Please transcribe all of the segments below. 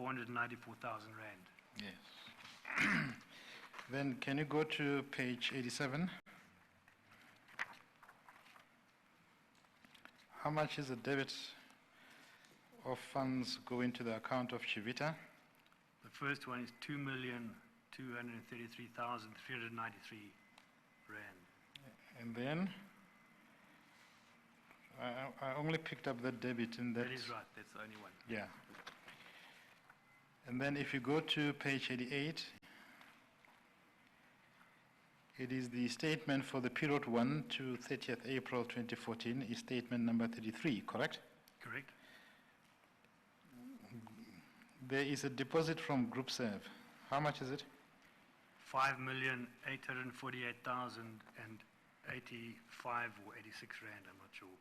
494,000 rand. Yes. Then can you go to page 87? How much is the debit of funds going to the account of Chivita? The first one is 2,233,393 rand. And then I only picked up that debit in that. That is right, that's the only one. Yeah. And then if you go to page 88, it is the statement for the period 1 to 30th April 2014 is statement number 33, correct? Correct. There is a deposit from Group Serve. How much is it? 5,848,085 or 86 rand, I'm not sure.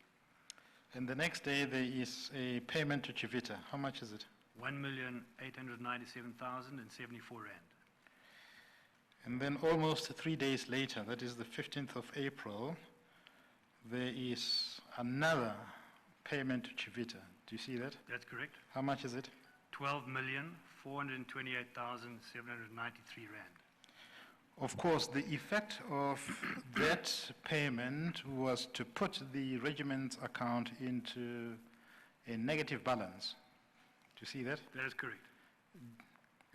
And the next day there is a payment to Chivita. How much is it? 1,897,074 rand. And then almost 3 days later, that is the 15th of April, there is another payment to Chivita. Do you see that? That's correct. How much is it? 12,428,793 rand. Of course, the effect of that payment was to put the regiment's account into a negative balance. Do you see that? That is correct.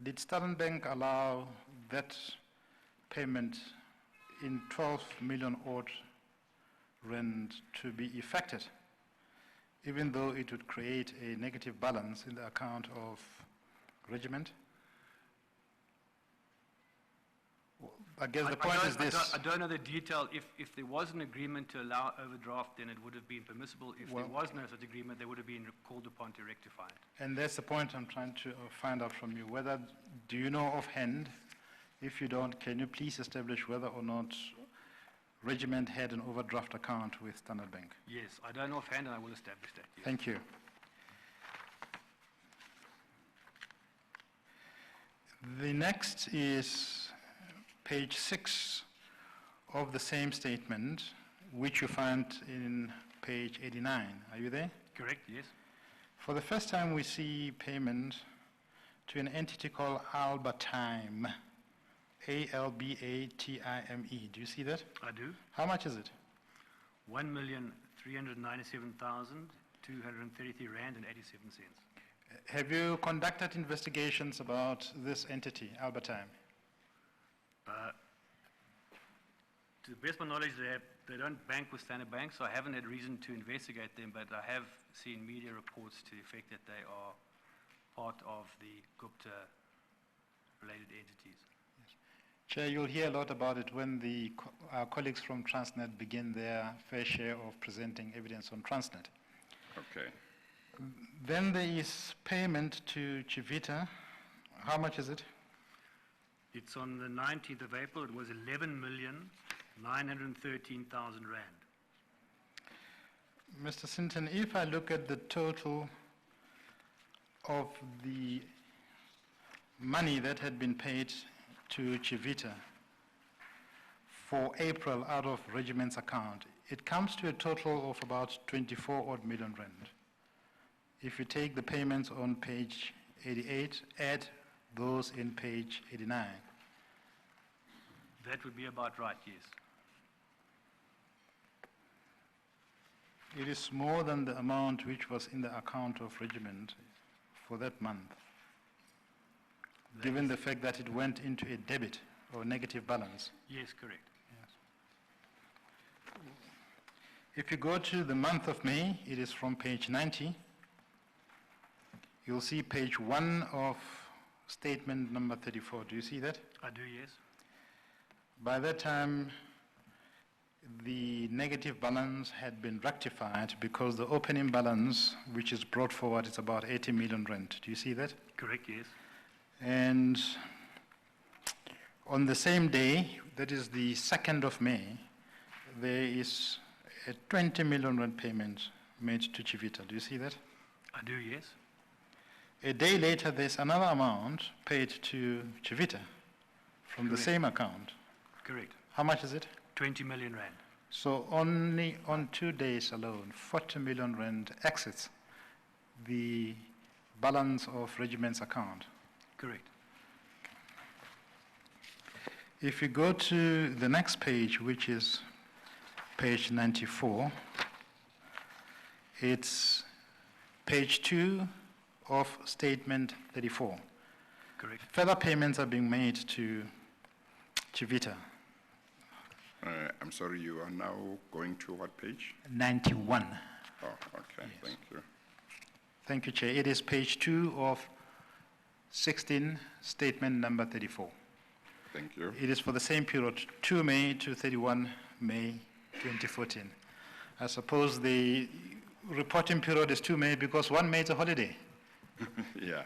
Did Standard Bank allow that payment in 12 million odd rand to be effected, even though it would create a negative balance in the account of regiment? I guess the point is this. I don't know the detail. If there was an agreement to allow overdraft, then it would have been permissible. If there was no such agreement, they would have been called upon to rectify it. And that's the point I'm trying to find out from you. Whether, do you know offhand? If you don't, can you please establish whether or not regiment had an overdraft account with Standard Bank? Yes, I don't know offhand, and I will establish that. Yes. Thank you. The next is page 6 of the same statement, which you find in page 89. Are you there? Correct, yes. For the first time, we see payment to an entity called Albatime, A-L-B-A-T-I-M-E. Do you see that? I do. How much is it? 1,397,233 rand and 87 cents. Have you conducted investigations about this entity, Albatime? To the best of my knowledge, they don't bank with Standard Bank, so I haven't had reason to investigate them, but I have seen media reports to the effect that they are part of the Gupta-related entities. Yes. Chair, you'll hear a lot about it when our colleagues from Transnet begin their fair share of presenting evidence on Transnet. Okay. Then there is payment to Chivita. How much is it? It's on the 19th of April. It was 11,913,000 rand. Mr. Sinton, if I look at the total of the money that had been paid to Chivita for April out of regiment's account, it comes to a total of about 24 odd million rand. If you take the payments on page 88, add those in page 89. That would be about right, yes. It is more than the amount which was in the account of regiment for that month, given the fact that it went into a debit or negative balance. Yes, correct. Yes. If you go to the month of May, it is from page 90. You'll see page 1 of statement number 34. Do you see that? I do, yes. By that time, the negative balance had been rectified because the opening balance, which is brought forward, is about 80 million rand. Do you see that? Correct, yes. And on the same day, that is the 2nd of May, there is a 20 million rand payment made to Chivita. Do you see that? I do, yes. A day later, there's another amount paid to Chivita from the same account. Correct. How much is it? 20 million rand. So only on 2 days alone, 40 million rand exits the balance of regiment's account. Correct. If you go to the next page, which is page 94, it's page 2 of statement 34. Correct. Further payments are being made to Chivita. I'm sorry, you are now going to what page? 91. Oh, okay, thank you. Thank you, Chair. It is page 2 of 16, statement number 34. Thank you. It is for the same period, 2 May to 31 May 2014. I suppose the reporting period is 2 May because 1 May is a holiday. Yeah.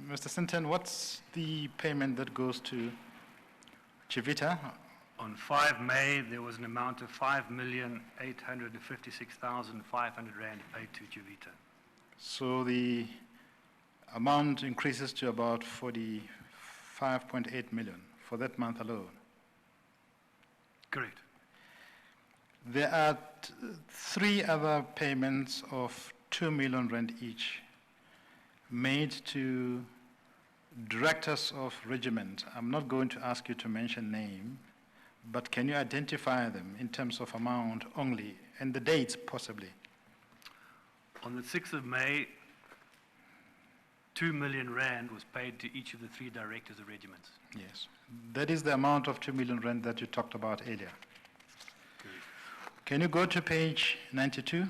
Mr. Sinton, what's the payment that goes to Chivita? On 5 May, there was an amount of 5,856,500 rand paid to Chivita. So the amount increases to about 45.8 million for that month alone. Correct. There are 3 other payments of 2 million rand each made to directors of regiment. I'm not going to ask you to mention name, but can you identify them in terms of amount only and the dates possibly? On the 6th of May, 2 million rand was paid to each of the 3 directors of regiments. Yes. That is the amount of 2 million rand that you talked about earlier. Correct. Can you go to page 92?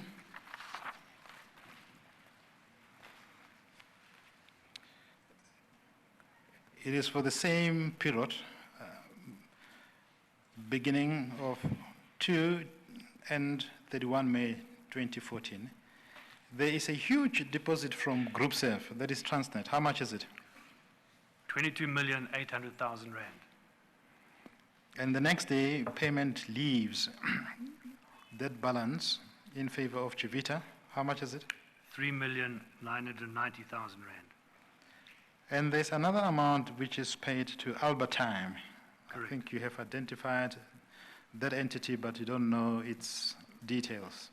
It is for the same period, beginning of 2 and 31 May 2014. There is a huge deposit from Group Surf, that is Transnet. How much is it? 22,800,000 rand. And the next day, payment leaves that balance in favor of Chivita. How much is it? 3,990,000 rand. And there's another amount which is paid to Albertime. Correct. I think you have identified that entity, but you don't know its details.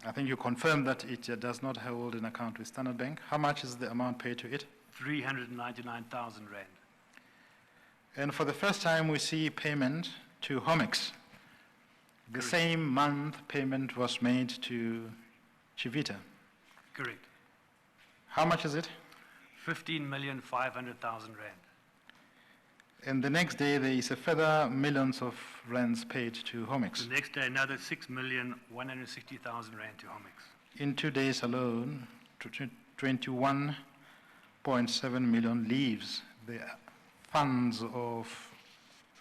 I think you confirmed that it does not hold an account with Standard Bank. How much is the amount paid to it? 399,000 rand. And for the first time, we see payment to Comix. The Correct. same month payment was made to Chivita. Correct. How much is it? 15,500,000 rand. And the next day, there is a further millions of rands paid to Comix. The next day, another 6,160,000 rand to Comix. In 2 days alone, 21.7 million leaves the funds of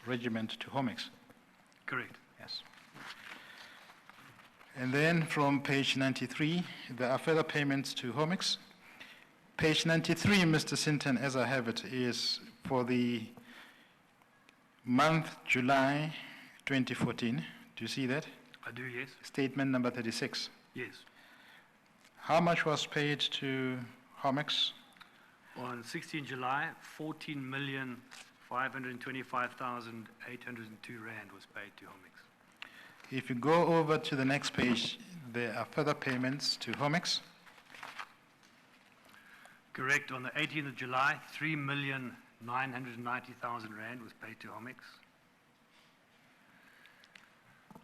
regiment to Comix. Correct. Yes. And then from page 93, there are further payments to Comix. Page 93, Mr. Sinton, as I have it, is for the month July 2014. Do you see that? I do, yes. Statement number 36. Yes. How much was paid to Comix? On 16 July, 14,525,802 rand was paid to Comix. If you go over to the next page, there are further payments to Comix. Correct. On the 18th of July, 3,990,000 rand was paid to Comix.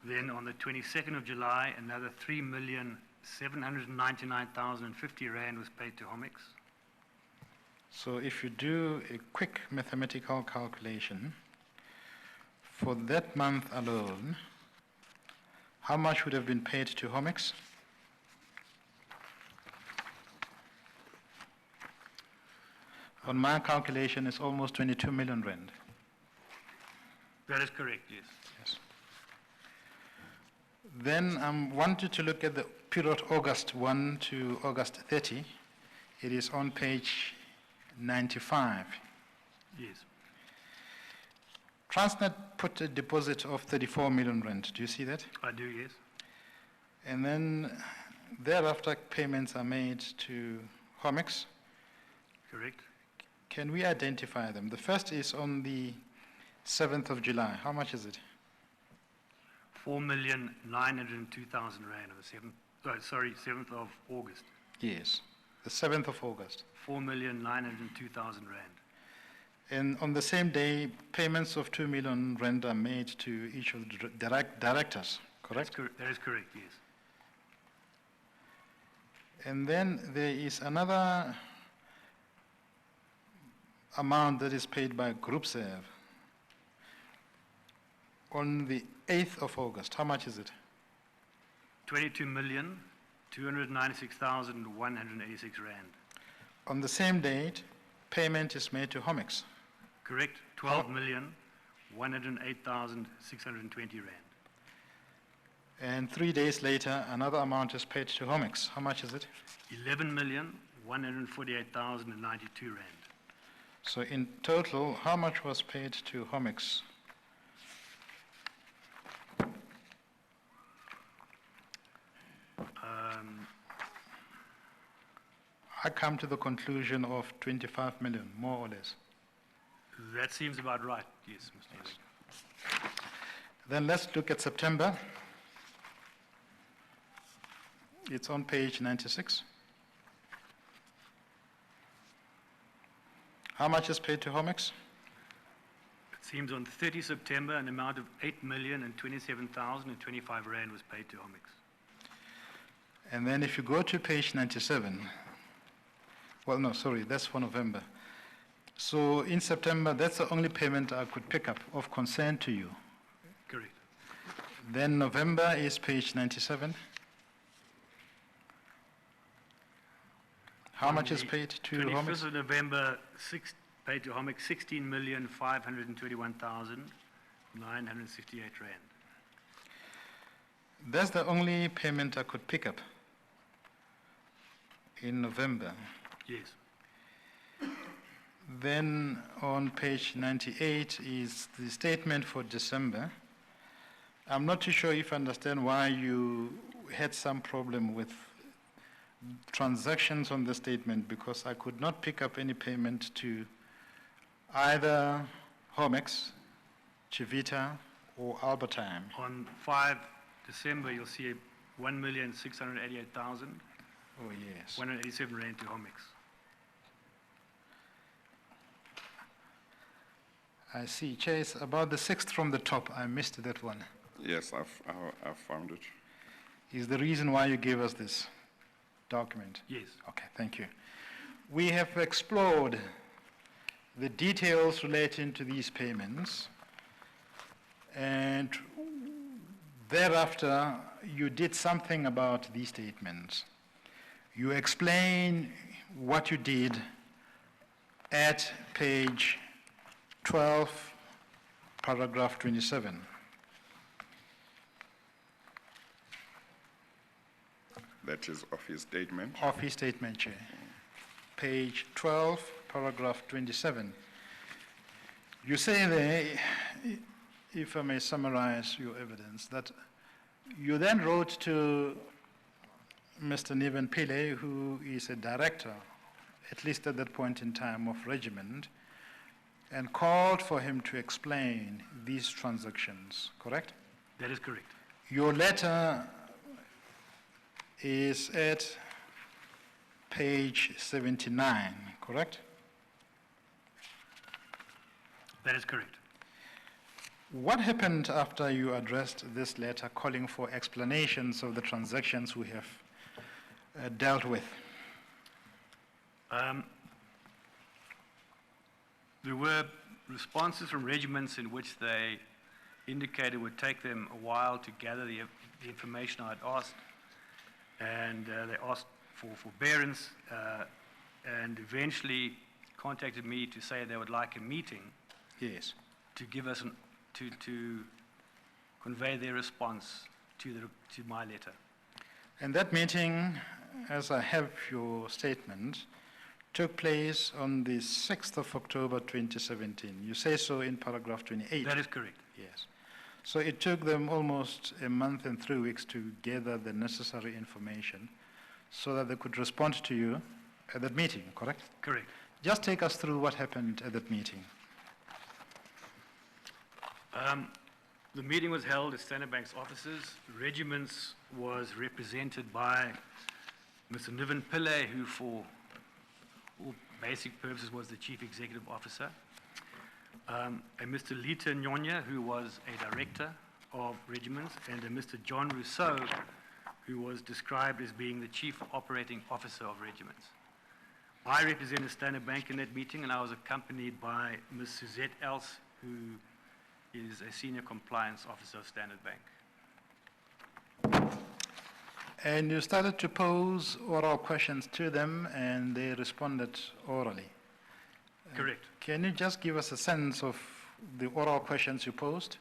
Then on the 22nd of July, another 3,799,050 rand was paid to Comix. So if you do a quick mathematical calculation, for that month alone, how much would have been paid to Comix? On my calculation, it's almost 22 million rand. That is correct, yes. Yes. Then I wanted to look at the period August 1 to August 30. It is on page 95. Yes. Transnet put a deposit of 34 million rand. Do you see that? I do, yes. And then thereafter payments are made to Comix. Correct. Can we identify them? The first is on the 7th of July. How much is it? 4,902,000 rand on the sorry, 7th of August, Yes, the 7th of August. 4,902,000 rand. And on the same day, payments of 2 million rand are made to each of the directors, correct? That is correct, yes. And then there is another amount that is paid by Group Serve on the 8th of August. How much is it? 22,296,186 rand. On the same date, payment is made to Comix. Correct, 12,108,620 rand. And 3 days later, another amount is paid to Comix. How much is it? 11,148,092 rand. So in total, how much was paid to Comix? I come to the conclusion of 25 million, more or less. That seems about right, yes, Mr. Yes. Then let's look at September. It's on page 96. How much is paid to Comix? It seems on 30 September, an amount of 8,027,025 rand was paid to Comix. And then if you go to page 97, well, no, sorry, that's for November. So in September, that's the only payment I could pick up of concern to you. Correct. Then November is page 97. How much is paid to 25th Comix? of November, paid to Comix 16,521,968 rand. That's the only payment I could pick up in November. Yes. Then on page 98 is the statement for December. I'm not too sure if I understand why you had some problem with transactions on the statement, because I could not pick up any payment to either Comix, Chivita, or Albertine. On 5 December, you'll see 1,688,187 Oh, yes. rand to Comix. I see. Chair, it's about the 6th from the top. I missed that one. Yes, I've found it. Is the reason why you gave us this document? Yes. Okay, thank you. We have explored the details relating to these payments, and thereafter you did something about these statements. You explain what you did at page 12, paragraph 27. That is of his statement. Of his statement, Chair. Page 12, paragraph 27. You say there, if I may summarize your evidence, that you then wrote to Mr. Niven Pile, who is a director, at least at that point in time, of Regiment, and called for him to explain these transactions, correct? That is correct. Your letter is at page 79, correct? That is correct. What happened after you addressed this letter calling for explanations of the transactions we have dealt with? There were responses from regiments in which they indicated it would take them a while to gather the information I had asked, and they asked for forbearance, and eventually contacted me to say they would like a meeting. Yes. To give us to convey their response to my letter. And that meeting, as I have your statement, took place on the 6th of October 2017. You say so in paragraph 28. That is correct. Yes. So it took them almost a month and 3 weeks to gather the necessary information so that they could respond to you at that meeting, correct? Correct. Just take us through what happened at that meeting. The meeting was held at Standard Bank's offices. Regiments was represented by Mr. Niven Pillay, who for all basic purposes was the Chief Executive Officer, and Mr. Lita Nyonya, who was a Director of Regiments, and a Mr. John Rousseau, who was described as being the Chief Operating Officer of Regiments. I represented Standard Bank in that meeting, and I was accompanied by Ms. Suzette Else, who is a Senior Compliance Officer of Standard Bank. And you started to pose oral questions to them, and they responded orally. Correct. Can you just give us a sense of the oral questions you posed?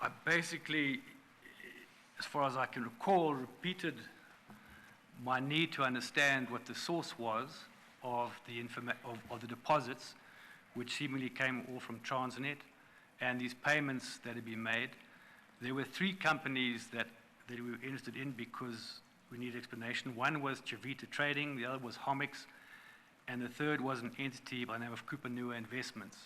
I basically, as far as I can recall, repeated my need to understand what the source was of the deposits, which seemingly came all from Transnet, and these payments that had been made. There were three companies that we were interested in because we needed explanation. One was Chavita Trading, the other was Comix, and the third was an entity by the name of Kupanua Investments.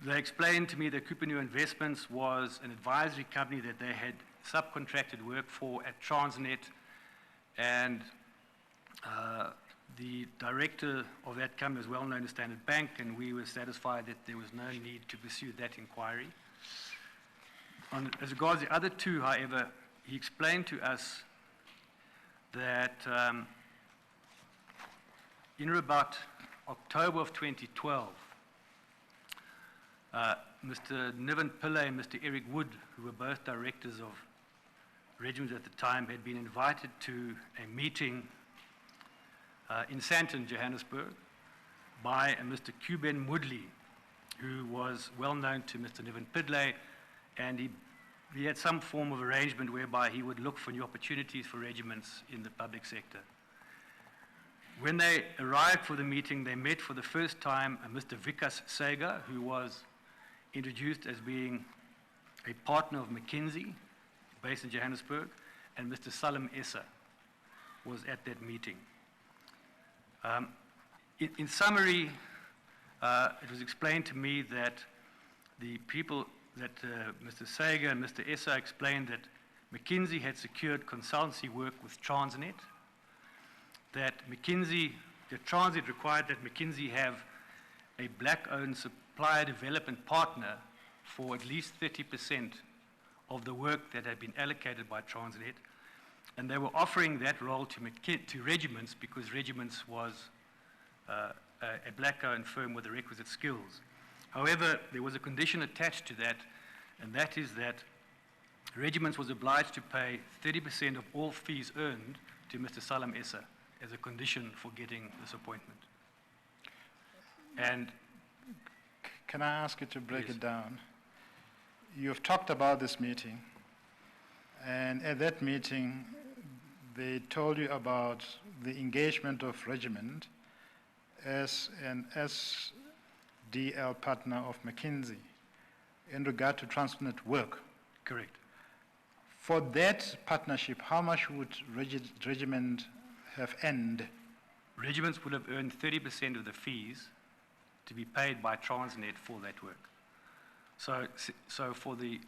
They explained to me that Kupanua Investments was an advisory company that they had subcontracted work for at Transnet, and the director of that company was well known to Standard Bank, and we were satisfied that there was no need to pursue that inquiry. As regards the other two, however, he explained to us that in about October of 2012, Mr. Niven Pillay and Mr. Eric Wood, who were both directors of Regiments at the time, had been invited to a meeting in Sandton, Johannesburg, by a Mr. Cuben Moodley, who was well known to Mr. Niven Pillay, and he had some form of arrangement whereby he would look for new opportunities for regiments in the public sector. When they arrived for the meeting, they met for the first time a Mr. Vikas Sagar, who was introduced as being a partner of McKinsey, based in Johannesburg, and Mr. Salim Essa was at that meeting. In summary, it was explained to me that the people that Mr. Sagar and Mr. Essa explained that McKinsey had secured consultancy work with Transnet, that Transnet required that McKinsey have a black-owned supplier development partner for at least 30% of the work that had been allocated by Transnet, and they were offering that role to Regiments because Regiments was a black-owned firm with the requisite skills. However, there was a condition attached to that, and that is that Regiments was obliged to pay 30% of all fees earned to Mr. Salim Essa as a condition for getting this appointment. And can I ask you to break Yes. it down? You've talked about this meeting, and at that meeting, they told you about the engagement of Regiment as an SDL partner of McKinsey in regard to Transnet work. correct. For that partnership, how much would Regiment have earned? Regiments would have earned 30% of the fees to be paid by Transnet for that work. So for the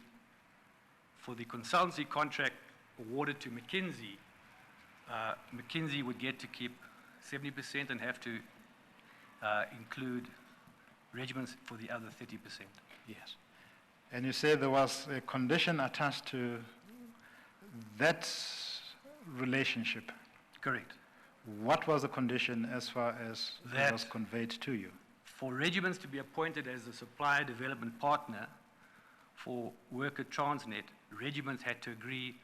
consultancy contract awarded to McKinsey, McKinsey would get to keep 70% and have to include Regiments for the other 30%. Yes. And you say there was a condition attached to that relationship. Correct. What was the condition as far as it That- was conveyed to you? For Regiments to be appointed as the supplier development partner for work at Transnet, Regiments had to agree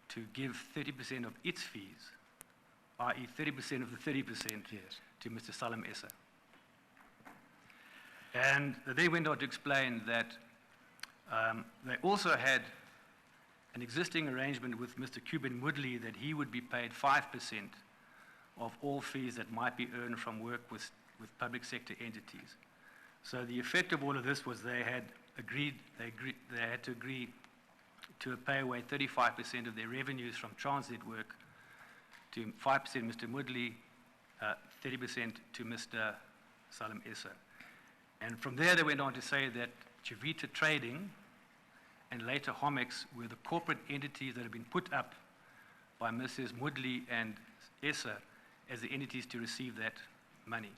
to give 30% of its fees, i.e. 30% of the 30%, Yes. to Mr. Salim Essa. And they went on to explain that they also had an existing arrangement with Mr. Cuben Moodley that he would be paid 5% of all fees that might be earned from work with public sector entities. So the effect of all of this was they had to agree to pay away 35% of their revenues from Transnet work to 5% Mr. Moodley, 30% to Mr. Salim Issa. And from there, they went on to say that Chivita Trading and later Comix were the corporate entities that had been put up by Mrs. Mudley and Issa as the entities to receive that money.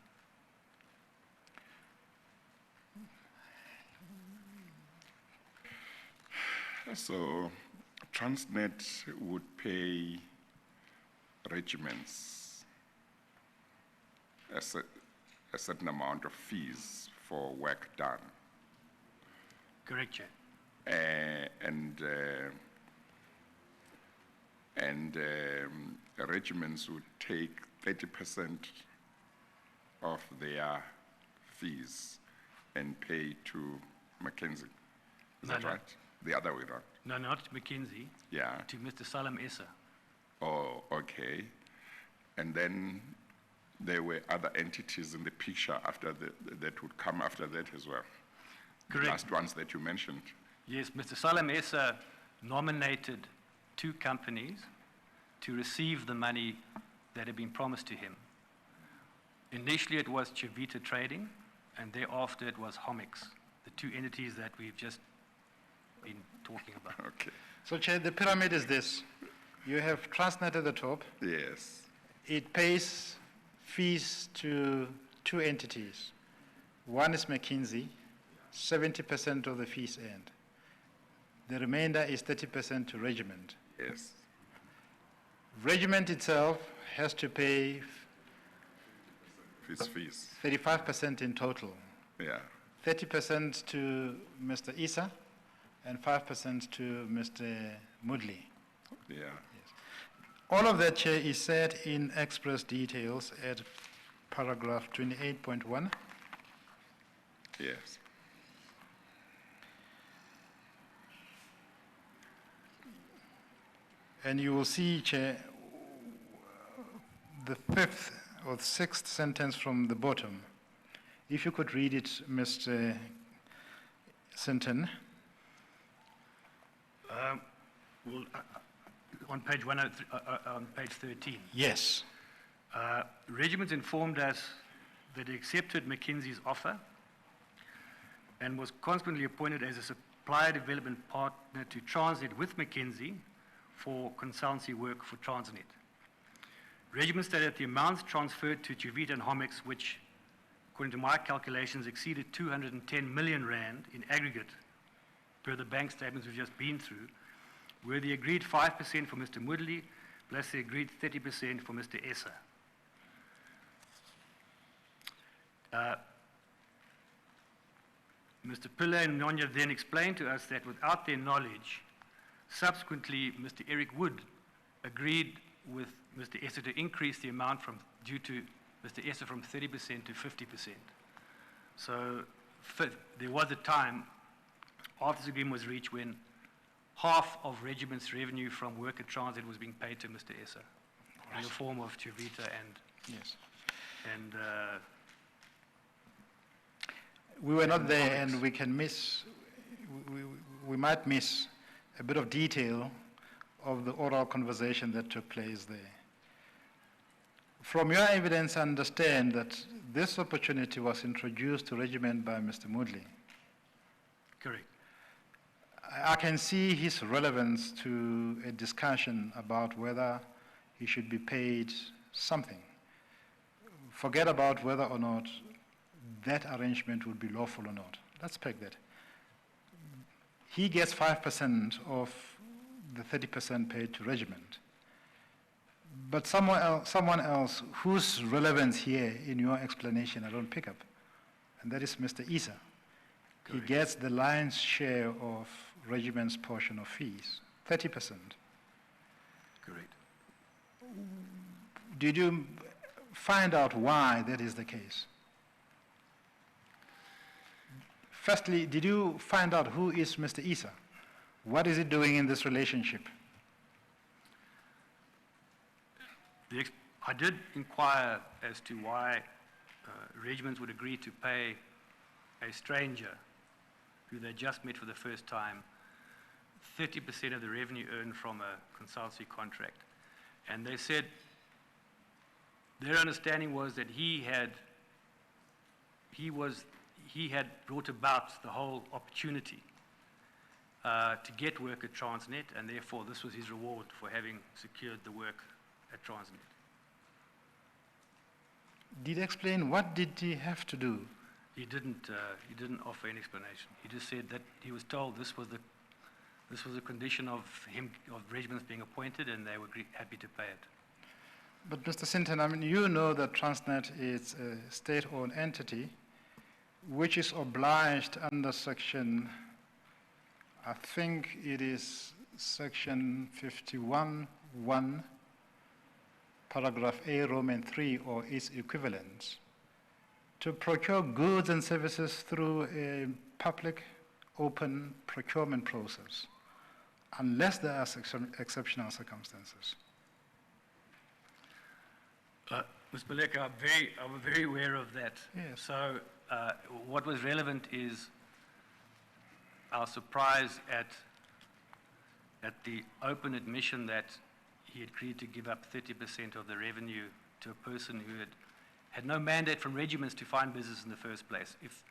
So Transnet would pay regiments a certain amount of fees for work done. Correct, Chair. Regiments would take 30% of their fees and pay to McKinsey. Is that No. right? The other way around. No, not McKinsey, Yeah. to Mr. Salim Issa. Oh, okay. And then there were other entities in the picture after that would come after that as well. Correct. The last ones that you mentioned. Yes, Mr. Salim Issa nominated 2 companies to receive the money that had been promised to him. Initially, it was Chivita Trading, and thereafter it was Comix, the 2 entities that we've just been talking about. Okay. So, Chair, the pyramid is this. You have Transnet at the top. Yes. It pays fees to 2 entities. One is McKinsey, 70% of the fees earned. The remainder is 30% to Regiment. Yes. Regiment itself has to pay Fees. 35% in total, Yeah. 30% to Mr. Issa and 5% to Mr. Mudley. Yeah. All of that, Chair, is said in express details at paragraph 28.1. Yes. And you will see, Chair, the 5th or 6th sentence from the bottom. If you could read it, Mr. Sinton. Well, on page 103, on page 13. Yes. Regiment informed us that he accepted McKinsey's offer and was consequently appointed as a supplier development partner to Transnet with McKinsey for consultancy work for Transnet. Regiment stated that the amounts transferred to Chivita and Comix, which, according to my calculations, exceeded 210 million rand in aggregate per the bank statements we've just been through, were the agreed 5% for Mr. Mudley plus the agreed 30% for Mr. Issa. Mr. Pillay and Nyonya then explained to us that without their knowledge, subsequently Mr. Eric Wood agreed with Mr. Issa to increase the amount due to Mr. Issa from 30% to 50%. So there was a time after this agreement was reached when half of Regiment's revenue from work at Transnet was being paid to Mr. Issa in the form of Chivita and Yes. We were not there, and we can miss, we might miss a bit of detail of the oral conversation that took place there. From your evidence, I understand that this opportunity was introduced to Regiment by Mr. Mudley. correct. I can see his relevance to a discussion about whether he should be paid something. Forget about whether or not that arrangement would be lawful or not. Let's peg that. He gets 5% of the 30% paid to Regiment. But someone else whose relevance here in your explanation I don't pick up, and that is Mr. Issa. He gets the lion's share of Regiment's portion of fees, 30%. Correct. Did you find out why that is the case? Firstly, did you find out who is Mr. Issa? What is he doing in this relationship? I did inquire as to why regiments would agree to pay a stranger who they just met for the first time 30% of the revenue earned from a consultancy contract. And they said their understanding was that he had brought about the whole opportunity to get work at Transnet, and therefore this was his reward for having secured the work at Transnet. Did he explain what did he have to do? He didn't offer any explanation. He just said that he was told this was a condition of regiments being appointed, and they were happy to pay it. But Mr. Sinton, I mean, you know that Transnet is a state-owned entity which is obliged under section, I think it is section 51(1), paragraph A, Roman 3, or its equivalent, to procure goods and services through a public open procurement process, unless there are exceptional circumstances. Ms. Baleka, I'm very aware of that. Yes. So what was relevant is our surprise at the open admission that he had agreed to give up 30% of the revenue to a person who had no mandate from regiments to find business in the first place. If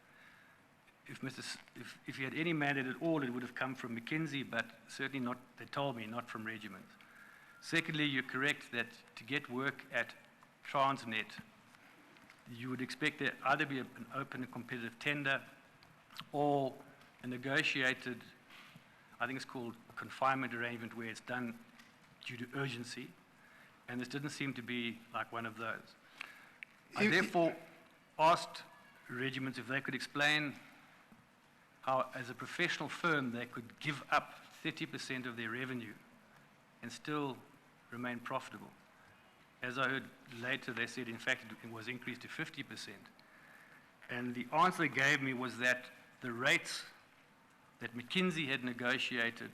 he had any mandate at all, it would have come from McKinsey, but certainly not, they told me, not from regiments. Secondly, you're correct that to get work at Transnet, you would expect there either be an open and competitive tender or a negotiated, I think it's called confinement arrangement, where it's done due to urgency, and this didn't seem to be like one of those. I therefore asked regiments if they could explain how, as a professional firm, they could give up 30% of their revenue and still remain profitable. As I heard later, they said, in fact, it was increased to 50%. And the answer they gave me was that the rates that McKinsey had negotiated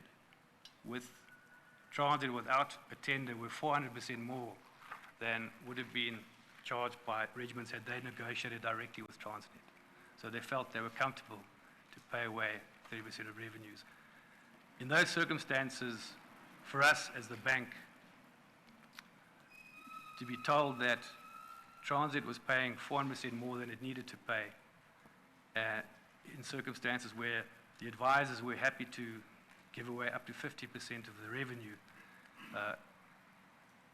with Transnet without a tender were 400% more than would have been charged by regiments had they negotiated directly with Transnet. So they felt they were comfortable to pay away 30% of revenues. In those circumstances, for us as the bank, to be told that Transnet was paying 400% more than it needed to pay in circumstances where the advisors were happy to give away up to 50% of the revenue,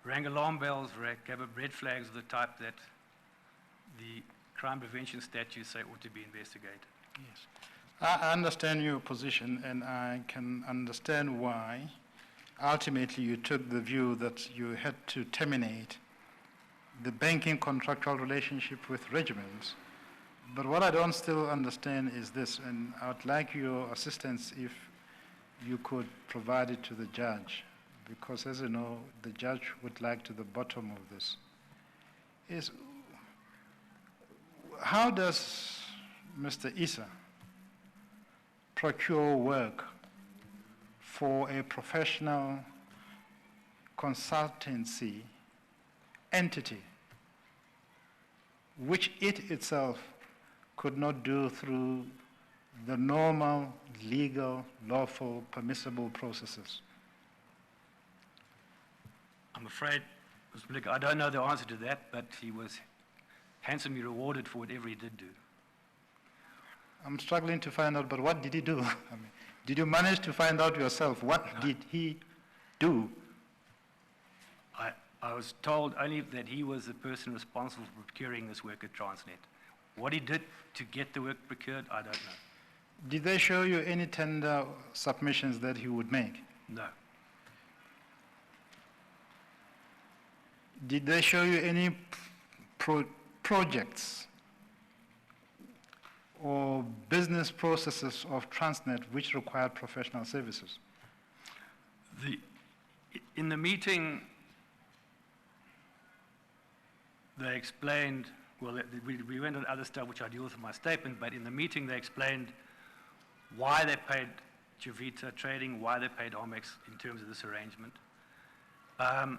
rang alarm bells, gave up red flags of the type that the crime prevention statutes say ought to be investigated. Yes. I understand your position, and I can understand why ultimately you took the view that you had to terminate the banking contractual relationship with regiments. But what I don't still understand is this, and I would like your assistance if you could provide it to the judge, because as you know, the judge would like to the bottom of this, is how does Mr. Issa procure work for a professional consultancy entity, which it itself could not do through the normal, legal, lawful, permissible processes? I'm afraid, Mr. Blick, I don't know the answer to that, but he was handsomely rewarded for whatever he did do. I'm struggling to find out, but what did he do? I mean, did you manage to find out yourself? What did he do? I was told only that he was the person responsible for procuring this work at Transnet. What he did to get the work procured, I don't know. Did they show you any tender submissions that he would make? No. Did they show you any projects or business processes of Transnet which required professional services? In the meeting, they explained, well, we went on other stuff which I deal with in my statement, but in the meeting they explained why they paid Civita Trading, why they paid Comix in terms of this arrangement. And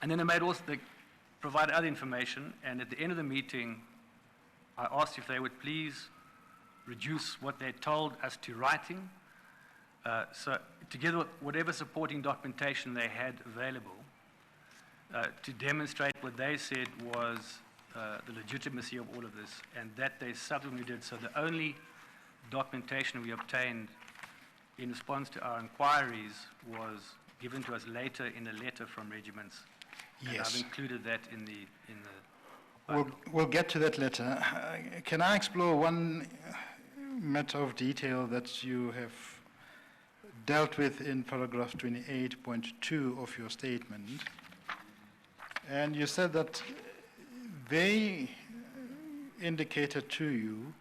then they provided other information, and at the end of the meeting, I asked if they would please reduce what they told us to writing, so together with whatever supporting documentation they had available, to demonstrate what they said was the legitimacy of all of this, and that they subsequently did. So the only documentation we obtained in response to our inquiries was given to us later in a letter from regiments. And Yes. I've included that in the We'll get to that later. Can I explore one matter of detail that you have dealt with in paragraph 28.2 of your statement? And you said that they indicated to you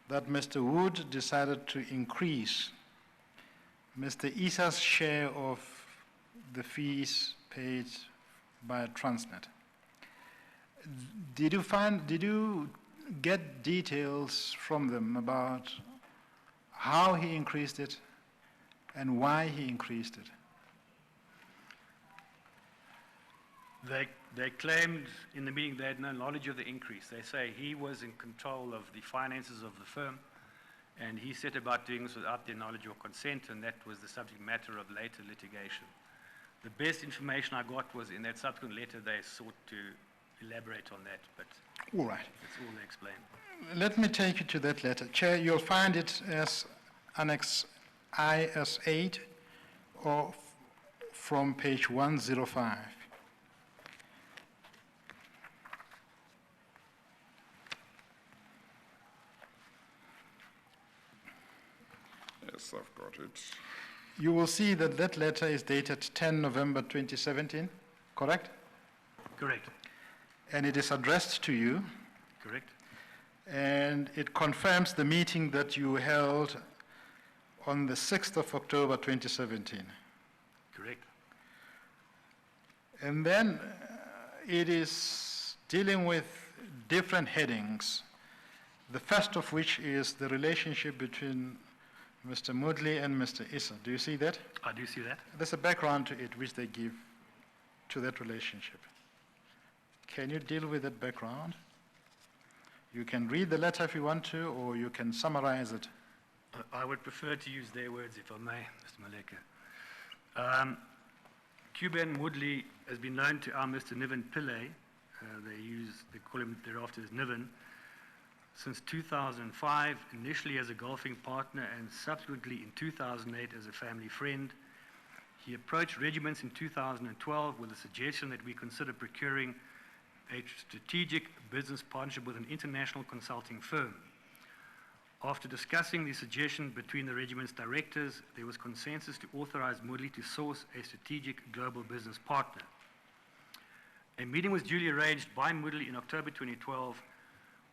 that Mr. Wood decided to increase Mr. Isa's share of the fees paid by Transnet. Did you get details from them about how he increased it and why he increased it? They claimed in the meeting they had no knowledge of the increase. They say he was in control of the finances of the firm, and he set about doing this without their knowledge or consent, and that was the subject matter of later litigation. The best information I got was in that subsequent letter they sought to elaborate on that, but All right. that's all they explained. Let me take you to that letter. Chair, you'll find it as Annex IS8 or from page 105. Yes, I've got it. You will see that that letter is dated 10 November 2017, correct? Correct. And it is addressed to you, Correct. and it confirms the meeting that you held on the 6th of October 2017. Correct. And then it is dealing with different headings, the first of which is the relationship between Mr. Moodley and Mr. Issa. Do you see that? I do see that. There's a background to it which they give to that relationship. Can you deal with that background? You can read the letter if you want to, or you can summarize it. I would prefer to use their words, if I may, Mr. Maleka. Cuban Woodley has been known to our Mr. Niven Pillay, they call him thereafter as Niven, since 2005, initially as a golfing partner and subsequently in 2008 as a family friend. He approached regiments in 2012 with a suggestion that we consider procuring a strategic business partnership with an international consulting firm. After discussing the suggestion between the regiment's directors, there was consensus to authorize Moodley to source a strategic global business partner. A meeting was duly arranged by Moodley in October 2012,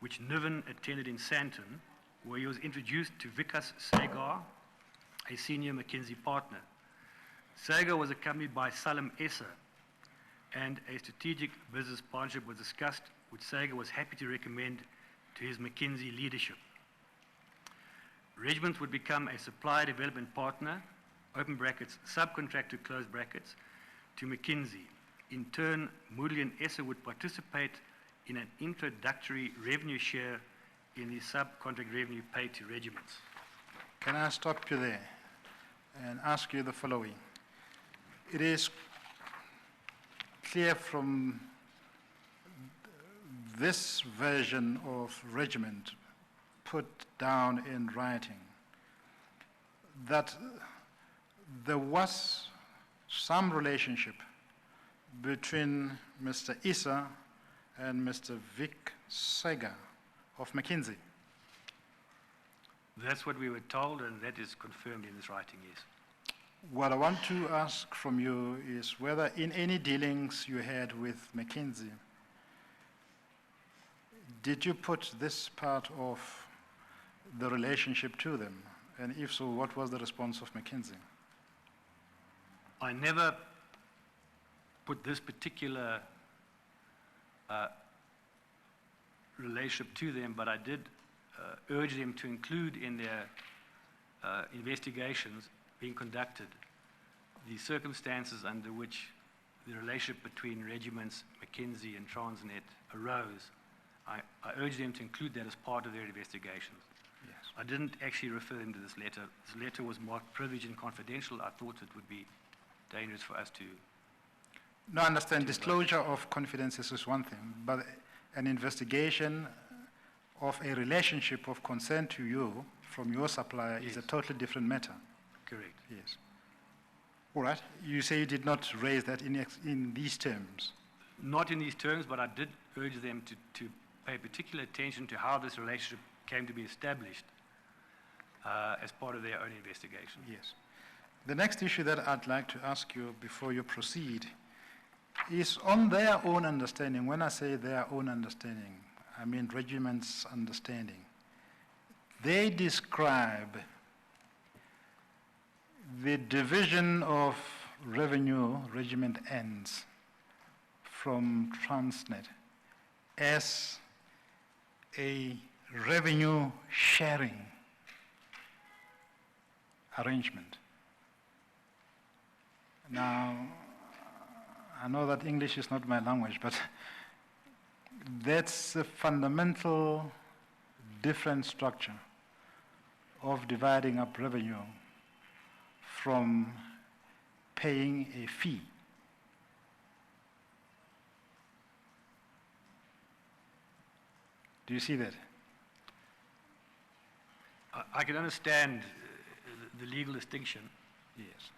which Niven attended in Sandton, where he was introduced to Vikas Sagar, a senior McKinsey partner. Sagar was accompanied by Salim Essa, and a strategic business partnership was discussed, which Sagar was happy to recommend to his McKinsey leadership. Regiments would become a supply development partner, open brackets, subcontractor, close brackets, to McKinsey. In turn, Moodley and Essa would participate in an introductory revenue share in the subcontract revenue paid to regiments. Can I stop you there and ask you the following? It is clear from this version of regiment put down in writing that there was some relationship between Mr. Issa and Mr. Vic Sagar of McKinsey. That's what we were told, and that is confirmed in this writing, yes. What I want to ask from you is whether in any dealings you had with McKinsey, did you put this part of the relationship to them? And if so, what was the response of McKinsey? I never put this particular relationship to them, but I did urge them to include in their investigations being conducted the circumstances under which the relationship between regiments, McKinsey and Transnet arose. I urged them to include that as part of their investigations. Yes. I didn't actually refer them to this letter. This letter was marked privileged and confidential. I thought it would be dangerous for us to No, I understand. Disclosure of confidences is one thing, but an investigation of a relationship of concern to you from your supplier is a Yes. totally different matter. Correct. Yes. All right. You say you did not raise that in these terms. Not in these terms, but I did urge them to pay particular attention to how this relationship came to be established as part of their own investigation. Yes. The next issue that I'd like to ask you before you proceed is on their own understanding. When I say their own understanding, I mean regiment's understanding. They describe the division of revenue regiment ends from Transnet as a revenue sharing arrangement. Now, I know that English is not my language, but that's a fundamental different structure of dividing up revenue from paying a fee. Do you see that? I can understand the legal distinction. Yes.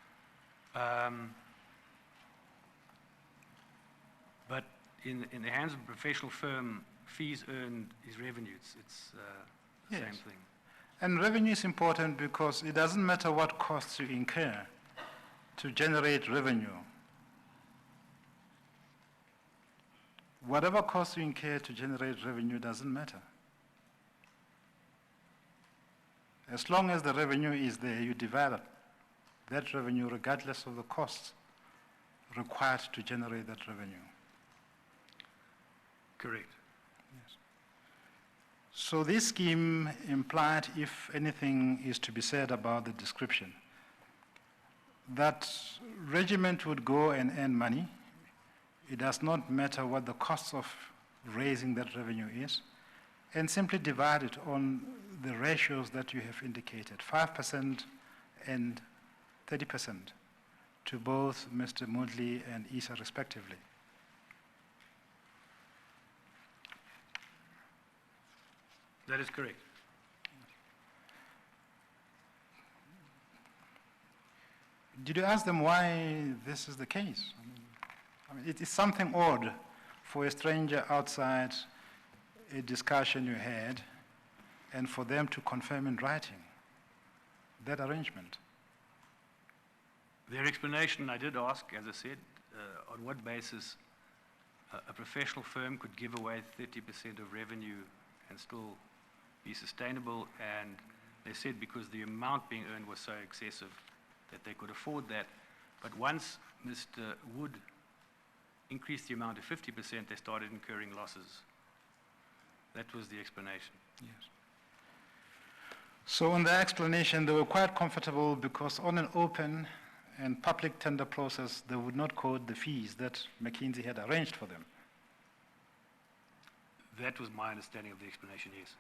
But in the hands of a professional firm, fees earned is revenue. It's the Yes. same thing. And revenue is important because it doesn't matter what costs you incur to generate revenue. Whatever costs you incur to generate revenue doesn't matter. As long as the revenue is there, you divide that revenue regardless of the costs required to generate that revenue. Correct. So this scheme implied, if anything is to be said about the description, that regiment would go and earn money. It does not matter what the cost of raising that revenue is, and simply divide it on the ratios that you have indicated, 5% and 30% to both Mr. Moodley and Isa respectively. That is correct. Did you ask them why this is the case? I mean, it is something odd for a stranger outside a discussion you had and for them to confirm in writing that arrangement. Their explanation, I did ask, as I said, on what basis a professional firm could give away 30% of revenue and still be sustainable, and they said because the amount being earned was so excessive that they could afford that. But once Mr. Wood increased the amount to 50%, they started incurring losses. That was the explanation. Yes. So in their explanation, they were quite comfortable because on an open and public tender process, they would not quote the fees that McKinsey had arranged for them. That was my understanding of the explanation, yes.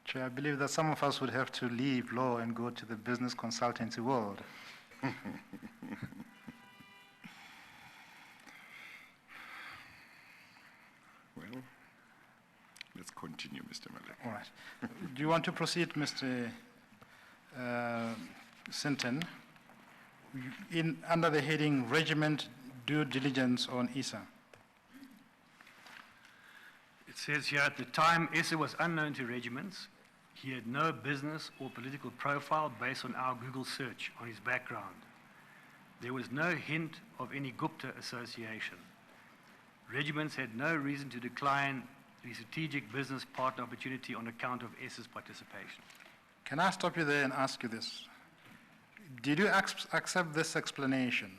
Chair, I believe that some of us would have to leave law and go to the business consultancy world. Well, let's continue, Mr. Malek. All right. Do you want to proceed, Mr. Sinton, under the heading Regiment Due Diligence on ISA? It says here, at the time, Issa was unknown to regiments. He had no business or political profile based on our Google search on his background. There was no hint of any Gupta association. Regiments had no reason to decline the strategic business partner opportunity on account of Issa's participation. Can I stop you there and ask you this? Did you accept this explanation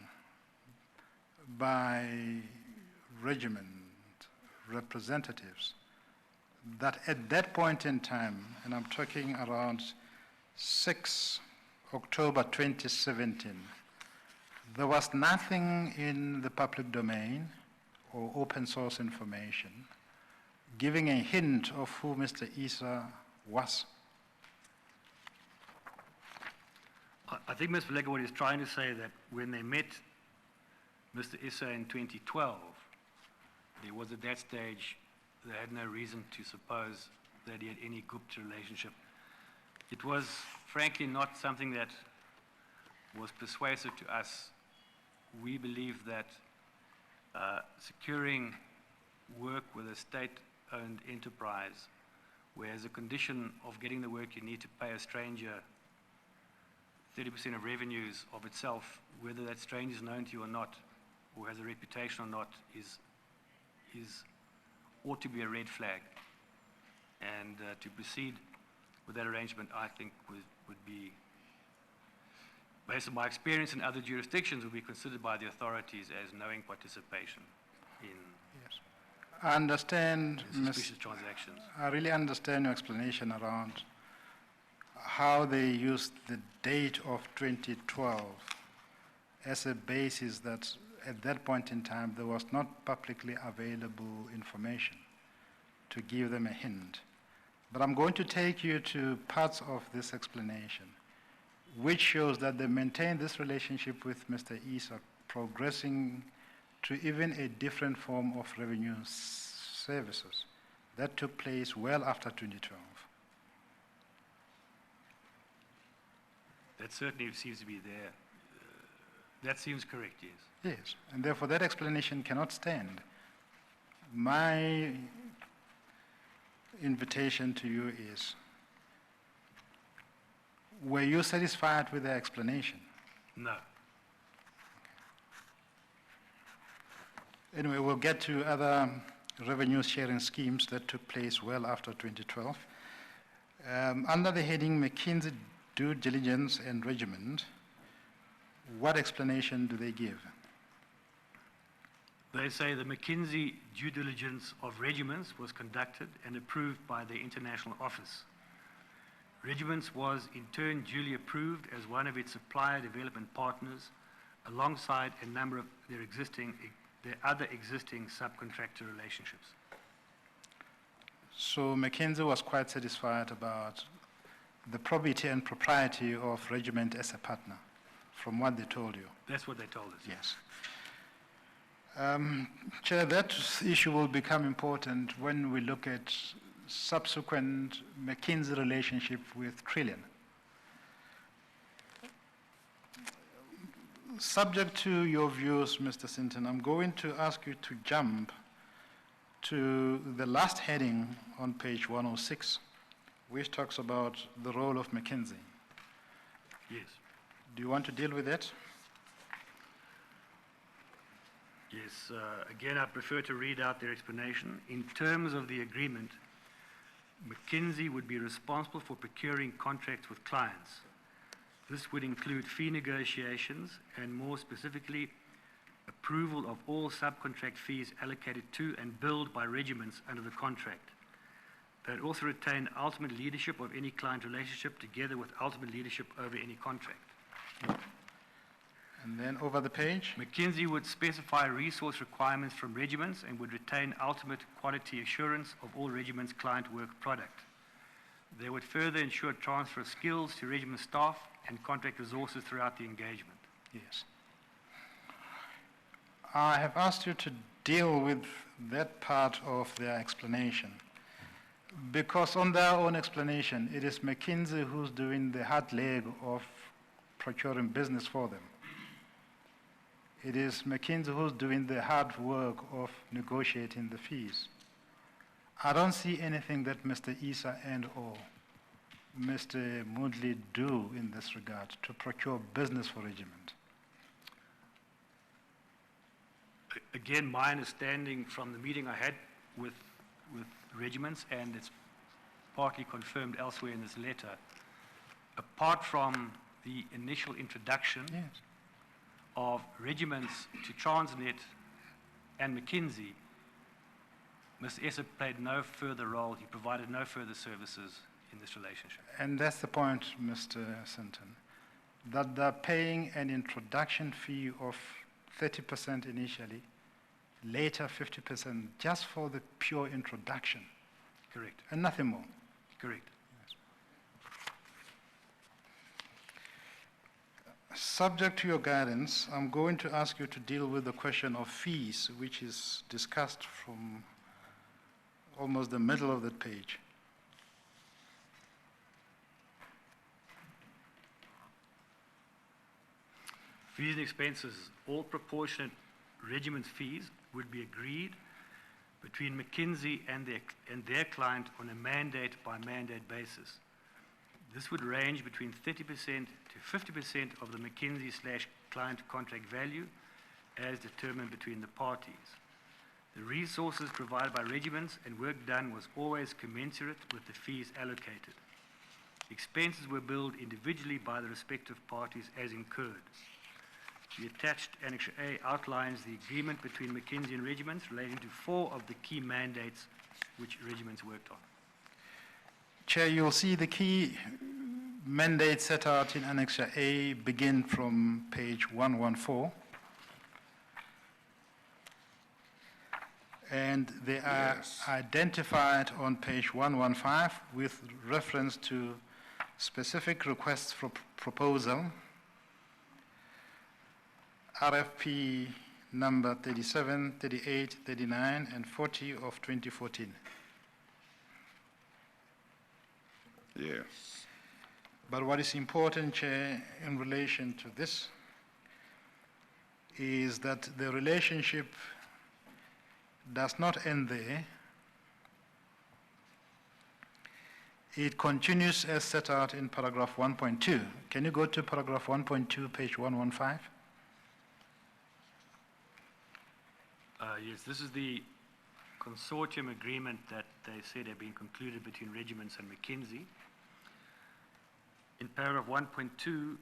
by regiment representatives that at that point in time, and I'm talking around 6 October 2017, there was nothing in the public domain or open source information giving a hint of who Mr. Issa was? I think Ms. Valega, what he's trying to say that when they met Mr. Issa in 2012, there was at that stage, they had no reason to suppose that he had any Gupta relationship. It was frankly not something that was persuasive to us. We believe that securing work with a state-owned enterprise, where as a condition of getting the work you need to pay a stranger 30% of revenues of itself, whether that stranger is known to you or not, or has a reputation or not, ought to be a red flag. And to proceed with that arrangement, I think would be, based on my experience in other jurisdictions, would be considered by the authorities as knowing participation in Yes. I understand, suspicious transactions. I really understand your explanation around how they used the date of 2012 as a basis that at that point in time there was not publicly available information to give them a hint. But I'm going to take you to parts of this explanation which shows that they maintained this relationship with Mr. Issa, progressing to even a different form of revenue services that took place well after 2012. That certainly seems to be there. That seems correct, yes. Yes, and therefore that explanation cannot stand. My invitation to you is, were you satisfied with the explanation? No. Anyway, we'll get to other revenue sharing schemes that took place well after 2012. Under the heading McKinsey Due Diligence and Regiment, what explanation do they give? They say the McKinsey due diligence of regiments was conducted and approved by the International Office. Regiments was in turn duly approved as one of its supplier development partners alongside a number of their other existing subcontractor relationships. So McKinsey was quite satisfied about the probity and propriety of Regiment as a partner, from what they told you. That's what they told us. Yes. Chair, that issue will become important when we look at subsequent McKinsey relationship with Trillion. Subject to your views, Mr. Sinton, I'm going to ask you to jump to the last heading on page 106, which talks about the role of McKinsey. Yes. Do you want to deal with that? Yes. Again, I prefer to read out their explanation. In terms of the agreement, McKinsey would be responsible for procuring contracts with clients. This would include fee negotiations and, more specifically, approval of all subcontract fees allocated to and billed by regiments under the contract. They'd also retain ultimate leadership of any client relationship together with ultimate leadership over any contract. And then over the page. McKinsey would specify resource requirements from regiments and would retain ultimate quality assurance of all regiments' client work product. They would further ensure transfer of skills to regiment staff and contract resources throughout the engagement. Yes. I have asked you to deal with that part of their explanation, because on their own explanation, it is McKinsey who's doing the hard leg of procuring business for them. It is McKinsey who's doing the hard work of negotiating the fees. I don't see anything that Mr. Issa and or Mr. Moodley do in this regard to procure business for regiment. Again, my understanding from the meeting I had with regiments, and it's partly confirmed elsewhere in this letter, apart from the initial introduction Yes. of regiments to Transnet and McKinsey, Mr. Issa played no further role. He provided no further services in this relationship. And that's the point, Mr. Sinton, that they're paying an introduction fee of 30% initially, later 50%, just for the pure introduction, Correct. and nothing more. Correct. Subject to your guidance, I'm going to ask you to deal with the question of fees, which is discussed from almost the middle of that page. Fees and expenses, all proportionate regiments fees would be agreed between McKinsey and their client on a mandate-by-mandate basis. This would range between 30% to 50% of the McKinsey/client contract value as determined between the parties. The resources provided by regiments and work done was always commensurate with the fees allocated. Expenses were billed individually by the respective parties as incurred. The attached Annex A outlines the agreement between McKinsey and Regiments relating to 4 of the key mandates which Regiments worked on. Chair, you'll see the key mandates set out in Annex A begin from page 114. And they are identified on page 115 with reference to specific requests for proposal, RFP number 37, 38, 39, and 40 of 2014. Yes. But what is important, Chair, in relation to this is that the relationship does not end there. It continues as set out in paragraph 1.2. Can you go to paragraph 1.2, page 115? Yes, this is the consortium agreement that they said had been concluded between Regiments and McKinsey. In paragraph 1.2,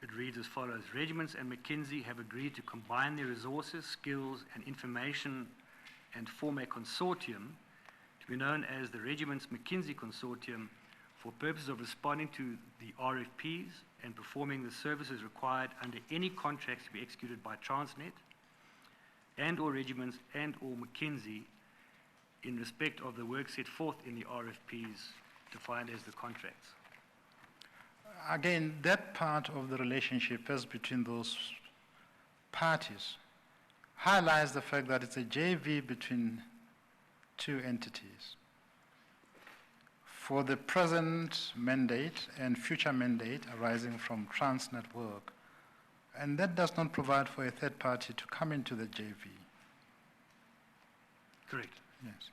it reads as follows: Regiments and McKinsey have agreed to combine their resources, skills, and information and form a consortium to be known as the Regiments McKinsey Consortium for purposes of responding to the RFPs and performing the services required under any contracts to be executed by Transnet and or Regiments and or McKinsey in respect of the work set forth in the RFPs defined as the contracts. Again, that part of the relationship as between those parties highlights the fact that it's a JV between two entities. For the present mandate and future mandate arising from Transnet work, and that does not provide for a third party to come into the JV. Correct. Yes.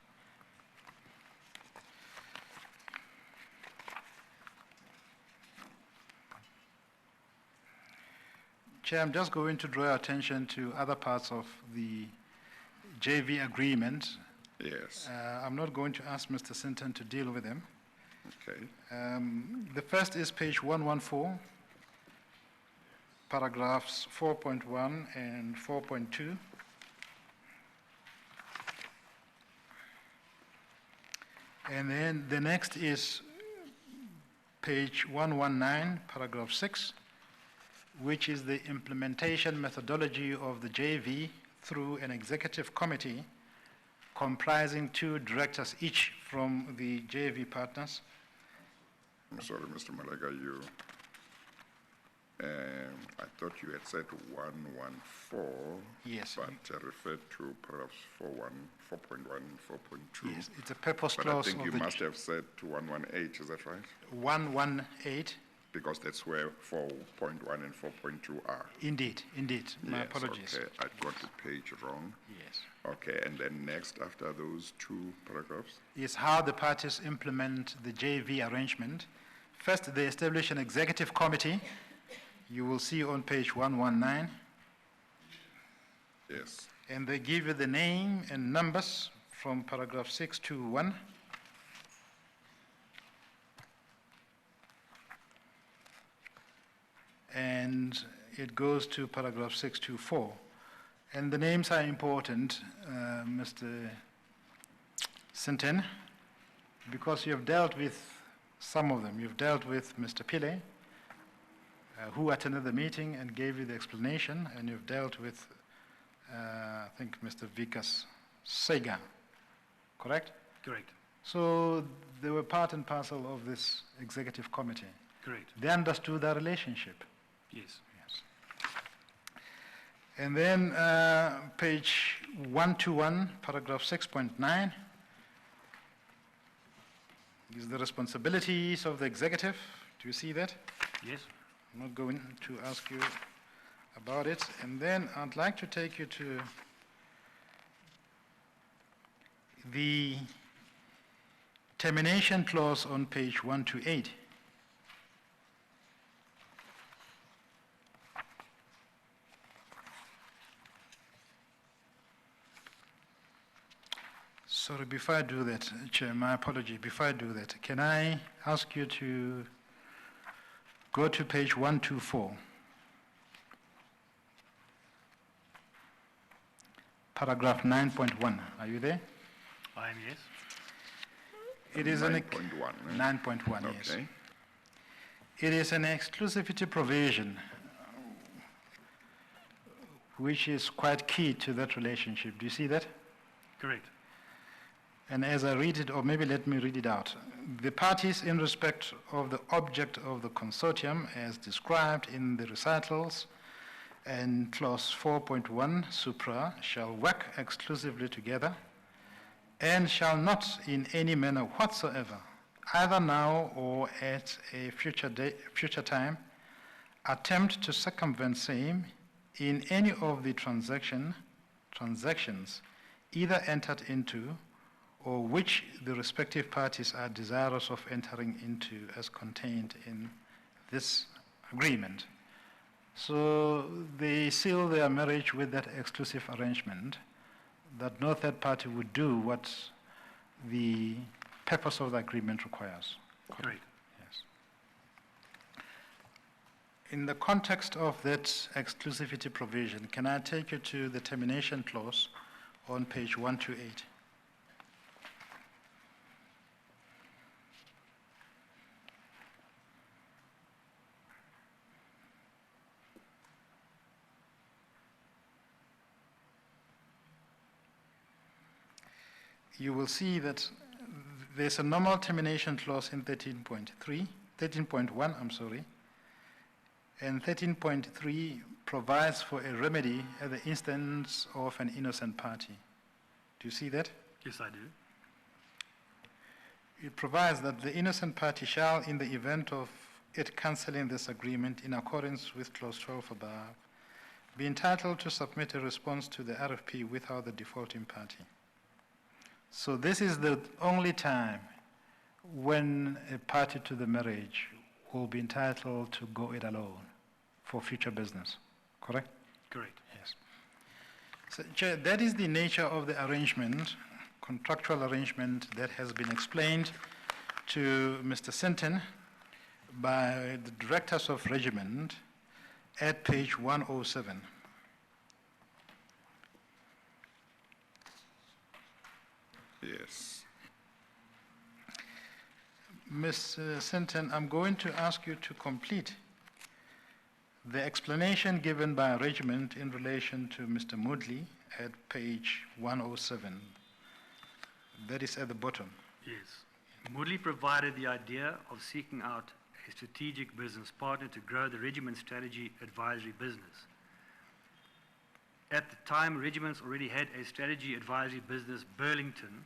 Chair, I'm just going to draw your attention to other parts of the JV agreement. Yes. I'm not going to ask Mr. Sinton to deal with them. Okay. The first is page 114, paragraphs 4.1 and 4.2. And then the next is page 119, paragraph 6, which is the implementation methodology of the JV through an executive committee comprising 2 directors each from the JV partners. I'm sorry, Mr. Malaga, I thought you had said 114. Yes. But referred to perhaps 4.1 and 4.2. Yes, it's a purpose But I clause think of you the must have said to 118, is that right? 118. Because that's where 4.1 and 4.2 are. Indeed. My Yes, apologies. Okay, I got the page wrong. Yes. Okay, and then next, after those 2 paragraphs? Is how the parties implement the JV arrangement. First, they establish an executive committee. You will see on page 119. Yes. And they give you the name and numbers from paragraph 621. And it goes to paragraph 624. And the names are important, Mr. Sinten, because you have dealt with some of them. You've dealt with Mr. Pile, who attended the meeting and gave you the explanation, and you've dealt with, I think, Mr. Vikas Sega, correct? Correct. So they were part and parcel of this executive committee. Correct. They understood the relationship. Yes. Yes. And then page 121, paragraph 6.9, is the responsibilities of the executive. Do you see that? Yes. I'm not going to ask you about it. And then I'd like to take you to the termination clause on page 128. Sorry, before I do that, Chair, my apology. Before I do that, can I ask you to go to page 124, paragraph 9.1. Are you there? I am, yes. It is 9.1. 9.1, yes. Okay. It is an exclusivity provision which is quite key to that relationship. Do you see that? Correct. And as I read it, or maybe let me read it out. The parties in respect of the object of the consortium as described in the recitals and clause 4.1 supra shall work exclusively together and shall not in any manner whatsoever, either now or at a future time, attempt to circumvent same in any of the transactions either entered into or which the respective parties are desirous of entering into as contained in this agreement. So they seal their marriage with that exclusive arrangement that no third party would do what the purpose of the agreement requires. Correct. Yes. In the context of that exclusivity provision, can I take you to the termination clause on page 128? You will see that there's a normal termination clause in 13.1, I'm sorry, and 13.3 provides for a remedy at the instance of an innocent party. Do you see that? Yes, I do. It provides that the innocent party shall, in the event of it cancelling this agreement in accordance with clause 12 above, be entitled to submit a response to the RFP without the defaulting party. So this is the only time when a party to the marriage will be entitled to go it alone for future business, correct? Correct. Yes. So, Chair, that is the nature of the arrangement, contractual arrangement that has been explained to Mr. Sinton by the directors of regiment at page 107. Yes. Ms. Sinton, I'm going to ask you to complete the explanation given by regiment in relation to Mr. Moodley at page 107. That is at the bottom. Yes. Moodley provided the idea of seeking out a strategic business partner to grow the regiment's strategy advisory business. At the time, regiments already had a strategy advisory business, Burlington,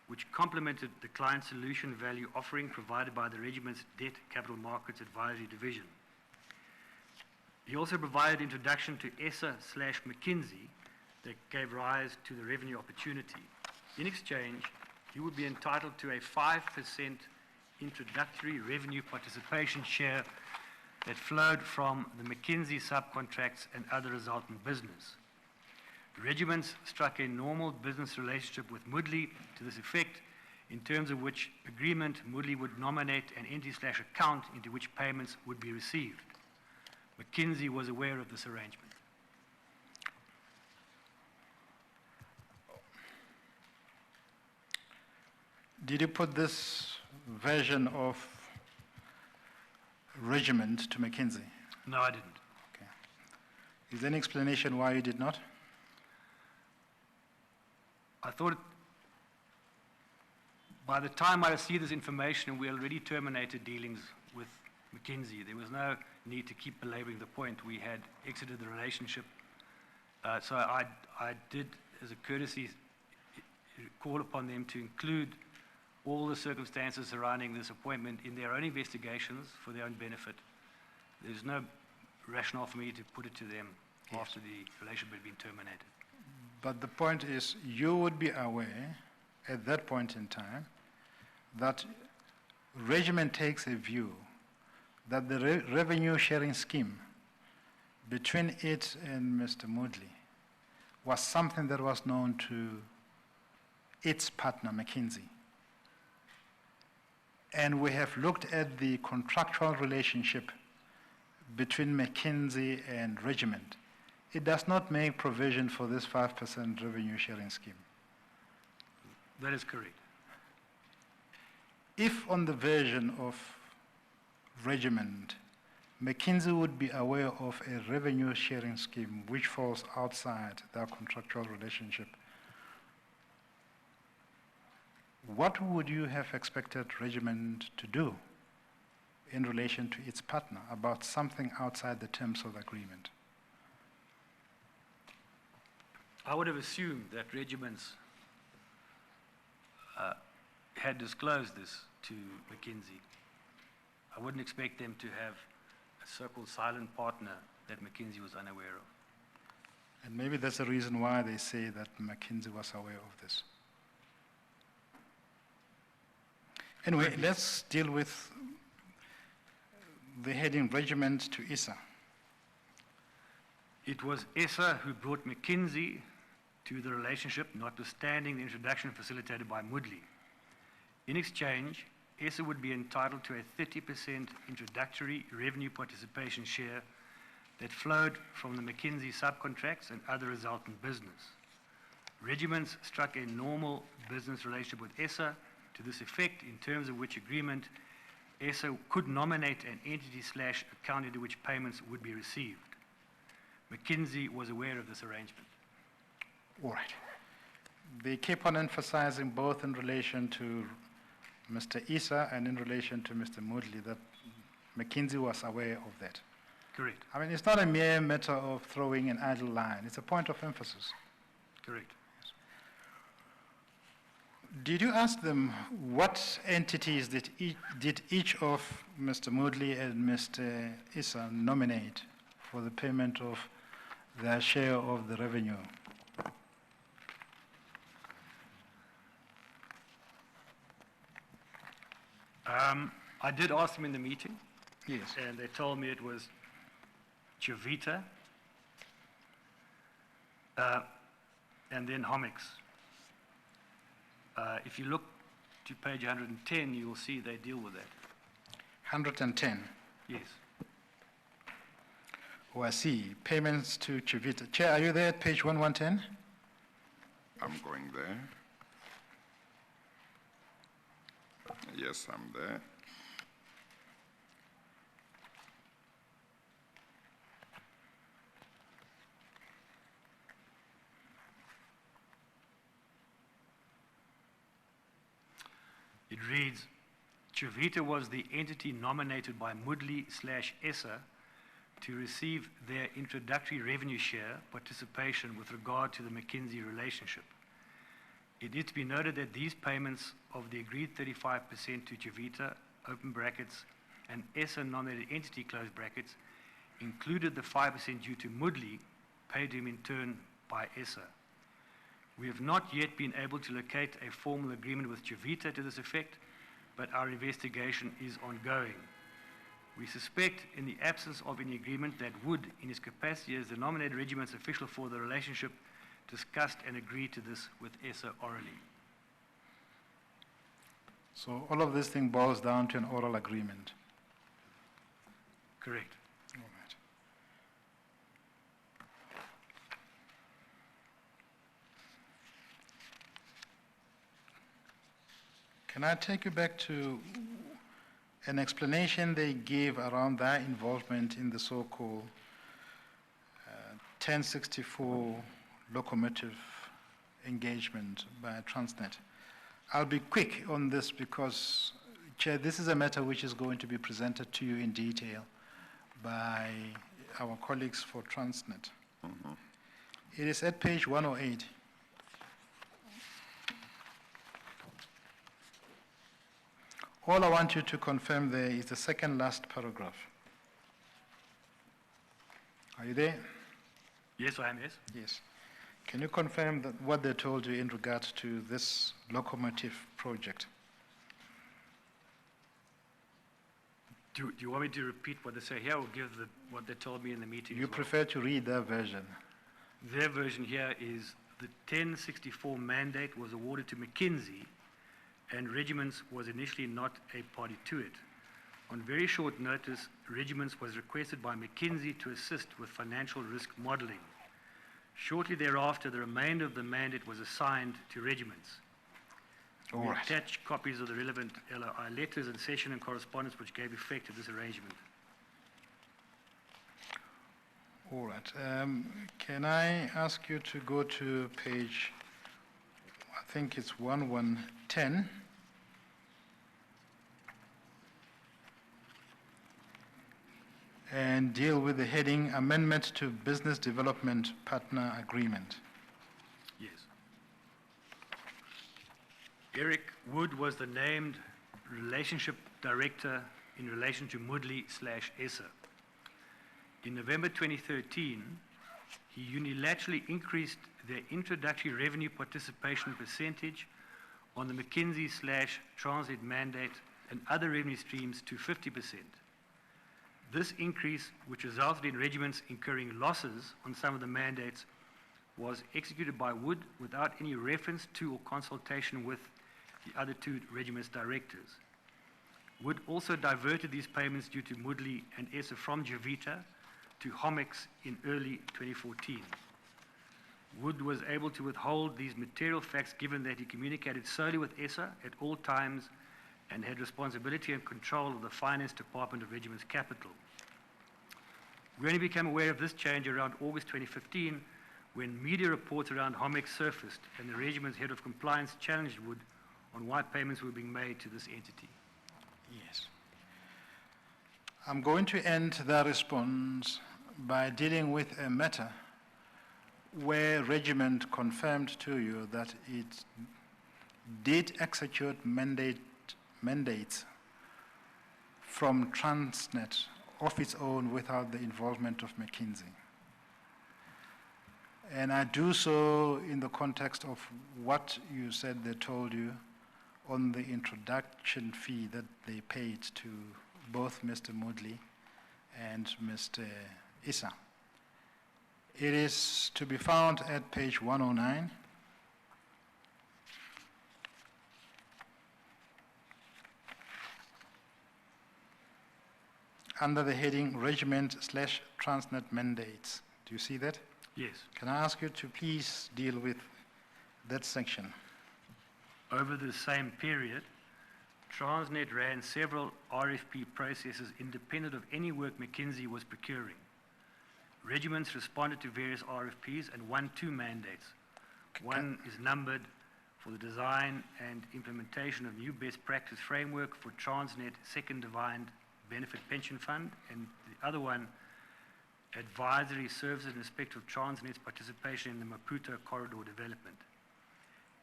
which complemented the client solution value offering provided by the regiment's debt capital markets advisory division. He also provided introduction to ESSA/McKinsey that gave rise to the revenue opportunity. In exchange, he would be entitled to a 5% introductory revenue participation share that flowed from the McKinsey subcontracts and other resultant business. The regiments struck a normal business relationship with Moodley to this effect, in terms of which agreement Moodley would nominate an entity/account into which payments would be received. McKinsey was aware of this arrangement. Did you put this version of regiment to McKinsey? No, I didn't. Okay. Is there any explanation why you did not? I thought by the time I received this information, we already terminated dealings with McKinsey. There was no need to keep belaboring the point. We had exited the relationship. So I did, as a courtesy, call upon them to include all the circumstances surrounding this appointment in their own investigations for their own benefit. There's no rationale for me to put it to them after the relationship had been terminated. But the point is, you would be aware at that point in time that Regiment takes a view that the revenue sharing scheme between it and Mr. Moodley was something that was known to its partner, McKinsey. And we have looked at the contractual relationship between McKinsey and Regiment. It does not make provision for this 5% revenue sharing scheme. That is correct. If on the version of Regiment, McKinsey would be aware of a revenue sharing scheme which falls outside their contractual relationship, what would you have expected Regiment to do in relation to its partner about something outside the terms of the agreement? I would have assumed that Regiments had disclosed this to McKinsey. I wouldn't expect them to have a so-called silent partner that McKinsey was unaware of. And maybe that's the reason why they say that McKinsey was aware of this. Anyway, let's deal with the heading Regiment to ISA. It was ESSA who brought McKinsey to the relationship, notwithstanding the introduction facilitated by Moodley. In exchange, ESSA would be entitled to a 30% introductory revenue participation share that flowed from the McKinsey subcontracts and other resultant business. Regiments struck a normal business relationship with ESSA to this effect, in terms of which agreement ESSA could nominate an entity/account into which payments would be received. McKinsey was aware of this arrangement. All right. They keep on emphasizing both in relation to Mr. Issa and in relation to Mr. Moodley that McKinsey was aware of that. Correct. I mean, it's not a mere matter of throwing an idle line. It's a point of emphasis. Correct. Did you ask them what entities did each of Mr. Moodley and Mr. Issa nominate for the payment of their share of the revenue? I did ask them in the meeting, Yes. and they told me it was Chavita, and then Comix. If you look to page 110, you will see they deal with that. 110. Yes. Oh, I see. Payments to Chavita. Chair, are you there at page 1110? I'm going there. Yes, I'm there. It reads, Chavita was the entity nominated by Moodley/ESSA to receive their introductory revenue share participation with regard to the McKinsey relationship. It is to be noted that these payments of the agreed 35% to Chavita, open brackets, and ESSA nominated entity, close brackets, included the 5% due to Moodley, paid to him in turn by ESSA. We have not yet been able to locate a formal agreement with Chavita to this effect, but our investigation is ongoing. We suspect, in the absence of any agreement, that Wood, in his capacity as the nominated regiment's official for the relationship, discussed and agreed to this with ESSA orally. So all of this thing boils down to an oral agreement. Correct. All right. Can I take you back to an explanation they gave around their involvement in the so-called 1064 Locomotive engagement by Transnet? I'll be quick on this because Chair, this is a matter which is going to be presented to you in detail by our colleagues for Transnet. It is at page 108. All I want you to confirm there is the second last paragraph. Are you there? Yes, I am, yes. Yes. Can you confirm that what they told you in regard to this locomotive project? Do you want me to repeat what they say here or give what they told me in the meeting? You as well? prefer to read their version? Their version here is the 1064 mandate was awarded to McKinsey, and Regiments was initially not a party to it. On very short notice, Regiments was requested by McKinsey to assist with financial risk modeling. Shortly thereafter, the remainder of the mandate was assigned to Regiments. All We right. attached copies of the relevant LOI letters and session and correspondence which gave effect to this arrangement. All right. Can I ask you to go to page, I think it's 1110. And deal with the heading Amendment to Business Development Partner Agreement. Yes. Eric Wood was the named relationship director in relation to Moodley/ESSA. In November 2013, he unilaterally increased their introductory revenue participation percentage on the McKinsey/Transnet mandate and other revenue streams to 50%. This increase, which resulted in Regiments incurring losses on some of the mandates, was executed by Wood without any reference to or consultation with the other two Regiments directors. Wood also diverted these payments due to Moodley and ESSA from Jevita to Comix in early 2014. Wood was able to withhold these material facts given that he communicated solely with ESSA at all times and had responsibility and control of the finance department of Regiment's capital. We only became aware of this change around August 2015 when media reports around Comix surfaced and the Regiment's head of compliance challenged Wood on why payments were being made to this entity. Yes. I'm going to end the response by dealing with a matter where Regiment confirmed to you that it did execute mandates from Transnet of its own without the involvement of McKinsey. And I do so in the context of what you said they told you on the introduction fee that they paid to both Mr. Moodley and Mr. Issa. It is to be found at page 109. Under the heading Regiment/Transnet Mandates. Do you see that? Yes. Can I ask you to please deal with that section? Over the same period, Transnet ran several RFP processes independent of any work McKinsey was procuring. Regiments responded to various RFPs and won 2 mandates. One is numbered for the design and implementation of new best practice framework for Transnet Second Defined Benefit Pension Fund, and the other one, advisory services in respect of Transnet's participation in the Maputo corridor development.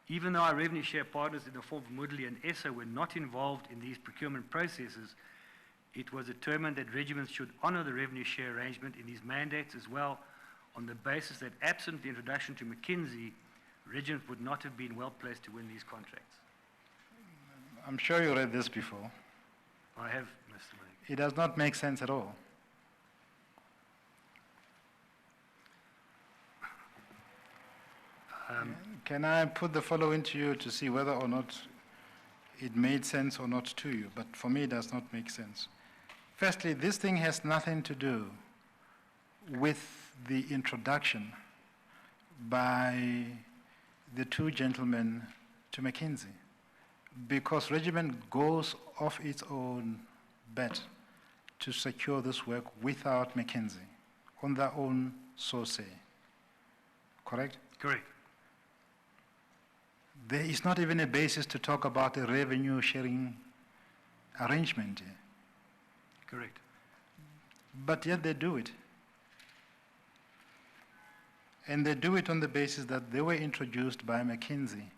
Even though our revenue share partners in the form of Moodley and ESSA were not involved in these procurement processes, it was determined that Regiments should honor the revenue share arrangement in these mandates as well, on the basis that absent the introduction to McKinsey, Regiment would not have been well placed to win these contracts. I'm sure you read this before. I have, Mr. Malik. It does not make sense at all. Can I put the following to you to see whether or not it made sense or not to you? But for me, it does not make sense. Firstly, this thing has nothing to do with the introduction by the 2 gentlemen to McKinsey, because Regiment goes off its own bat to secure this work without McKinsey, on their own so say. Correct? Correct. There is not even a basis to talk about a revenue sharing arrangement here. Correct. But yet they do it. And they do it on the basis that they were introduced by McKinsey,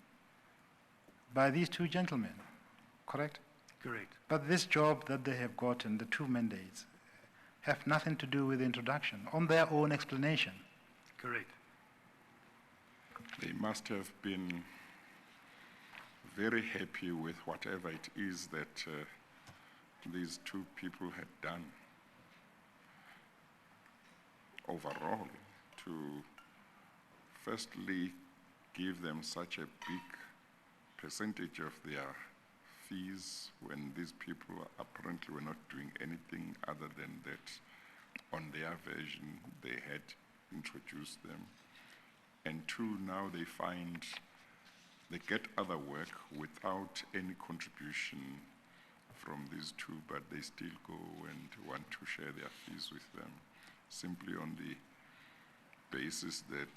by these two gentlemen, correct? Correct. But this job that they have gotten, the two mandates, have nothing to do with the introduction, on their own explanation. Correct. They must have been very happy with whatever it is that these two people had done overall to firstly give them such a big percentage of their fees when these people apparently were not doing anything other than that on their version they had introduced them. And two, now they find they get other work without any contribution from these two, but they still go and want to share their fees with them, simply on the basis that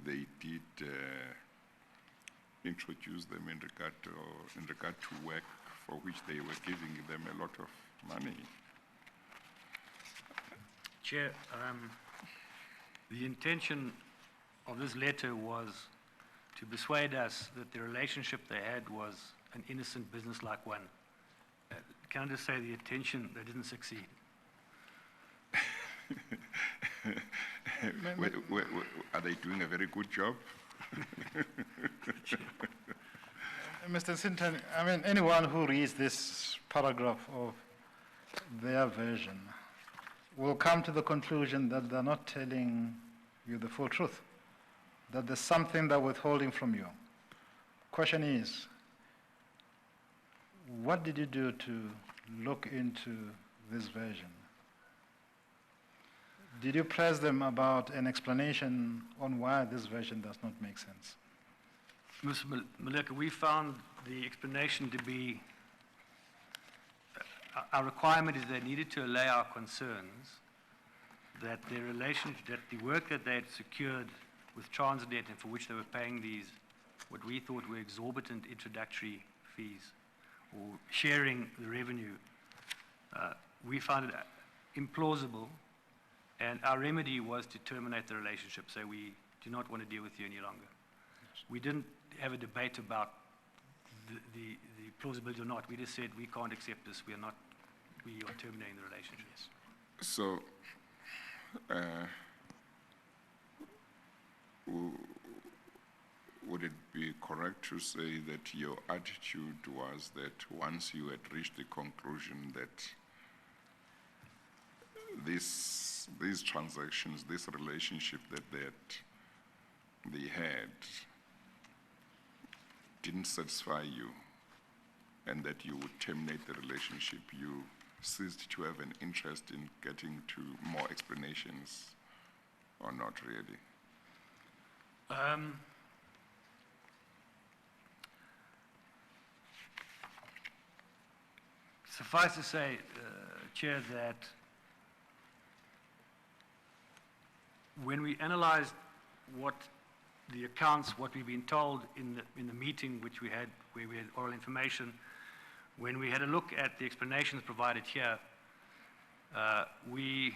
they did introduce them in regard to work for which they were giving them a lot of money. Chair, the intention of this letter was to persuade us that the relationship they had was an innocent business-like one. Can I just say the intention, they didn't succeed. Are they doing a very good job? Mr. Sinton, I mean, anyone who reads this paragraph of their version will come to the conclusion that they're not telling you the full truth, that there's something they're withholding from you. Question is, what did you do to look into this version? Did you press them about an explanation on why this version does not make sense? Mr. Maleka, we found the explanation to be, our requirement is they needed to allay our concerns that their relationship, that the work that they had secured with Transnet and for which they were paying these, what we thought were exorbitant introductory fees or sharing the revenue, we found it implausible, and our remedy was to terminate the relationship, say we do not want to deal with you any longer. We didn't have a debate about the plausibility or not. We just said we can't accept this. We are terminating the relationship. So, would it be correct to say that your attitude was that once you had reached the conclusion that these transactions, this relationship that they had didn't satisfy you, and that you would terminate the relationship, you ceased to have an interest in getting to more explanations, or not really? Suffice to say, Chair, that when we analyzed what the accounts, what we've been told in the meeting which we had, where we had oral information, when we had a look at the explanations provided here, we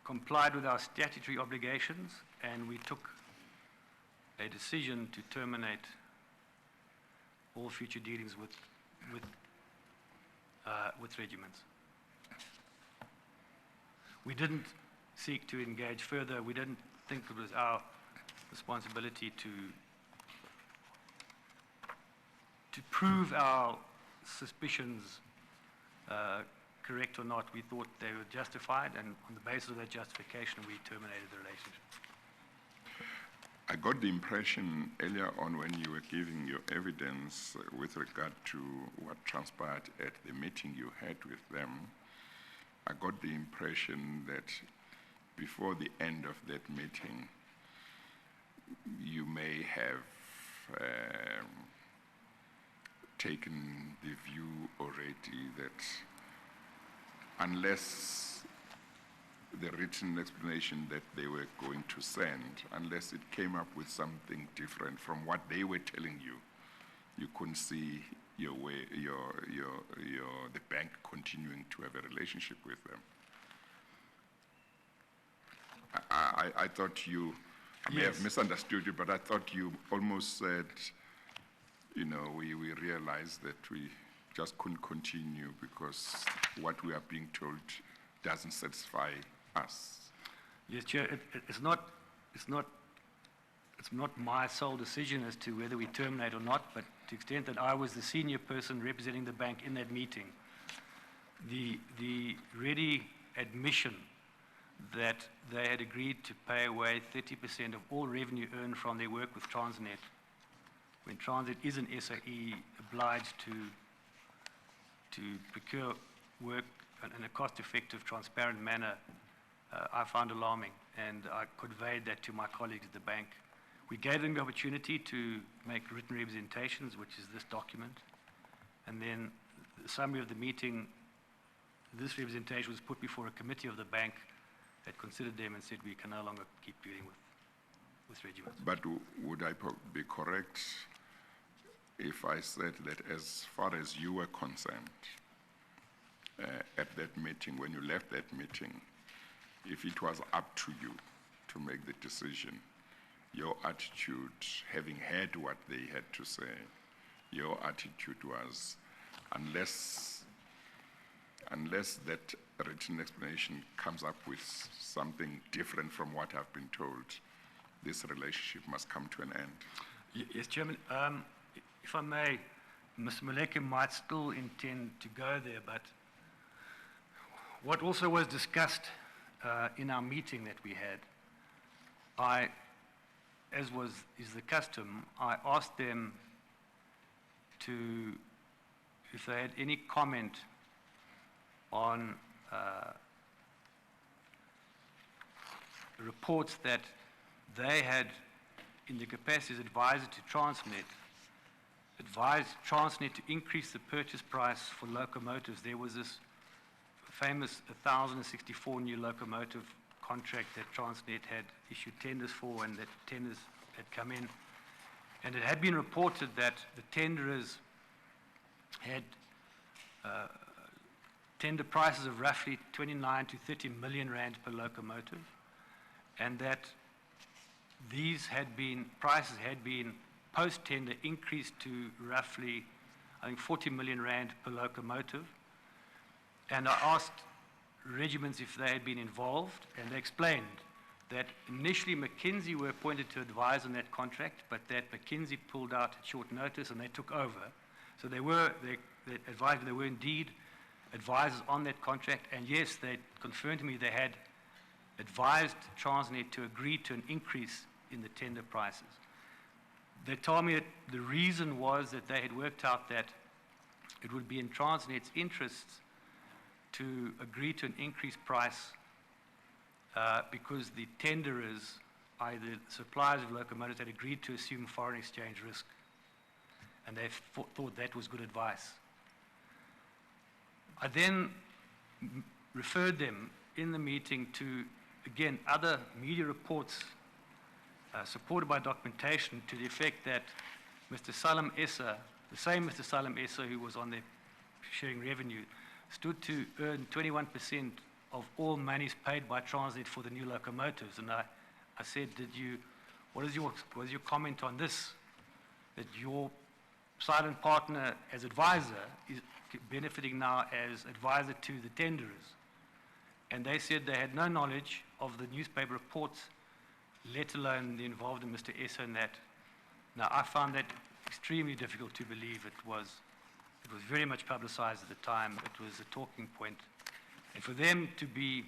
complied with our statutory obligations, and we took a decision to terminate all future dealings with regiments. We didn't seek to engage further. We didn't think it was our responsibility to prove our suspicions correct or not. We thought they were justified, and on the basis of that justification, we terminated the relationship. I got the impression earlier on when you were giving your evidence with regard to what transpired at the meeting you had with them, I got the impression that before the end of that meeting, you may have taken the view already that unless the written explanation that they were going to send, unless it came up with something different from what they were telling you. You couldn't see the bank continuing to have a relationship with them. I thought you, I may have Yes. misunderstood you, but I thought you almost said, you know, we realized that we just couldn't continue because what we are being told doesn't satisfy us. Yes, Chair, it's not my sole decision as to whether we terminate or not, but to the extent that I was the senior person representing the bank in that meeting, the ready admission that they had agreed to pay away 30% of all revenue earned from their work with Transnet, when Transnet is an SAE obliged to procure work in a cost-effective, transparent manner, I found alarming, and I conveyed that to my colleagues at the bank. We gave them the opportunity to make written representations, which is this document, and then the summary of the meeting, this representation was put before a committee of the bank that considered them and said we can no longer keep dealing with regiments. But would I be correct if I said that as far as you were concerned, at that meeting, when you left that meeting, if it was up to you to make the decision, your attitude, having heard what they had to say, your attitude was, unless that written explanation comes up with something different from what I've been told, this relationship must come to an end. Yes, Chairman. If I may, Mr. Maleke might still intend to go there, but what also was discussed in our meeting that we had, as is the custom, I asked them if they had any comment on reports that they had, in the capacity as advisor to Transnet, advised Transnet to increase the purchase price for locomotives. There was this famous 1,064 new locomotive contract that Transnet had issued tenders for, and that tenders had come in. And it had been reported that the tenderers had tender prices of roughly 29 to 30 million rand per locomotive, and that prices had been post-tender increased to roughly, I think, 40 million rand per locomotive. And I asked regiments if they had been involved, and they explained that initially McKinsey were appointed to advise on that contract, but that McKinsey pulled out at short notice and they took over. So they advised they were indeed advisors on that contract, and yes, they confirmed to me they had advised Transnet to agree to an increase in the tender prices. They told me that the reason was that they had worked out that it would be in Transnet's interests to agree to an increased price because the tenderers, either suppliers of locomotives, had agreed to assume foreign exchange risk, and they thought that was good advice. I then referred them in the meeting to, again, other media reports supported by documentation to the effect that Mr. Salam Essa, the same Mr. Salam Essa who was on there sharing revenue, stood to earn 21% of all monies paid by Transnet for the new locomotives. And I said, what is your comment on this? That your silent partner as advisor is benefiting now as advisor to the tenderers. And they said they had no knowledge of the newspaper reports, let alone the involvement of Mr. Essa in that. Now, I found that extremely difficult to believe. It was very much publicized at the time. It was a talking point. And for them to be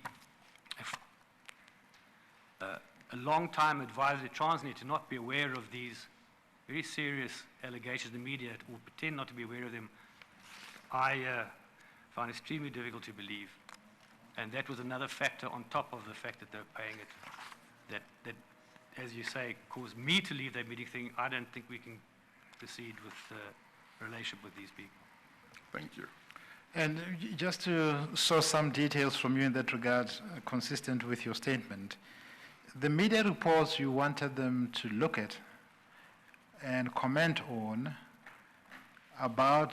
a long-time advisor to Transnet, to not be aware of these very serious allegations in the media, or pretend not to be aware of them, I found extremely difficult to believe. And that was another factor on top of the fact that they were paying it, that as you say, caused me to leave that meeting thinking, I don't think we can proceed with the relationship with these people. Thank you. And just to source some details from you in that regard, consistent with your statement, the media reports you wanted them to look at and comment on about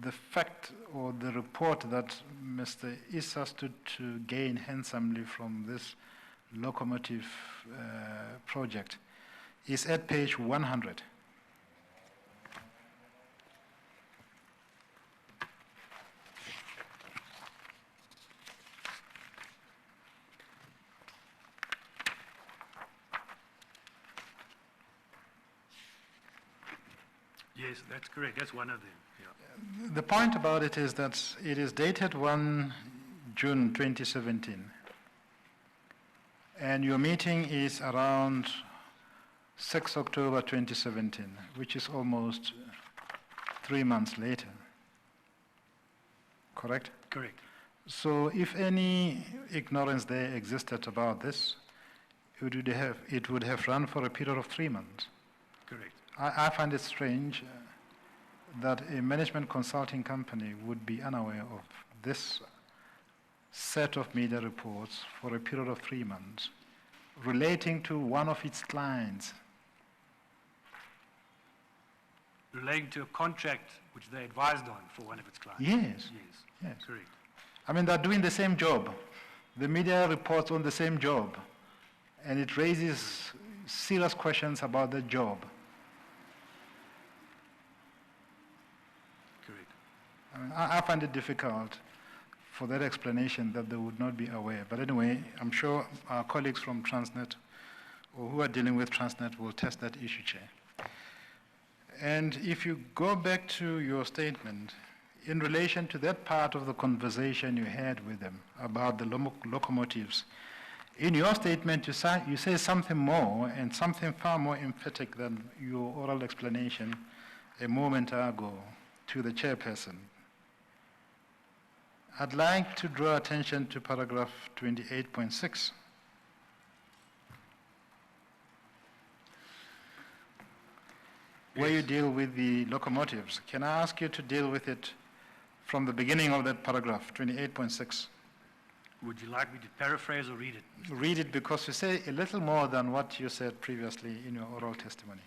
the fact or the report that Mr. Issa stood to gain handsomely from this Locomotive project is at page 100. Yes, that's correct. That's one of them. Yeah. The point about it is that it is dated 1 June 2017, and your meeting is around 6 October 2017, which is almost 3 months later. Correct? Correct. So if any ignorance there existed about this, it would have run for a period of 3 months. Correct. I find it strange that a management consulting company would be unaware of this set of media reports for a period of 3 months relating to one of its clients. Relating to a contract which they advised on for one of its clients. Yes. Yes. Yes. Correct. I mean, they're doing the same job. The media reports on the same job, and it raises serious questions about the job. Correct. I mean, I find it difficult for that explanation that they would not be aware. But anyway, I'm sure our colleagues from Transnet or who are dealing with Transnet will test that issue, Chair. And if you go back to your statement, in relation to that part of the conversation you had with them about the locomotives, in your statement you say something more and something far more emphatic than your oral explanation a moment ago to the chairperson. I'd like to draw attention to paragraph 28.6. Where you deal with the locomotives. Can I ask you to deal with it from the beginning of that paragraph, 28.6? Would you like me to paraphrase or read it? Read it, because you say a little more than what you said previously in your oral testimony.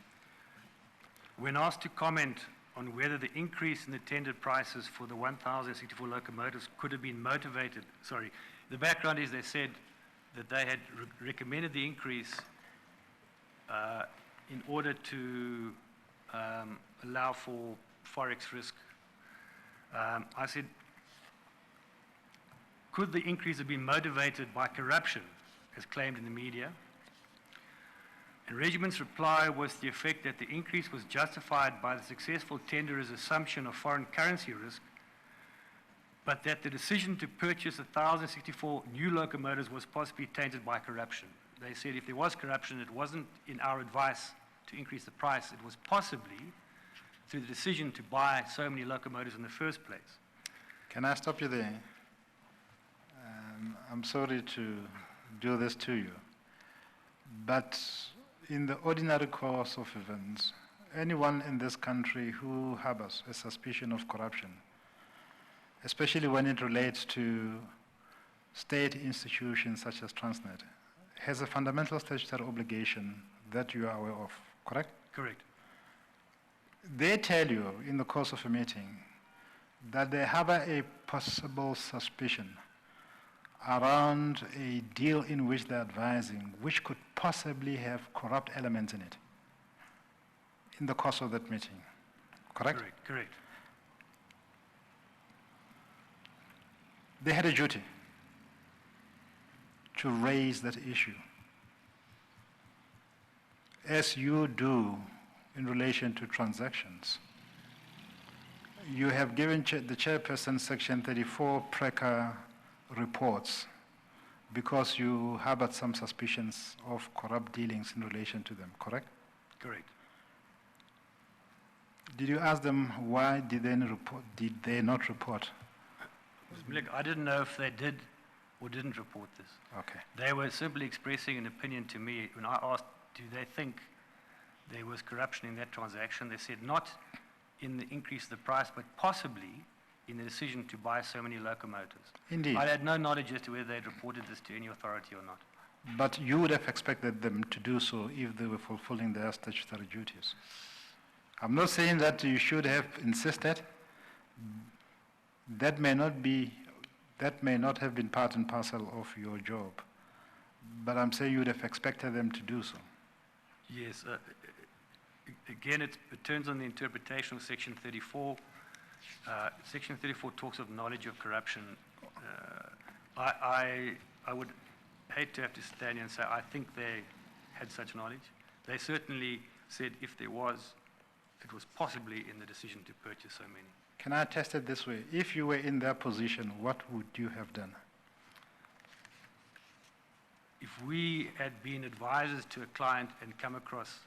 When asked to comment on whether the increase in the tendered prices for the 1,064 locomotives could have been motivated, the background is they said that they had recommended the increase in order to allow for forex risk. I said, could the increase have been motivated by corruption, as claimed in the media? And Regiment's reply was to the effect that the increase was justified by the successful tenderer's assumption of foreign currency risk, but that the decision to purchase 1,064 new locomotives was possibly tainted by corruption. They said if there was corruption, it wasn't in our advice to increase the price, it was possibly through the decision to buy so many locomotives in the first place. Can I stop you there? I'm sorry to do this to you, but in the ordinary course of events, anyone in this country who harbors a suspicion of corruption, especially when it relates to state institutions such as Transnet, has a fundamental statutory obligation that you are aware of, correct? Correct. They tell you in the course of a meeting that they harbor a possible suspicion around a deal in which they're advising, which could possibly have corrupt elements in it in the course of that meeting, correct? Correct, correct. They had a duty to raise that issue, as you do in relation to transactions. You have given the chairperson Section 34 PRECA reports because you harbored some suspicions of corrupt dealings in relation to them, correct? Correct. Did you ask them why did they not report? I didn't know if they did or didn't report this. Okay. They were simply expressing an opinion to me. When I asked, do they think there was corruption in that transaction, they said not in the increase of the price, but possibly in the decision to buy so many locomotives. Indeed. I had no knowledge as to whether they'd reported this to any authority or not. But you would have expected them to do so if they were fulfilling their statutory duties. I'm not saying that you should have insisted. That may not have been part and parcel of your job. But I'm saying you would have expected them to do so. Yes. Again, it turns on the interpretation of Section 34. Section 34 talks of knowledge of corruption. I would hate to have to stand here and say I think they had such knowledge. They certainly said if there was, it was possibly in the decision to purchase so many. Can I test it this way? If you were in their position, what would you have done? If we had been advisors to a client and come across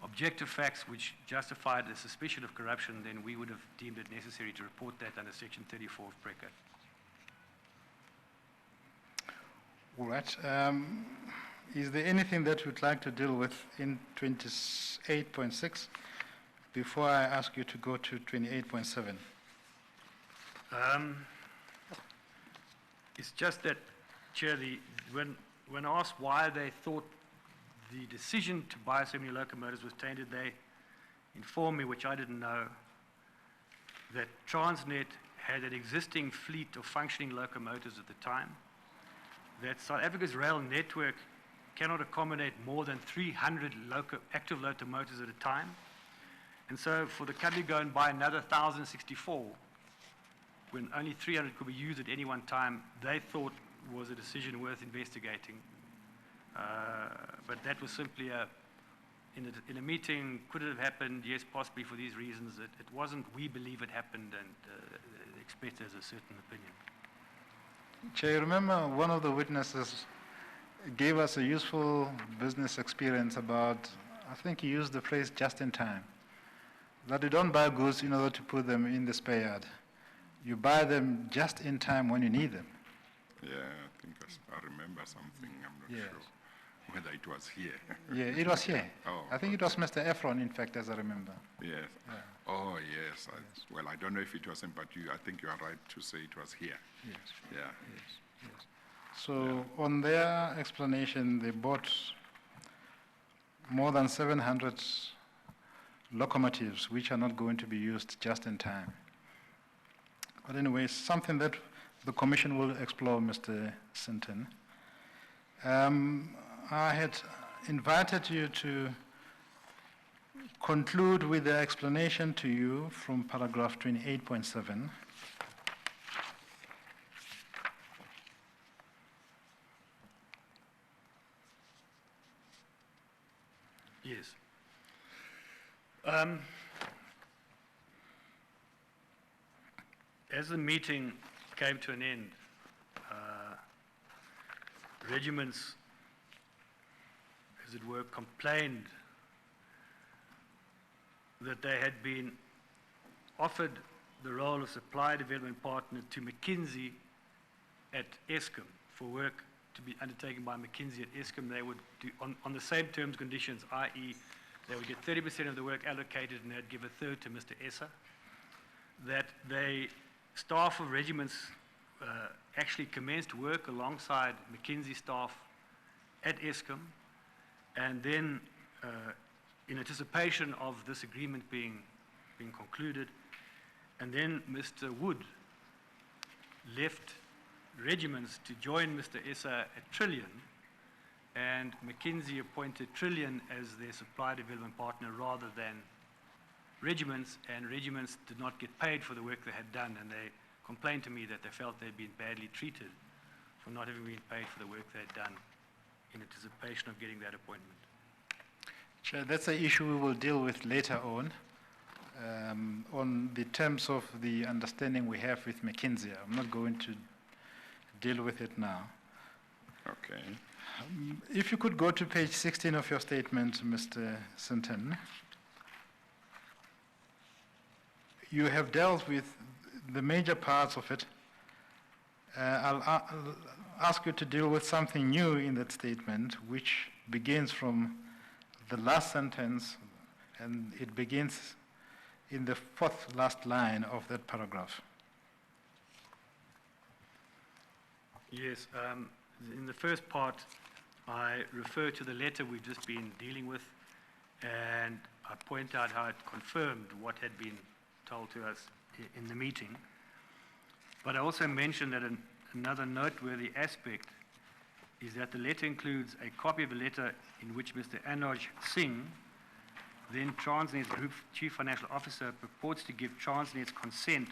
objective facts which justified a suspicion of corruption, then we would have deemed it necessary to report that under Section 34 of PRECA. All right. Is there anything that you'd like to deal with in 28.6 before I ask you to go to 28.7? It's just that, Chair, when asked why they thought the decision to buy so many locomotives was tainted, they informed me, which I didn't know, that Transnet had an existing fleet of functioning locomotives at the time, that South Africa's rail network cannot accommodate more than 300 active locomotives at a time. And so for the company to go and buy another 1,064, when only 300 could be used at any one time, they thought was a decision worth investigating. But that was simply in a meeting. Could it have happened? Yes, possibly for these reasons. It wasn't, we believe it happened, and expect there's a certain opinion. Chair, remember one of the witnesses gave us a useful business experience about, I think he used the phrase just in time, that you don't buy goods in order to put them in the spare yard. You buy them just in time when you need them. Yeah, I think I remember something. I'm not Yes. sure whether it was here. Yeah, it was here. Oh, I think it was Mr. Efron, in fact, as I remember. Yes. Yeah. Oh, yes. Well, I don't know if it wasn't, but I think you are right to say it was here. Yes. Yeah. Yes. So on their explanation, they bought more than 700 locomotives, which are not going to be used just in time. But anyway, something that the Commission will explore, Mr. Sinton. I had invited you to conclude with the explanation to you from paragraph 28.7. Yes. As the meeting came to an end, regiments, as it were, complained that they had been offered the role of supply development partner to McKinsey at Eskom for work to be undertaken by McKinsey at Eskom. They would do on the same terms and conditions, i.e. they would get 30% of the work allocated and they'd give a third to Mr. Essa. That staff of regiments actually commenced work alongside McKinsey staff at Eskom, and then in anticipation of this agreement being concluded, and then Mr. Wood left regiments to join Mr. Essa at Trillion, and McKinsey appointed Trillion as their supply development partner rather than regiments, and regiments did not get paid for the work they had done, and they complained to me that they felt they'd been badly treated for not having been paid for the work they had done in anticipation of getting that appointment. Chair, that's an issue we will deal with later on the terms of the understanding we have with McKinsey. I'm not going to deal with it now. Okay. If you could go to page 16 of your statement, Mr. Sinton. You have dealt with the major parts of it. I'll ask you to deal with something new in that statement, which begins from the last sentence, and it begins in the fourth last line of that paragraph. Yes, in the first part, I refer to the letter we've just been dealing with, and I point out how it confirmed what had been told to us in the meeting. But I also mentioned that another noteworthy aspect is that the letter includes a copy of a letter in which Mr. Anuj Singh, then Transnet's Group Chief Financial Officer, purports to give Transnet's consent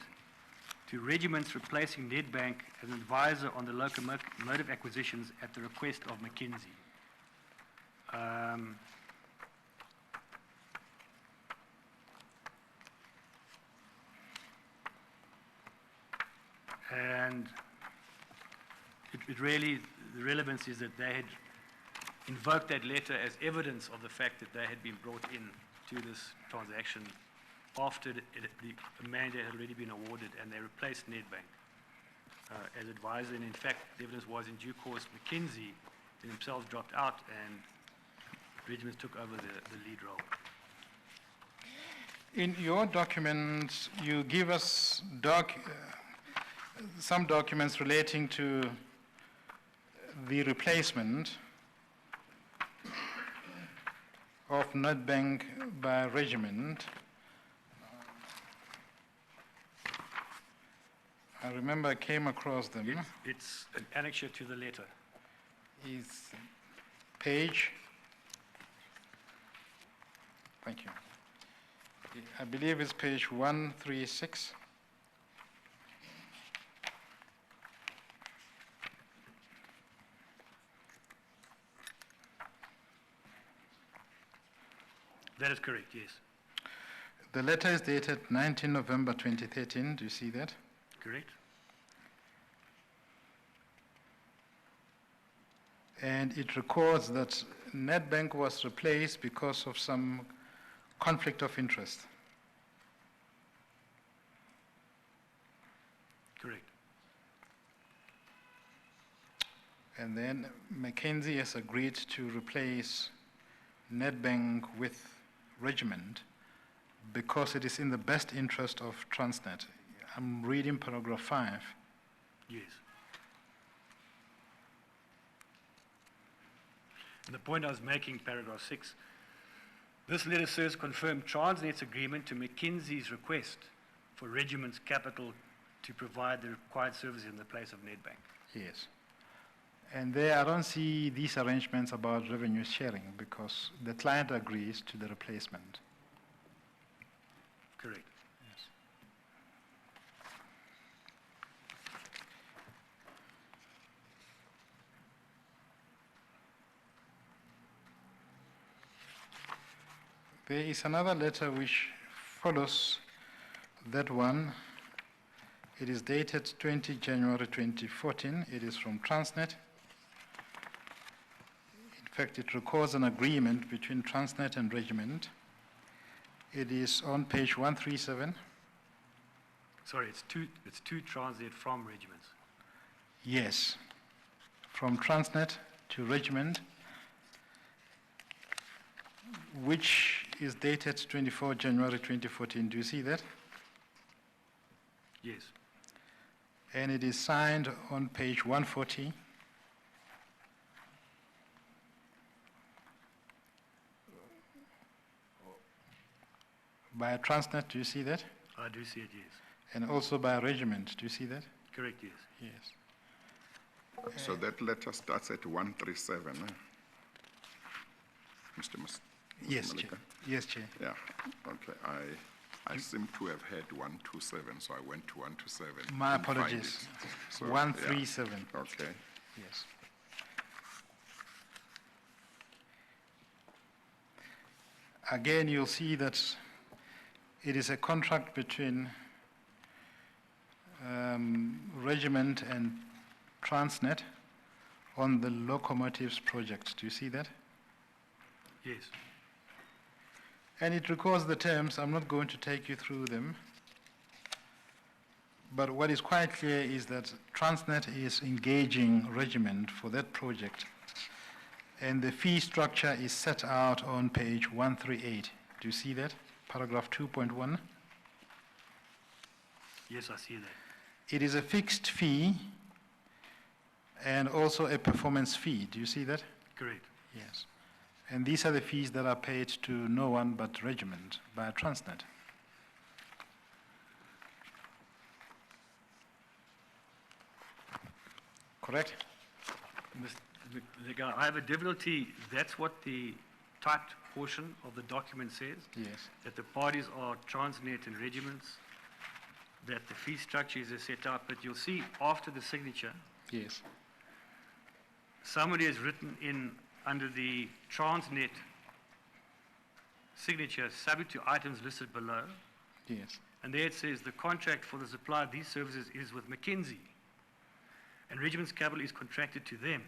to Regiments replacing Nedbank as an advisor on the locomotive acquisitions at the request of McKinsey. And it really, the relevance is that they had invoked that letter as evidence of the fact that they had been brought in to this transaction after the mandate had already been awarded, and they replaced Nedbank as advisor. And in fact, the evidence was in due course, McKinsey themselves dropped out and Regiments took over the lead role. In your documents, you give us some documents relating to the replacement of Nedbank by Regiment. I remember I came across them. It's an annexure to the letter. Is page, thank you. I believe it's page 136. That is correct, yes. The letter is dated 19 November 2013. Do you see that? Correct. And it records that Nedbank was replaced because of some conflict of interest. Correct. And then McKinsey has agreed to replace Nedbank with Regiment because it is in the best interest of Transnet. I'm reading paragraph 5. Yes. And the point I was making, paragraph 6, this letter serves to confirm Transnet's agreement to McKinsey's request for Regiment's capital to provide the required services in the place of Nedbank. Yes. And there I don't see these arrangements about revenue sharing because the client agrees to the replacement. Correct. Yes. There is another letter which follows that one. It is dated 20 January 2014. It is from Transnet. In fact, it records an agreement between Transnet and Regiment. It is on page 137. Sorry, it's two Transnet from Regiments. Yes, from Transnet to Regiment, which is dated 24 January 2014. Do you see that? Yes. And it is signed on page 140. By Transnet, do you see that? I do see it, yes. And also by Regiment, do you see that? Correct, yes. Yes. So that letter starts at 137, Mr. Yes, Malika? Chair. Yes, Chair. Yeah, okay. I seem to have had 127, so I went to 127. My Couldn't find apologies. it. So, 137. yeah. Okay. Yes. Again, you'll see that it is a contract between Regiment and Transnet on the Locomotives project. Do you see that? Yes. And it records the terms. I'm not going to take you through them. But what is quite clear is that Transnet is engaging Regiment for that project. And the fee structure is set out on page 138. Do you see that? Paragraph 2.1. Yes, I see that. It is a fixed fee and also a performance fee. Do you see that? Correct. Yes. And these are the fees that are paid to no one but Regiment by Transnet. Correct? The guy, I have a difficulty, that's what the typed portion of the document says, Yes. that the parties are Transnet and Regiments, that the fee structure is set out, but you'll see after the signature, Yes. somebody has written in under the Transnet signature, subject to items listed below, Yes. and there it says the contract for the supply of these services is with McKinsey, and Regiment's capital is contracted to them.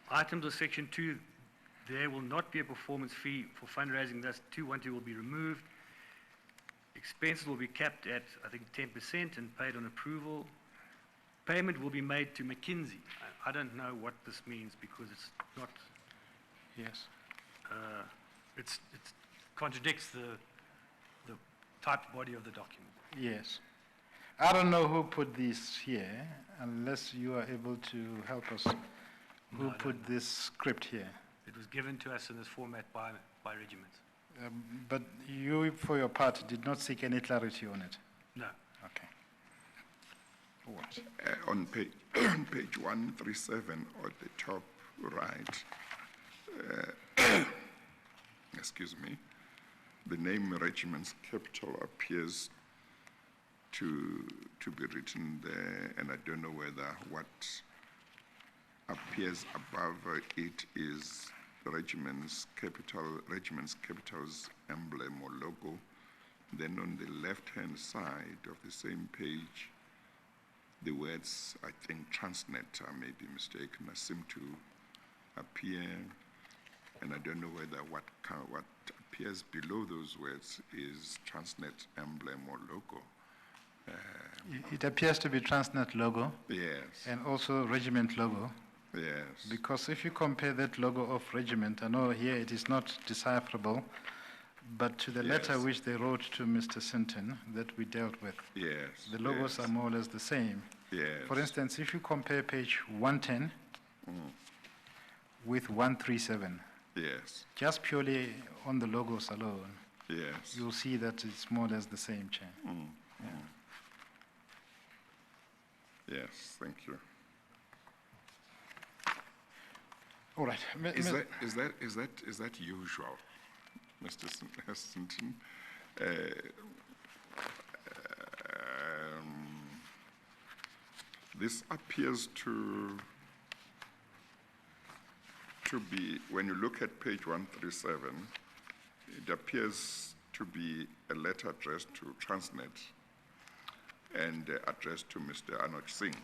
Items of section 2, there will not be a performance fee for fundraising, thus 212 will be removed. Expenses will be capped at, I think, 10% and paid on approval. Payment will be made to McKinsey. I don't know what this means because it's not, Yes. it contradicts the typed body of the document. Yes. I don't know who put this here, unless you are able to help us. Who No, I put don't. this script here? It was given to us in this format by Regiment. But you, for your part, did not seek any clarity on it? No. Okay. What? On page 137 at the top right, excuse me, the name Regiment's capital appears to be written there, and I don't know whether what appears above it is Regiment's capital's emblem or logo. Then on the left-hand side of the same page, the words, I think Transnet, I may be mistaken, seem to appear, and I don't know whether what appears below those words is Transnet emblem or logo. It appears to be Transnet logo Yes, and also Regiment logo, yes, because if you compare that logo of Regiment, I know here it is not decipherable, but to the letter Yes. which they wrote to Mr. Sinton that we dealt with, yes. the logos yes, are more or less the same. Yes. For instance, if you compare page 110 with 137, Yes, just purely on the logos alone, yes. you'll see that it's more or less the same, Chair. Yes, thank you. All right. Is that usual, Mr. Sinton? This appears to be, when you look at page 137, it appears to be a letter addressed to Transnet and addressed to Mr. Anuj Singh.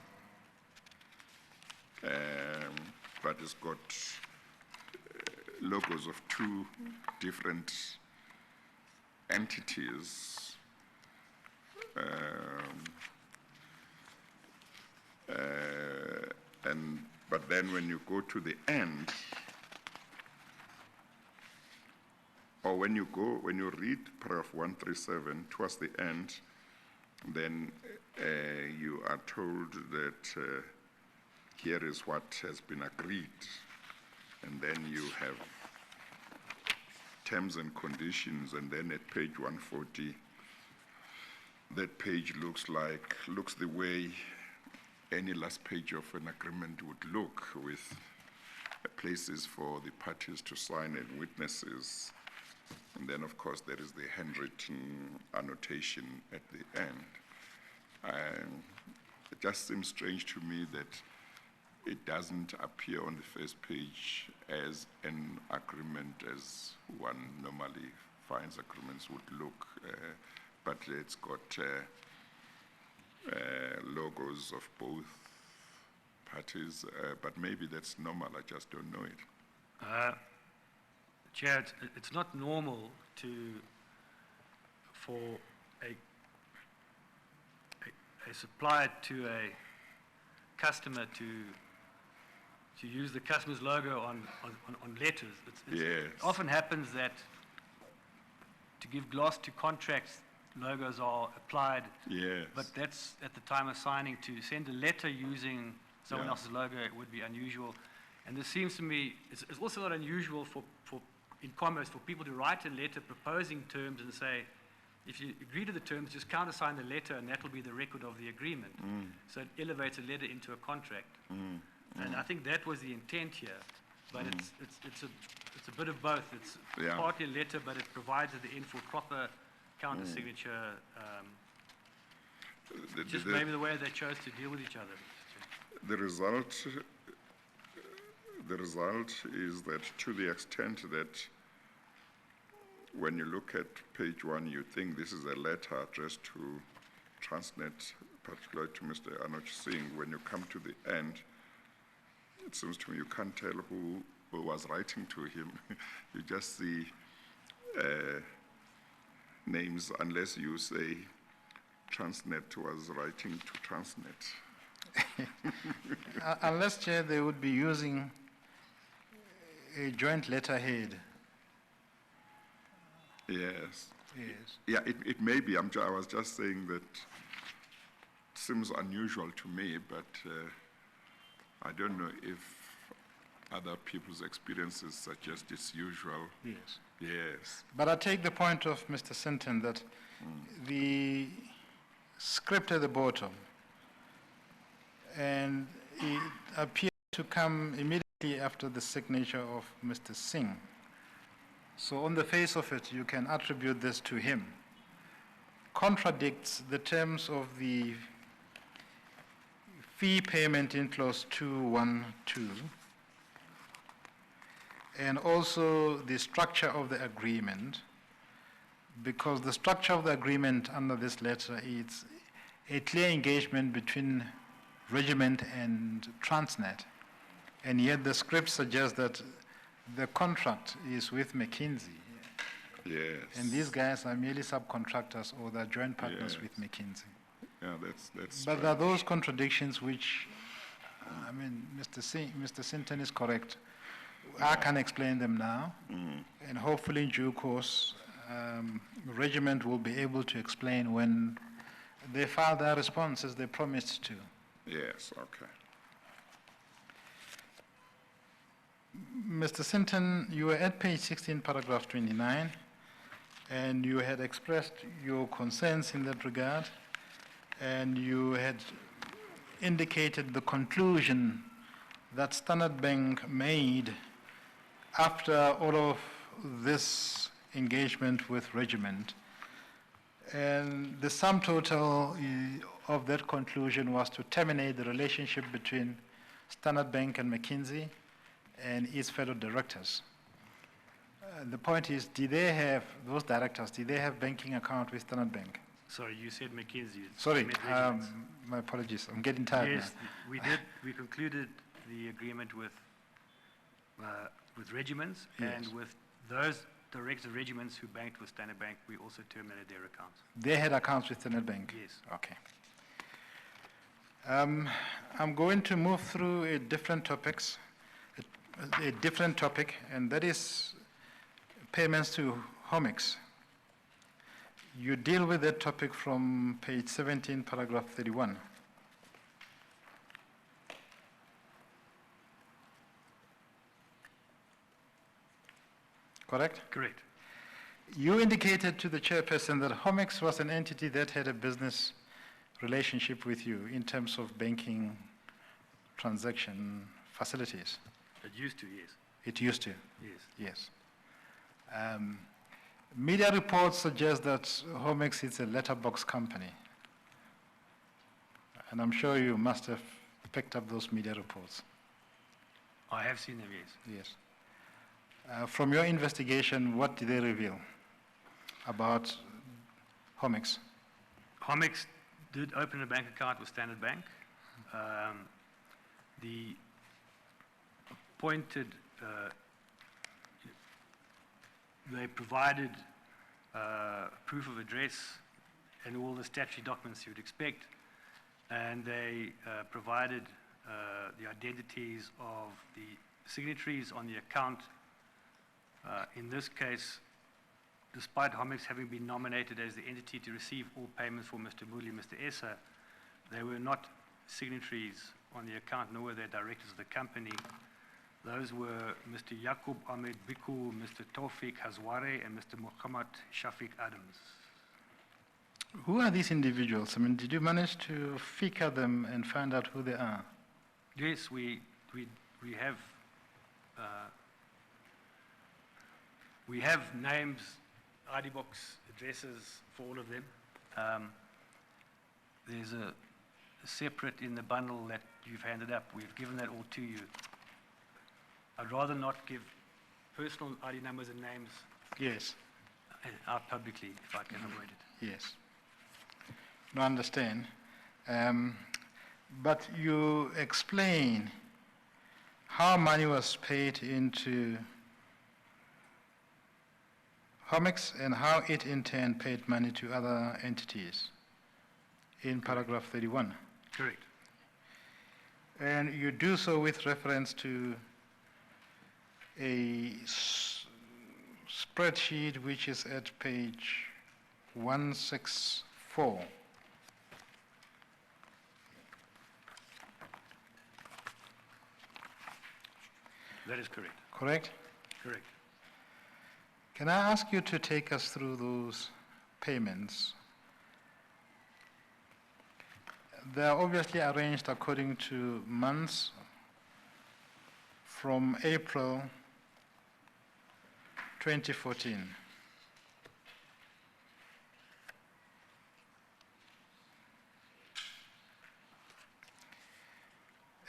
But it's got logos of two different entities. But then when you go to the end, or when you read paragraph 137 towards the end, then you are told that here is what has been agreed, and then you have terms and conditions, and then at page 140, that page looks the way any last page of an agreement would look, with places for the parties to sign and witnesses. And then, of course, there is the handwritten annotation at the end. It just seems strange to me that it doesn't appear on the first page as an agreement as one normally finds agreements would look, but it's got logos of both parties, but maybe that's normal, I just don't know it. Chair, it's not normal for a supplier to a customer to use the customer's logo on letters. Yes. It often happens that to give gloss to contracts, logos are applied. Yes. But that's at the time of signing. To send a letter using someone Yeah. else's logo, it would be unusual. And this seems to me, it's also not unusual in commerce for people to write a letter proposing terms and say, if you agree to the terms, just countersign the letter and that will be the record of the agreement. So it elevates a letter into a contract. And I think that was the intent here. But it's a bit of both. It's Yeah. partly a letter, but it provides at the end for proper counter-signature, just maybe the way they chose to deal with each other. The result is that to the extent that when you look at page 1, you think this is a letter addressed to Transnet, particularly to Mr. Anuj Singh. When you come to the end, it seems to me you can't tell who was writing to him. You just see names unless you say Transnet was writing to Transnet. Unless, Chair, they would be using a joint letterhead. Yes. Yes. Yeah, it may be. I was just saying that it seems unusual to me, but I don't know if other people's experiences suggest it's usual. Yes. Yes. But I take the point of Mr. Sinton that the script at the bottom, and it appears to come immediately after the signature of Mr. Singh. So on the face of it, you can attribute this to him. Contradicts the terms of the fee payment in clause 212, and also the structure of the agreement, because the structure of the agreement under this letter is a clear engagement between Regiment and Transnet, and yet the script suggests that the contract is with McKinsey, Yes. and these guys are merely subcontractors or they're joint partners Yes. with McKinsey. Yeah, that's But there are those contradictions which, Mr. Sinton is correct. I can explain them now, and hopefully in due course, Regiment will be able to explain when they file their responses they promised to. Yes, okay. Mr. Sinton, you were at page 16, paragraph 29, and you had expressed your concerns in that regard, and you had indicated the conclusion that Standard Bank made after all of this engagement with Regiment. And the sum total of that conclusion was to terminate the relationship between Standard Bank and McKinsey and its fellow directors. The point is, those directors, did they have banking account with Standard Bank? Sorry, you said McKinsey. Sorry, You meant Regiments. my apologies, I'm getting tired now. Yes, we did. We concluded the agreement with Regiments, Yes. and with those directors of Regiments who banked with Standard Bank, we also terminated their accounts. They had accounts with Standard Bank? Yes. Okay. I'm going to move through a different topic, and that is payments to Comix. You deal with that topic from page 17, paragraph 31. Correct? Correct. You indicated to the chairperson that Comix was an entity that had a business relationship with you in terms of banking transaction facilities. It used to, yes. It used to, Yes. yes. Media reports suggest that Comix is a letterbox company. And I'm sure you must have picked up those media reports. I have seen them, yes. Yes. From your investigation, what did they reveal about Comix? Comix did open a bank account with Standard Bank. The appointed, they provided proof of address and all the statutory documents you would expect, and they provided the identities of the signatories on the account. In this case, despite Comix having been nominated as the entity to receive all payments for Mr. Muli and Mr. Essa, they were not signatories on the account, nor were they directors of the company. Those were Mr. Yaqub Ahmed Biku, Mr. Tawfiq Hazware, and Mr. Muhammad Shafiq Adams. Who are these individuals? I mean, did you manage to figure them and find out who they are? Yes, we have names, ID books, addresses for all of them. There's a separate in the bundle that you've handed up. We've given that all to you. I'd rather not give personal ID numbers and names Yes, out publicly if I can avoid it. yes. No, I understand. But you explain how money was paid into Comix and how it in turn paid money to other entities in paragraph 31. Correct. And you do so with reference to a spreadsheet which is at page 164. That is correct. Correct? Correct. Can I ask you to take us through those payments? They are obviously arranged according to months from April 2014.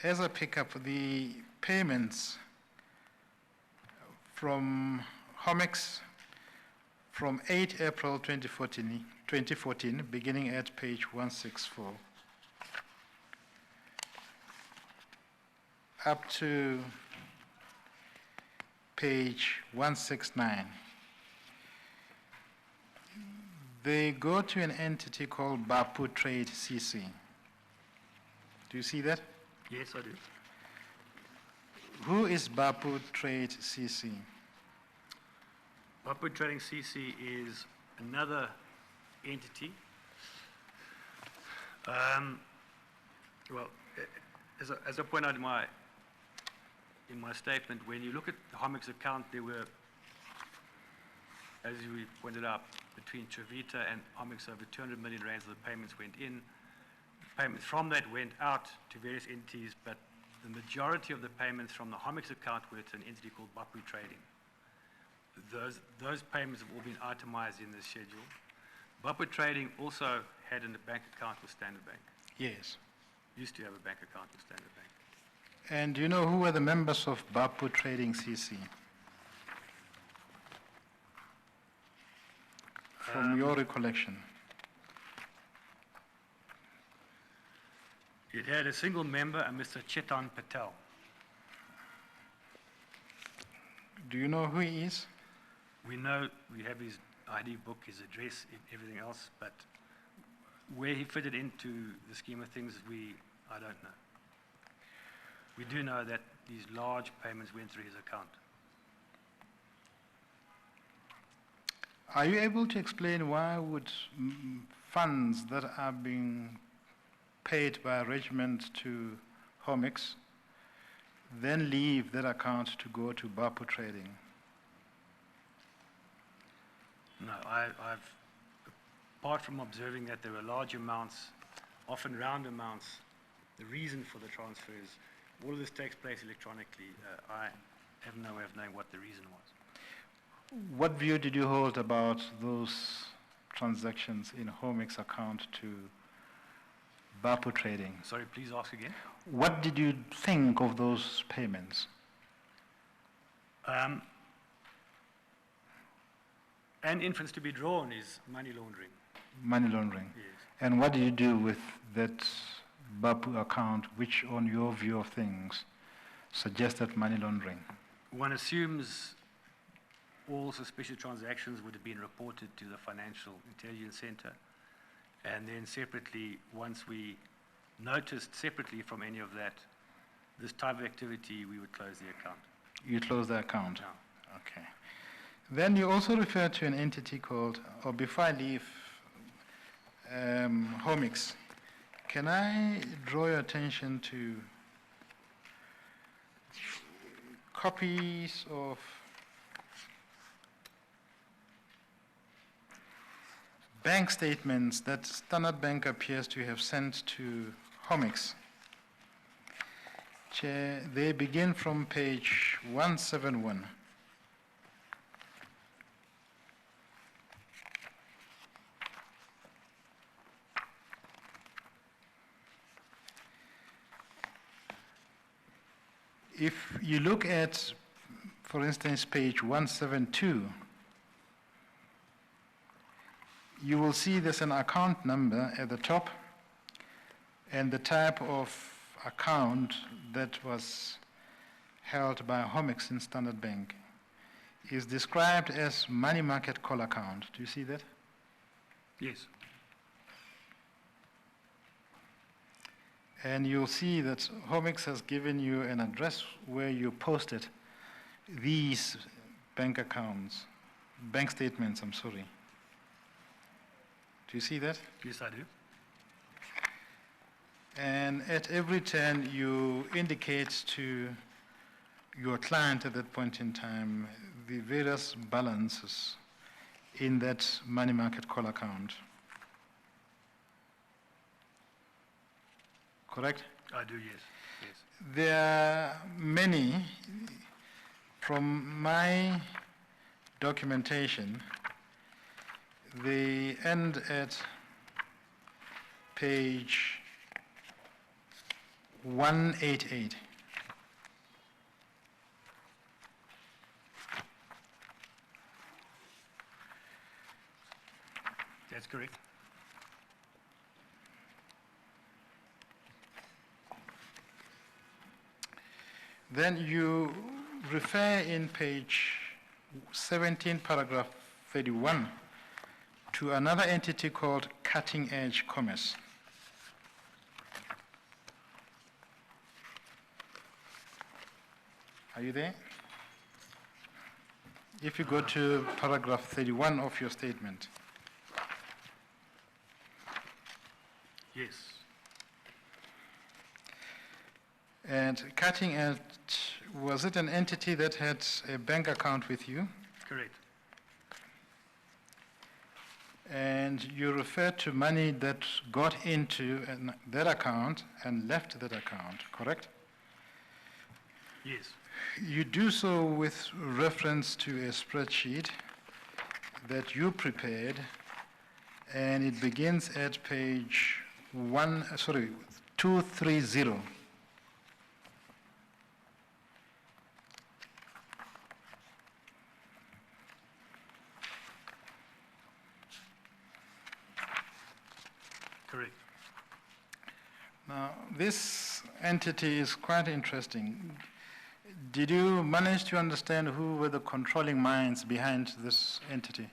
As I pick up the payments from Comix from 8 April 2014, beginning at page 164, up to page 169. They go to an entity called Bapu Trade CC. Do you see that? Yes, I do. Who is Bapu Trade CC? Bapu Trading CC is another entity. Well, as I point out in my statement, when you look at the Comix account, there were, as we pointed out, between Trevita and Comix, over 200 million rands of the payments went in. Payments from that went out to various entities, but the majority of the payments from the Comix account were to an entity called Bapu Trading. Those payments have all been itemized in this schedule. Bapu Trading also had a bank account with Standard Bank. Yes. Used to have a bank account with Standard Bank. And do you know who were the members of Bapu Trading CC? From your recollection. It had a single member, a Mr. Chetan Patel. Do you know who he is? We know, we have his ID book, his address, everything else, but where he fitted into the scheme of things, I don't know. We do know that these large payments went through his account. Are you able to explain why would funds that are being paid by a regiment to Comix then leave that account to go to Bapu Trading? No, apart from observing that there were large amounts, often round amounts, the reason for the transfers, all of this takes place electronically. I have no way of knowing what the reason was. What view did you hold about those transactions in Comix account to Bapu Trading? Sorry, please ask again. What did you think of those payments? An inference to be drawn is money laundering. Money laundering. Yes. And what did you do with that Bapu account, which on your view of things suggested money laundering? One assumes all suspicious transactions would have been reported to the Financial Intelligence Center. And then separately, once we noticed separately from any of that, this type of activity, we would close the account. You closed the account? Yeah. Okay. Then you also refer to an entity called, or before I leave, Comix. Can I draw your attention to copies of bank statements that Standard Bank appears to have sent to Comix? Chair, they begin from page 171. If you look at, for instance, page 172, you will see there's an account number at the top and the type of account that was held by Comix in Standard Bank is described as money market call account. Do you see that? Yes. And you'll see that Comix has given you an address where you posted these bank statements, I'm sorry. Do you see that? Yes, I do. And at every turn, you indicate to your client at that point in time the various balances in that money market call account. Correct? I do, yes. Yes. There are many. From my documentation, they end at page 188. That's correct. Then you refer in page 17, paragraph 31, to another entity called Cutting Edge Commerce. Are you there? If you go to paragraph 31 of your statement. Yes. And Cutting Edge, was it an entity that had a bank account with you? Correct. And you refer to money that got into that account and left that account, correct? Yes. You do so with reference to a spreadsheet that you prepared, and it begins at page 230. Correct. Now, this entity is quite interesting. Did you manage to understand who were the controlling minds behind this entity?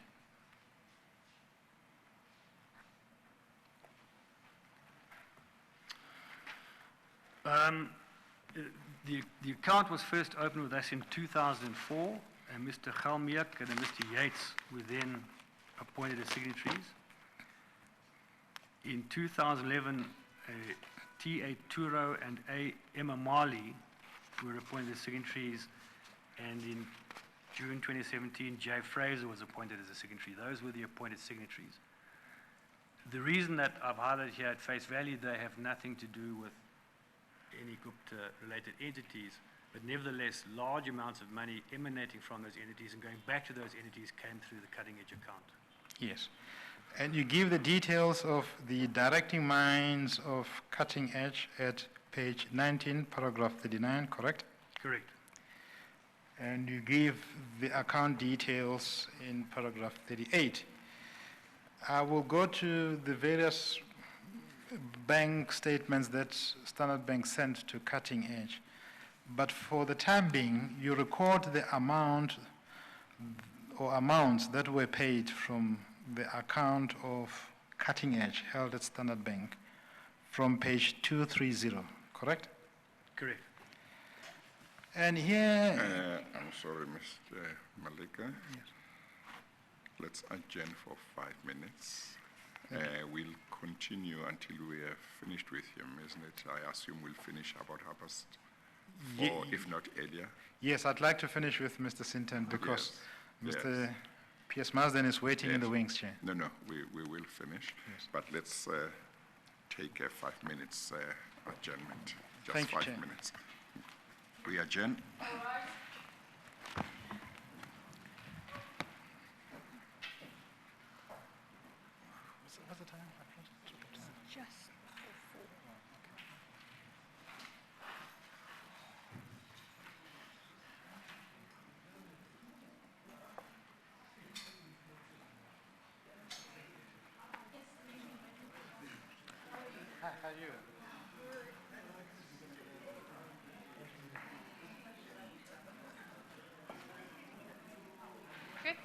The account was first opened with us in 2004, and Mr. Galmiak and Mr. Yates were then appointed as signatories. In 2011, T.A. Turo and A. Emma Marley were appointed as signatories, and in June 2017, Jay Fraser was appointed as a signatory. Those were the appointed signatories. The reason that I've highlighted here at face value, they have nothing to do with any Gupta-related entities, but nevertheless, large amounts of money emanating from those entities and going back to those entities came through the Cutting Edge account. Yes. And you give the details of the directing minds of Cutting Edge at page 19, paragraph 39, correct? Correct. And you give the account details in paragraph 38. I will go to the various bank statements that Standard Bank sent to Cutting Edge. But for the time being, you record the amount or amounts that were paid from the account of Cutting Edge held at Standard Bank from page 230, correct? Correct. And here... I'm sorry, Mr. Malika. Yes. let's adjourn for 5 minutes. We'll continue until we are finished with him, isn't it? I assume we'll finish about 4:30, if not earlier. Yes, I'd like to finish with Mr. Sinton because Yes, Mr. P.S. Marsden is waiting in Yes. the wings, Chair. No, we will finish. Yes. But let's take a 5 minutes adjournment. Just Thank you, 5 Chair. minutes. We adjourn. What's the time? Hi, how are you? Good.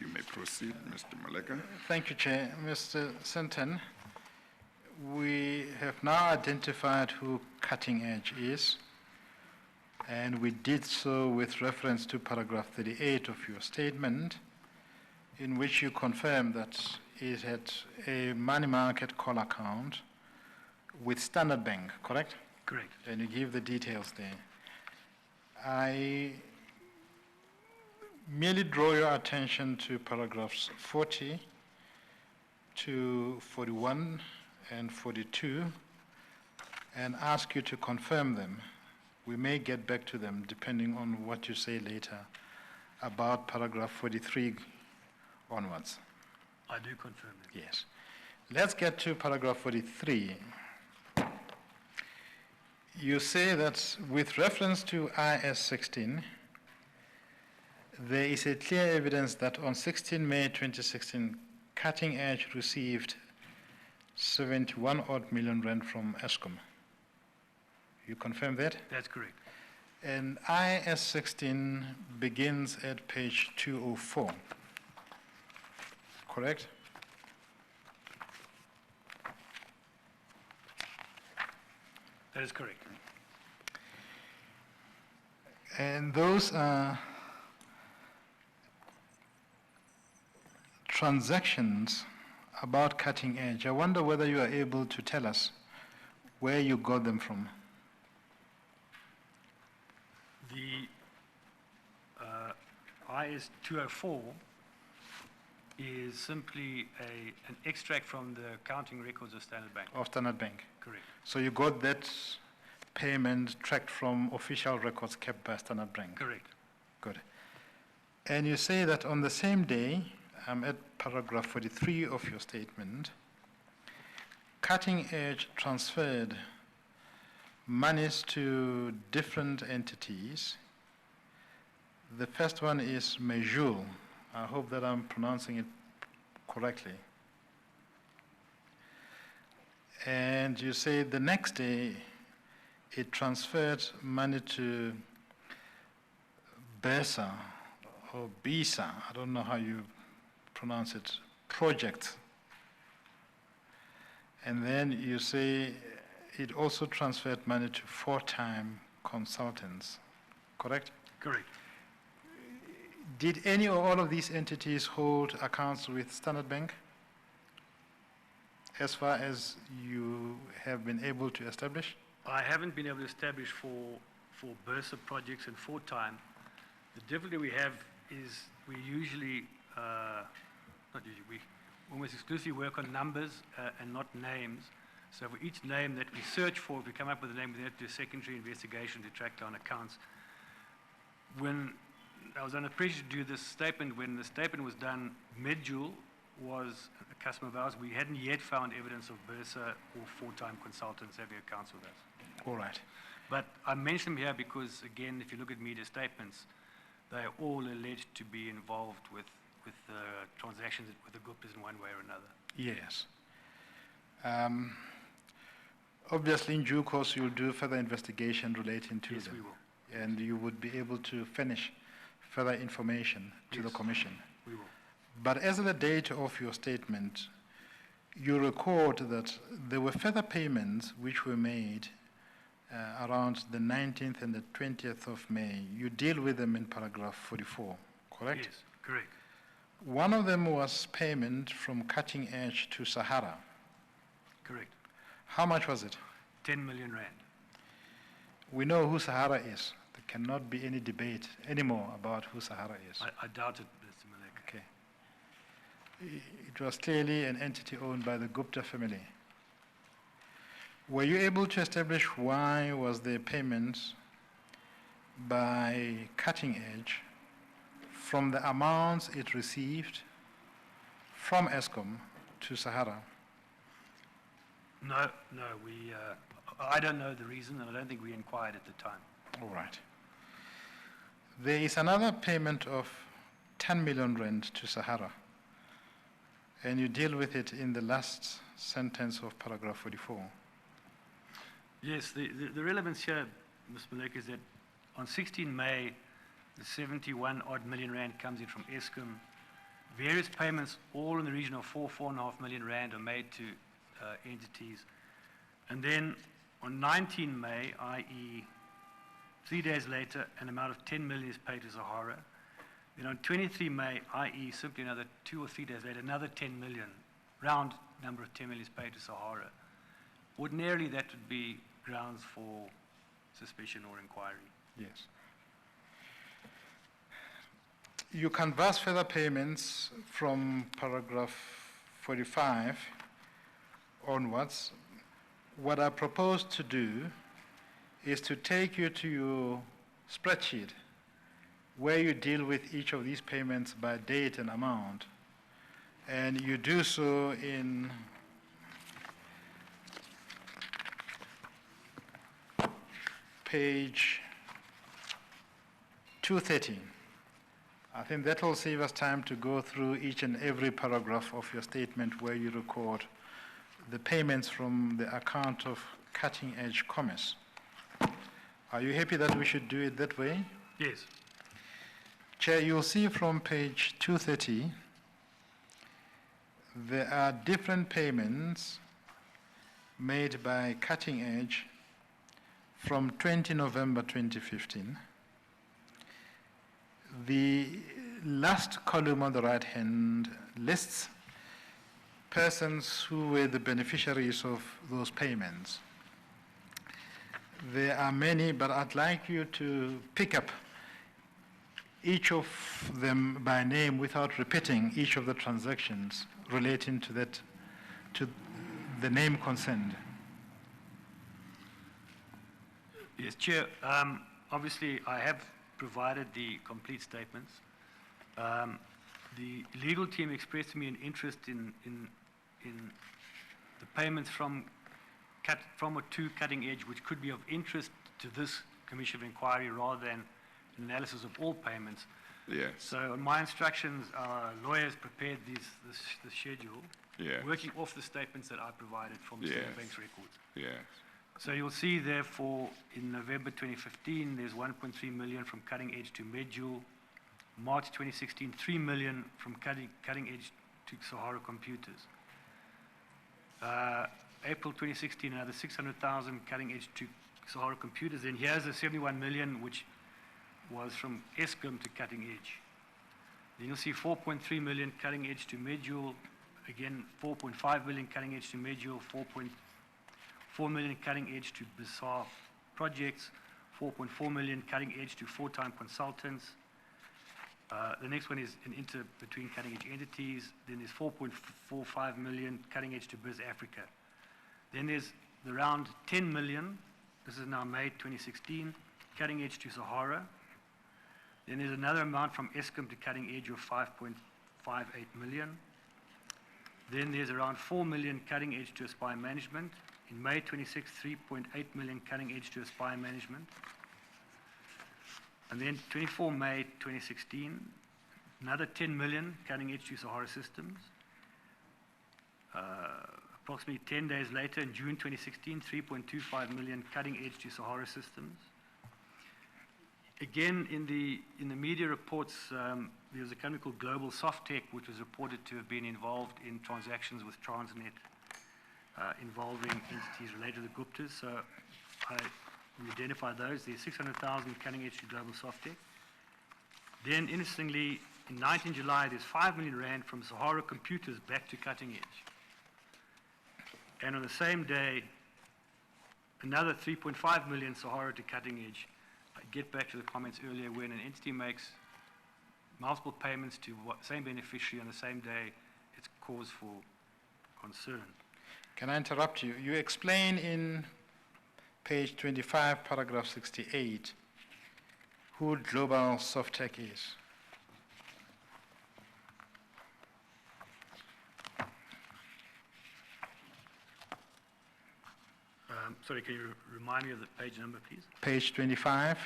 You may proceed, Mr. Maleka. Thank you, Chair. Mr. Sinton, we have now identified who Cutting Edge is, and we did so with reference to paragraph 38 of your statement, in which you confirm that it had a money market call account with Standard Bank, correct? Correct. And you give the details there. I merely draw your attention to paragraphs 40 to 41 and 42 and ask you to confirm them. We may get back to them depending on what you say later about paragraph 43 onwards. I do confirm that. Yes. Let's get to paragraph 43. You say that with reference to IS 16, there is a clear evidence that on 16 May 2016, Cutting Edge received 71 odd million rand from Eskom. You confirm that? That's correct. And IS 16 begins at page 204. Correct? That is correct. And those are transactions about Cutting Edge. I wonder whether you are able to tell us where you got them from. The IS 204 is simply an extract from the accounting records of Standard Bank. Of Standard Bank. Correct. So you got that payment tracked from official records kept by Standard Bank. Correct. Good. And you say that on the same day, I'm at paragraph 43 of your statement, Cutting Edge transferred monies to different entities. The first one is Mejul. I hope that I'm pronouncing it correctly. And you say the next day it transferred money to BESA or BISA, I don't know how you pronounce it, project. And then you say it also transferred money to 4-time consultants, correct? Correct. Did any or all of these entities hold accounts with Standard Bank? As far as you have been able to establish? I haven't been able to establish for BERSA projects and 4-time. The difficulty we have is we usually, not usually, we almost exclusively work on numbers and not names. So for each name that we search for, if we come up with a name, we have to do a secondary investigation to track down accounts. When I was under pressure to do this statement, when the statement was done, Medjool was a customer of ours. We hadn't yet found evidence of BERSA or 4-time consultants having accounts with us. All right. But I mention them here because, again, if you look at media statements, they are all alleged to be involved with transactions with the Guptas in one way or another. Yes. Obviously, in due course, you'll do further investigation relating to Yes, them. we will. And you would be able to furnish further information to the Yes. Commission. We will. But as of the date of your statement, you record that there were further payments which were made around the 19th and the 20th of May. You deal with them in paragraph 44, correct? Yes, correct. One of them was payment from Cutting Edge to Sahara. Correct. How much was it? 10 million rand. We know who Sahara is. There cannot be any debate anymore about who Sahara is. I doubt it, Mr. Malek. Okay. It was clearly an entity owned by the Gupta family. Were you able to establish why was there payment by Cutting Edge from the amounts it received from Eskom to Sahara? No, I don't know the reason, and I don't think we inquired at the time. All right. There is another payment of 10 million rand to Sahara, and you deal with it in the last sentence of paragraph 44. Yes, the relevance here, Mr. Malek, is that on 16 May, the 71 odd million rand comes in from Eskom various payments, all in the region of 4.5 million rand, are made to entities. And then on 19 May, i.e. 3 days later, an amount of 10 million is paid to Sahara. Then on 23 May, i.e. simply another 2 or 3 days later, another 10 million, round number of 10 million is paid to Sahara. Ordinarily, that would be grounds for suspicion or inquiry. Yes. You canvass further payments from paragraph 45 onwards. What I propose to do is to take you to your spreadsheet where you deal with each of these payments by date and amount. And you do so in page 230. I think that will save us time to go through each and every paragraph of your statement where you record the payments from the account of cutting-edge commerce. Are you happy that we should do it that way? Yes. Chair, you'll see from page 230, there are different payments made by Cutting Edge from 20 November 2015. The last column on the right hand lists persons who were the beneficiaries of those payments. There are many, but I'd like you to pick up each of them by name without repeating each of the transactions relating to that, to the name concerned. Yes, Chair. Obviously, I have provided the complete statements. The legal team expressed to me an interest in the payments from or to Cutting Edge, which could be of interest to this Commission of Inquiry rather than an analysis of all payments. Yes. So on my instructions, our lawyers prepared the schedule, Yes. working off the statements that I provided from Yes. Standard Bank's records. Yes. So you'll see, therefore, in November 2015, there's 1.3 million from Cutting Edge to Medjool. March 2016, 3 million from Cutting Edge to Sahara Computers. April 2016, another 600,000 Cutting Edge to Sahara Computers. Then here's the 71 million, which was from Eskom to Cutting Edge. Then you'll see 4.3 million Cutting Edge to Medjool. Again, 4.5 million Cutting Edge to Medjool, 4.4 million Cutting Edge to Bizarre Projects, 4.4 million Cutting Edge to Four-Time Consultants. The next one is an inter between Cutting Edge entities. Then there's 4.45 million Cutting Edge to Biz Africa. Then there's the round 10 million. This is now May 2016, Cutting Edge to Sahara. Then there's another amount from Eskom to Cutting Edge of 5.58 million. Then there's around 4 million Cutting Edge to Aspire Management. In May 26, 3.8 million Cutting Edge to Aspire Management. And then 24 May 2016, another 10 million Cutting Edge to Sahara Systems. Approximately 10 days later, in June 2016, 3.25 million Cutting Edge to Sahara Systems. Again, in the media reports, there was a company called Global Softtech, which was reported to have been involved in transactions with Transnet involving entities related to the Guptas. So we identified those. There's 600,000 Cutting Edge to Global Softtech. Then, interestingly, in 19 July, there's 5 million rand from Sahara Computers back to Cutting Edge. And on the same day, another 3.5 million Sahara to Cutting Edge. I get back to the comments earlier, when an entity makes multiple payments to same beneficiary on the same day, it's cause for concern. Can I interrupt you? You explain in page 25, paragraph 68, who Global Softtech is. Sorry, can you remind me of the page number, please? Page 25,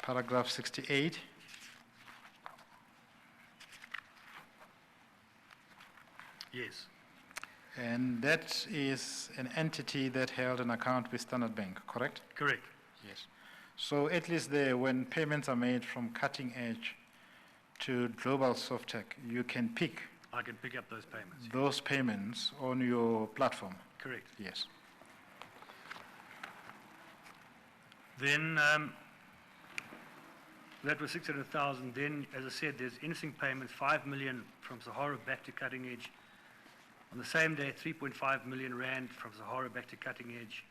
paragraph 68. Yes. And that is an entity that held an account with Standard Bank, correct? Correct. Yes. So at least there, when payments are made from Cutting Edge to Global Softtech, you can pick I can pick up those payments. those payments on your platform. Correct. Yes. Then, that was 600,000. Then, as I said, there's innocent payments, 5 million from Sahara back to Cutting Edge. On the same day, 3.5 million rand from Sahara back to Cutting Edge.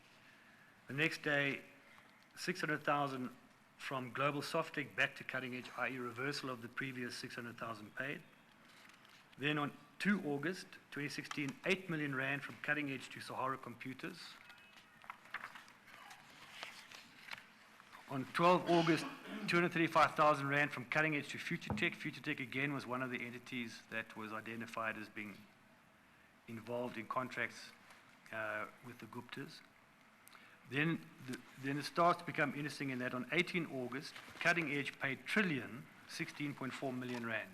The next day, 600,000 from Global Softtech back to Cutting Edge, i.e. reversal of the previous 600,000 paid. Then on 2 August 2016, 8 million rand from Cutting Edge to Sahara Computers. On 12 August, 235,000 rand from Cutting Edge to FutureTech. FutureTech again was one of the entities that was identified as being involved in contracts with the Guptas. Then it starts to become interesting in that on 18 August, Cutting Edge paid Trillion 16.4 million rand.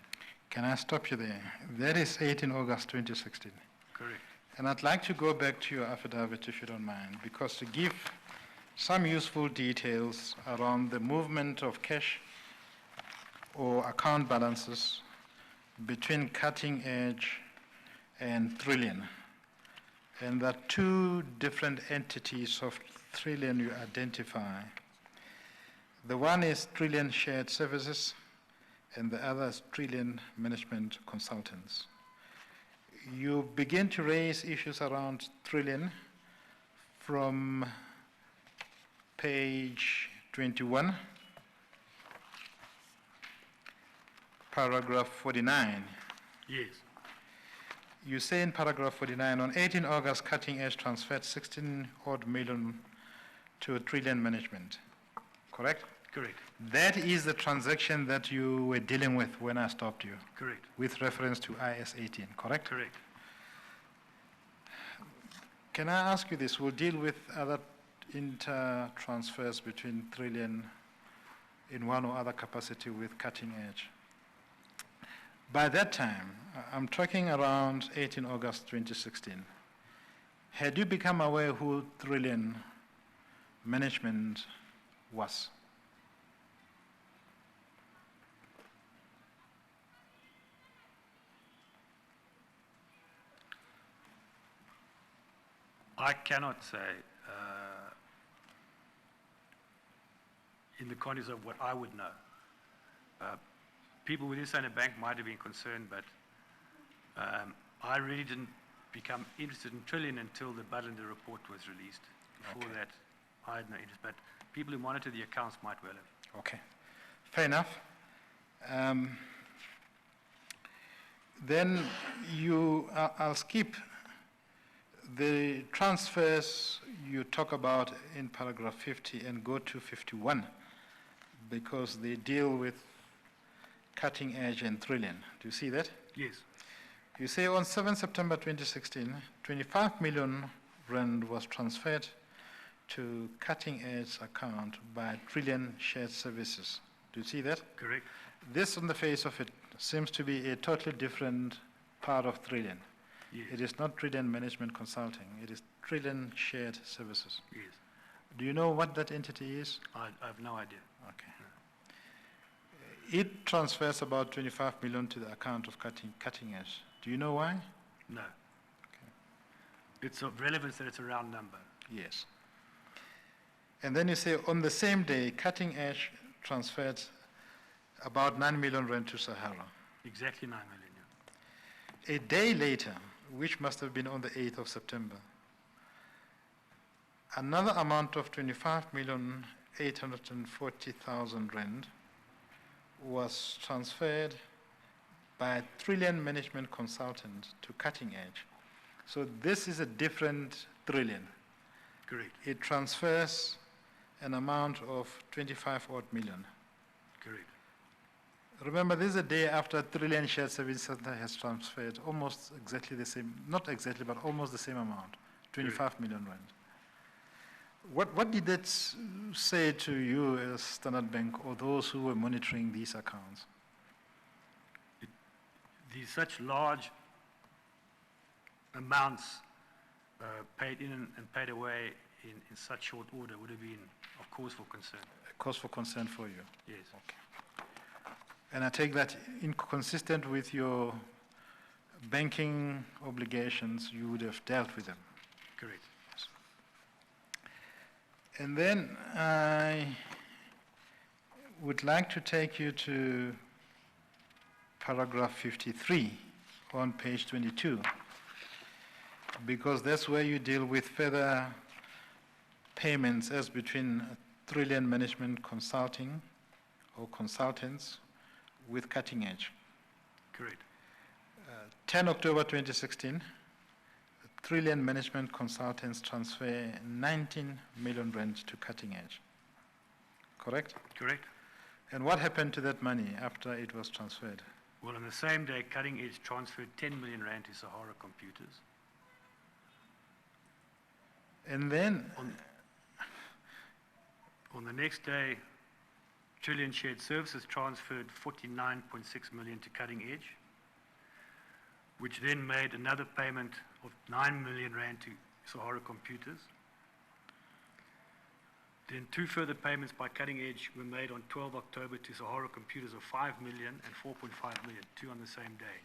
Can I stop you there? That is 18 August 2016. Correct. And I'd like to go back to your affidavit, if you don't mind, because to give some useful details around the movement of cash or account balances between Cutting Edge and Trillion. And there are two different entities of Trillion you identify. The one is Trillion Shared Services, and the other is Trillion Management Consultants. You begin to raise issues around Trillion from page 21, paragraph 49. Yes. You say in paragraph 49, on 18 August, Cutting Edge transferred 16 odd million to Trillion Management, correct? Correct. That is the transaction that you were dealing with when I stopped you, Correct. with reference to IS 18, correct? Correct. Can I ask you this? We'll deal with other inter-transfers between Trillion in one or other capacity with Cutting Edge. By that time, I'm talking around 18 August 2016, had you become aware who Trillion Management was? I cannot say, in the context of what I would know. People within Standard Bank might have been concerned, but I really didn't become interested in Trillion until the Budlender report was released. Before Okay. that, I had no interest, but people who monitor the accounts might well have. Okay, fair enough. Then I'll skip the transfers you talk about in paragraph 50 and go to 51 because they deal with Cutting Edge and Trillion. Do you see that? Yes. You say on 7 September 2016, 25 million rand was transferred to Cutting Edge account by Trillion Shared Services. Do you see that? Correct. This on the face of it seems to be a totally different part of Trillion. Yes. It is not Trillion Management Consulting, it is Trillion Shared Services. Yes. Do you know what that entity is? I have no idea. Okay. It transfers about 25 million to the account of Cutting Edge. Do you know why? No. It's of relevance that it's a round number. Yes. And then you say on the same day, Cutting Edge transferred about 9 million rand to Sahara. Exactly 9 million. Yeah. A day later, which must have been on the 8th of September, another amount of 25,840,000 rand was transferred by Trillion Management Consultant to Cutting Edge. So this is a different Trillion. Correct. It transfers an amount of 25 odd million. Correct. Remember, this is a day after Trillion Shared Service Center has transferred almost exactly the same, not exactly, but almost the same amount, 25 million rand. What did that say to you as Standard Bank or those who were monitoring these accounts? These such large amounts paid in and paid away in such short order would have been of cause for concern. A cause for concern for you? Yes. Okay. And I take that inconsistent with your banking obligations, you would have dealt with them. Correct. And then I would like to take you to paragraph 53 on page 22, because that's where you deal with further payments as between Trillion Management Consulting or consultants with Cutting Edge. Correct. 10 October 2016, Trillion Management Consultants transfer 19 million rand to Cutting Edge. Correct? Correct. And what happened to that money after it was transferred? Well, on the same day, Cutting Edge transferred 10 million rand to Sahara Computers. And then, On the next day, Trillion Shared Services transferred 49.6 million to Cutting Edge, which then made another payment of 9 million rand to Sahara Computers. Then two further payments by Cutting Edge were made on 12 October to Sahara Computers of 5 million and 4.5 million, two on the same day.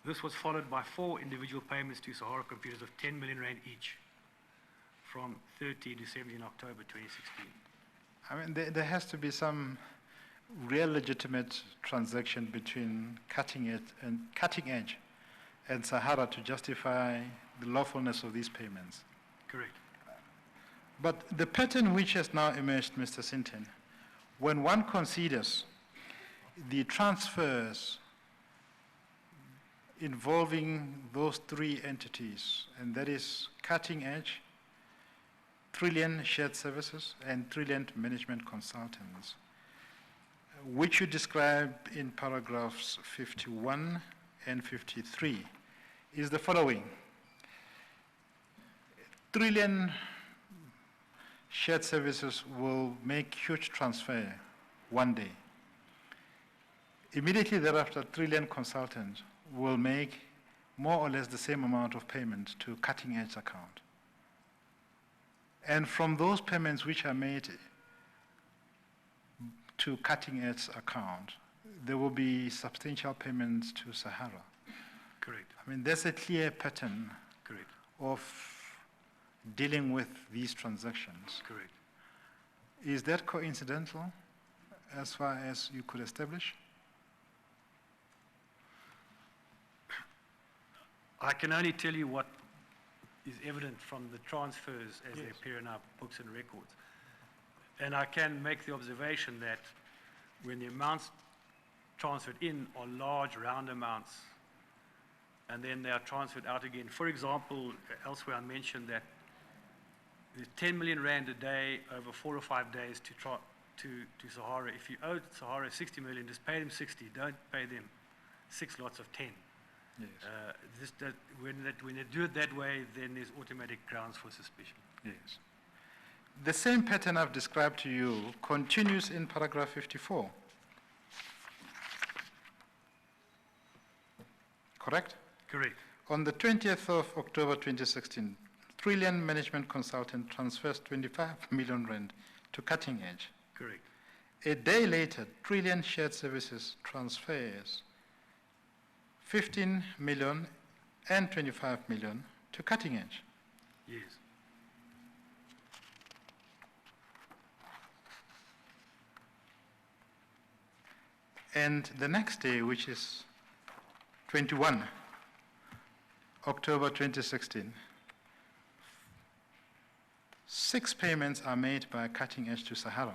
This was followed by four individual payments to Sahara Computers of 10 million rand each from 30 to 17 October 2016. I mean, there has to be some real legitimate transaction between Cutting Edge and Sahara to justify the lawfulness of these payments. Correct. But the pattern which has now emerged, Mr. Sinten, when one considers the transfers involving those three entities, and that is Cutting Edge, Trillion Shared Services, and Trillion Management Consultants, which you describe in paragraphs 51 and 53, is the following. Trillion Shared Services will make huge transfer one day. Immediately thereafter, Trillion Consultants will make more or less the same amount of payment to Cutting Edge account. And from those payments which are made to Cutting Edge account, there will be substantial payments to Sahara. Correct. I mean, there's a clear pattern Correct. of dealing with these transactions. Correct. Is that coincidental as far as you could establish? I can only tell you what is evident from the transfers as they Yes. appear in our books and records. And I can make the observation that when the amounts transferred in are large, round amounts, and then they are transferred out again. For example, elsewhere I mentioned that there's 10 million rand a day over 4 or 5 days to Sahara. If you owe Sahara 60 million, just pay them 60. Don't pay them 6 lots of 10. Yes. When they do it that way, then there's automatic grounds for suspicion. Yes. The same pattern I've described to you continues in paragraph 54. Correct? Correct. On the 20th of October 2016, Trillion Management Consultant transfers 25 million rand to Cutting Edge. Correct. A day later, Trillion Shared Services transfers 15 million and 25 million to Cutting Edge. Yes. And the next day, which is 21 October 2016, 6 payments are made by Cutting Edge to Sahara.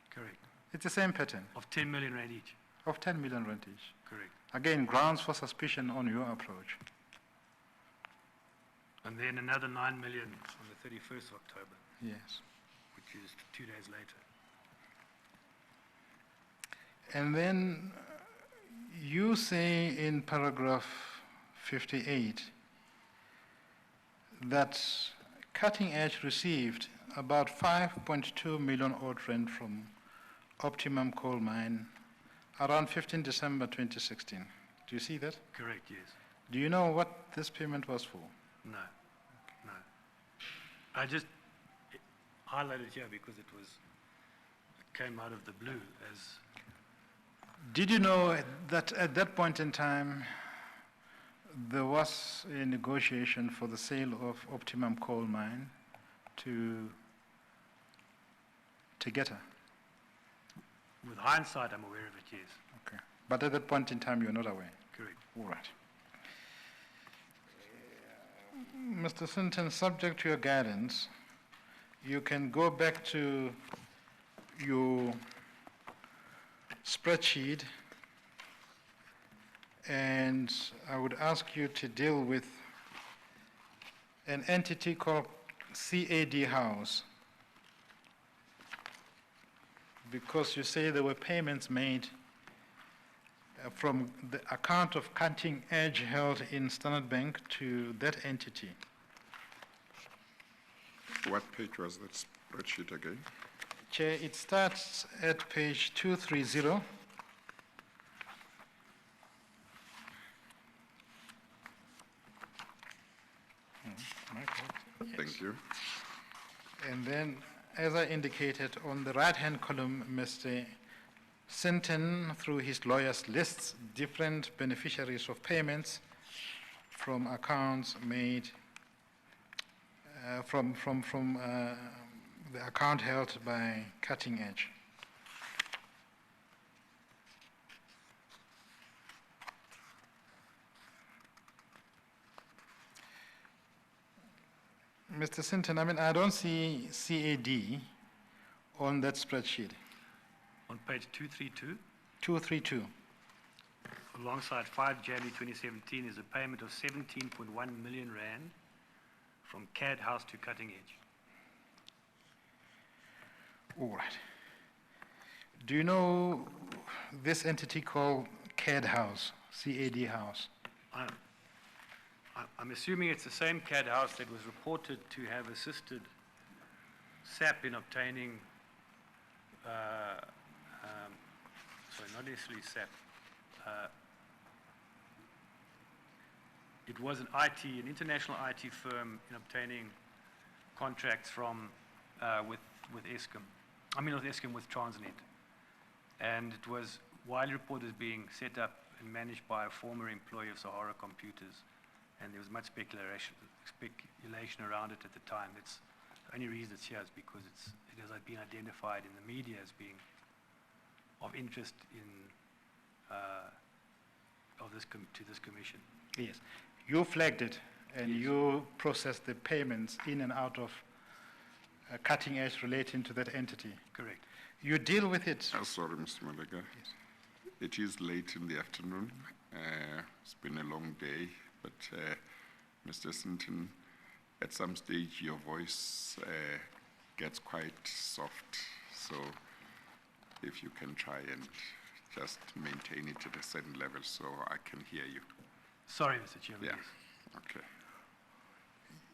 Correct. It's the same pattern Of 10 million rand each. of 10 million rand each. Correct. Again, grounds for suspicion on your approach. And then another 9 million on the 31st of October, Yes. which is 2 days later. And then you say in paragraph 58 that Cutting Edge received about 5.2 million odd rand from Optimum Coal Mine around 15 December 2016. Do you see that? Correct, yes. Do you know what this payment was for? No. No. I just highlighted here because it came out of the blue as Did you know that at that point in time, there was a negotiation for the sale of Optimum Coal Mine to Tegeta? With hindsight, I'm aware of it, yes. Okay. But at that point in time, you're not aware? Correct. All right. Mr. Sinton, subject to your guidance, you can go back to your spreadsheet, and I would ask you to deal with an entity called CAD House, because you say there were payments made from the account of Cutting Edge held in Standard Bank to that entity. What page was that spreadsheet again? Chair, it starts at page 230. Thank you. And then, as I indicated, on the right-hand column, Mr. Sinton, through his lawyers, lists different beneficiaries of payments from accounts made from the account held by Cutting Edge. Mr. Sinton, I mean, I don't see CAD on that spreadsheet. On page 232, 232. alongside 5 January 2017 is a payment of 17.1 million rand from CAD House to Cutting Edge. All right. Do you know this entity called CAD House, CAD House? I'm assuming it's the same CAD House that was reported to have assisted SAP in obtaining, sorry, not necessarily SAP. It was an international IT firm in obtaining contracts from, with Eskom. I mean, not Eskom, with Transnet. And it was widely reported as being set up and managed by a former employee of Sahara Computers. And there was much speculation around it at the time. It's the only reason it's here is because it has been identified in the media as being of interest in to this commission. Yes. You flagged it, and yes, you processed the payments in and out of Cutting Edge relating to that entity. Correct. You deal with it. Oh, sorry, Mr. Malaga. Yes. It is late in the afternoon. It's been a long day, but Mr. Sinton, at some stage your voice gets quite soft. So if you can try and just maintain it at a certain level so I can hear you. Sorry, Mr. Chairman. Yeah, okay.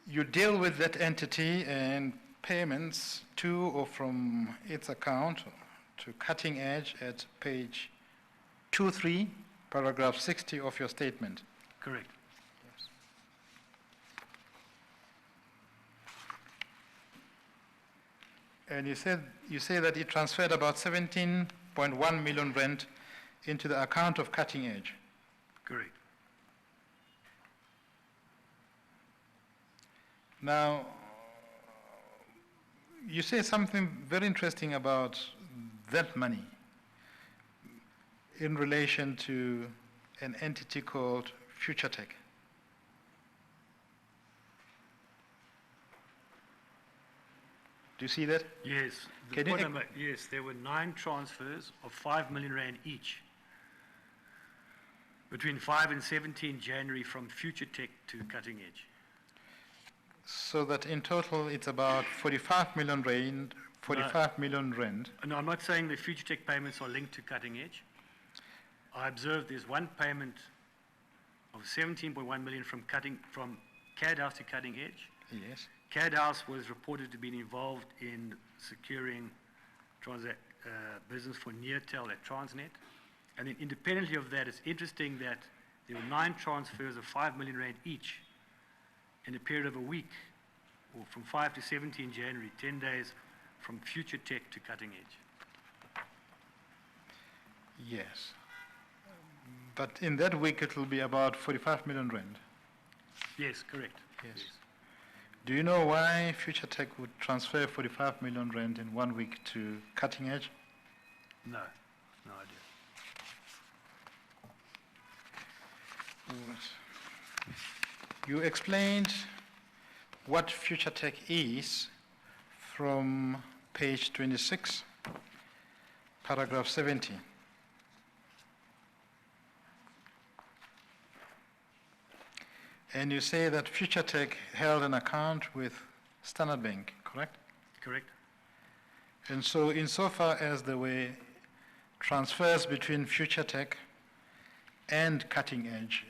You deal with that entity and payments to or from its account to Cutting Edge at page 23, paragraph 60 of your statement. Correct. Yes. And you say that it transferred about 17.1 million rand into the account of Cutting Edge. Correct. Now, you say something very interesting about that money in relation to an entity called Future Tech. Do you see that? Yes. Yes, there were 9 transfers of 5 million rand each between 5 and 17 January from Future Tech to Cutting Edge. So that in total it's about 45 million rand, 45 million rand. No, I'm not saying the Future Tech payments are linked to Cutting Edge. I observed there's one payment of 17.1 million from CAD House to Cutting Edge. Yes. CAD House was reported to be involved in securing business for Neartel at Transnet. And then independently of that, it's interesting that there were 9 transfers of 5 million rand each in a period of a week, or from 5 to 17 January, 10 days from Future Tech to Cutting Edge. Yes. But in that week, it will be about 45 million rand. Yes, correct. Yes. Do you know why Future Tech would transfer 45 million rand in 1 week to Cutting Edge? No, no idea. You explained what Future Tech is from page 26, paragraph 70. And you say that Future Tech held an account with Standard Bank, correct? Correct. And so insofar as there were transfers between Future Tech and Cutting Edge,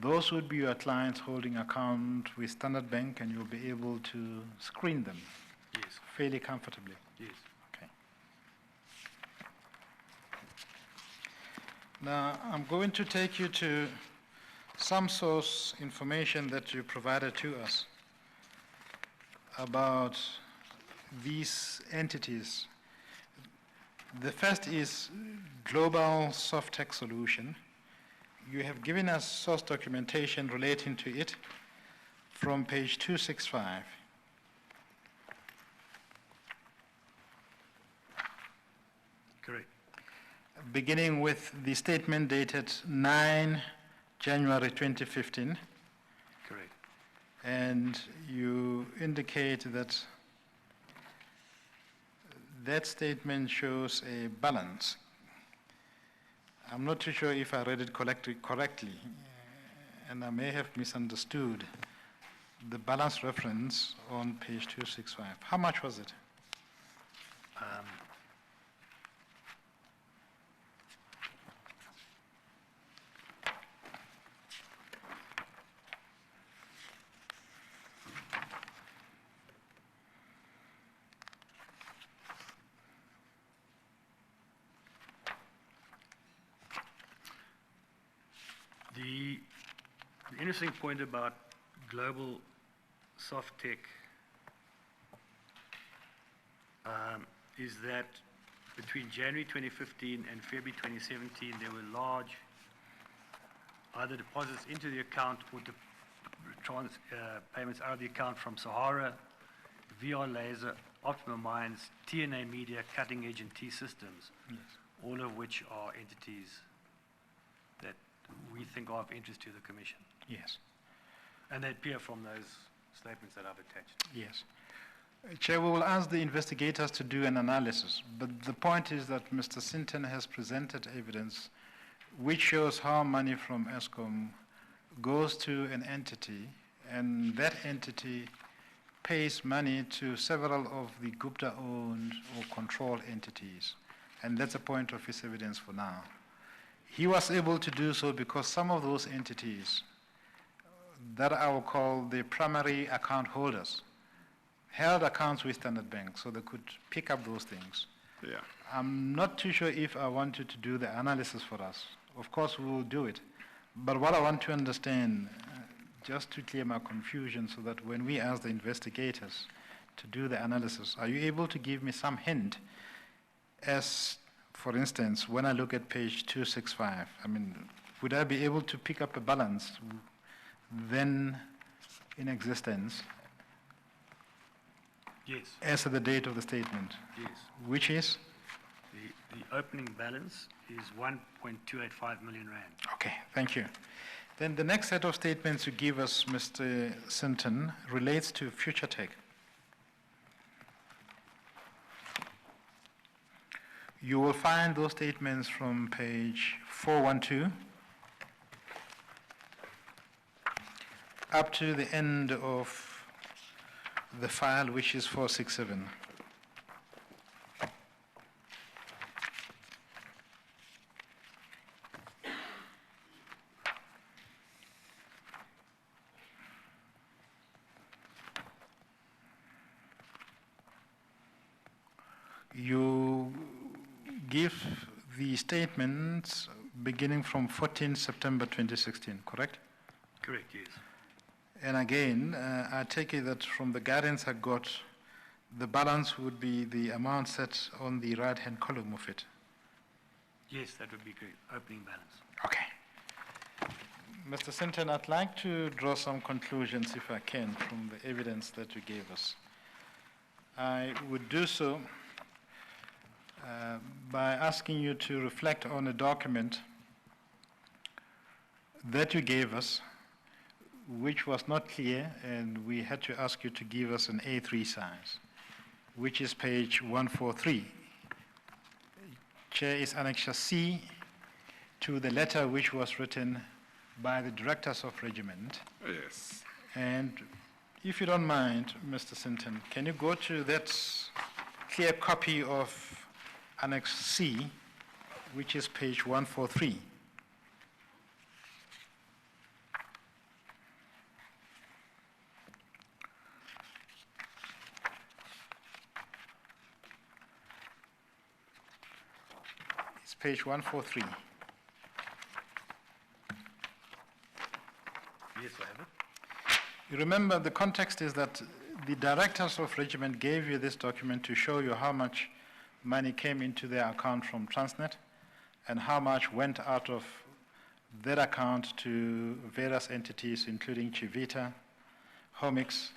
those would be your clients holding account with Standard Bank, and you'll be able to screen them Yes, fairly comfortably. yes. Okay. Now, I'm going to take you to some source information that you provided to us about these entities. The first is Global Soft Tech Solution. You have given us source documentation relating to it from page 265. Correct. Beginning with the statement dated 9 January 2015, Correct. and you indicate that that statement shows a balance. I'm not too sure if I read it correctly, and I may have misunderstood the balance reference on page 265. How much was it? The interesting point about global soft tech is that between January 2015 and February 2017, there were large either deposits into the account or payments out of the account from Sahara, VR Laser, Optima Mines, TNA Media, Cutting Edge, and T-Systems, all of which are entities that we think are of interest to the Commission. Yes. And they appear from those statements that I've attached. Yes. Chair, we will ask the investigators to do an analysis, but the point is that Mr. Sinton has presented evidence which shows how money from ESCOM goes to an entity, and that entity pays money to several of the Gupta-owned or controlled entities, and that's a point of his evidence for now. He was able to do so because some of those entities that I will call the primary account holders held accounts with Standard Bank, so they could pick up those things. Yeah. I'm not too sure if I want you to do the analysis for us. Of course, we will do it. But what I want to understand, just to clear my confusion so that when we ask the investigators to do the analysis, are you able to give me some hint as, for instance, when I look at page 265, I mean, would I be able to pick up a balance then in existence Yes, as of the date of the statement, yes. which is? The opening balance is 1.285 million rand. Okay, thank you. Then the next set of statements you give us, Mr. Sinton, relates to Future Tech. You will find those statements from page 412 up to the end of the file, which is 467. You give the statements beginning from 14 September 2016, correct? Correct, yes. And again, I take it that from the guidance I got, the balance would be the amount set on the right-hand column of it. Yes, that would be great, opening balance. Okay. Mr. Sinton, I'd like to draw some conclusions, if I can, from the evidence that you gave us. I would do so by asking you to reflect on a document that you gave us, which was not clear, and we had to ask you to give us an A3 size, which is page 143. Chair, is Annexure C to the letter which was written by the directors of regiment. Yes. And if you don't mind, Mr. Sinton, can you go to that clear copy of Annex C, which is page 143? It's page 143. Yes, I have it. You remember the context is that the directors of regiment gave you this document to show you how much money came into their account from Transnet and how much went out of their account to various entities, including Chivita, Comix,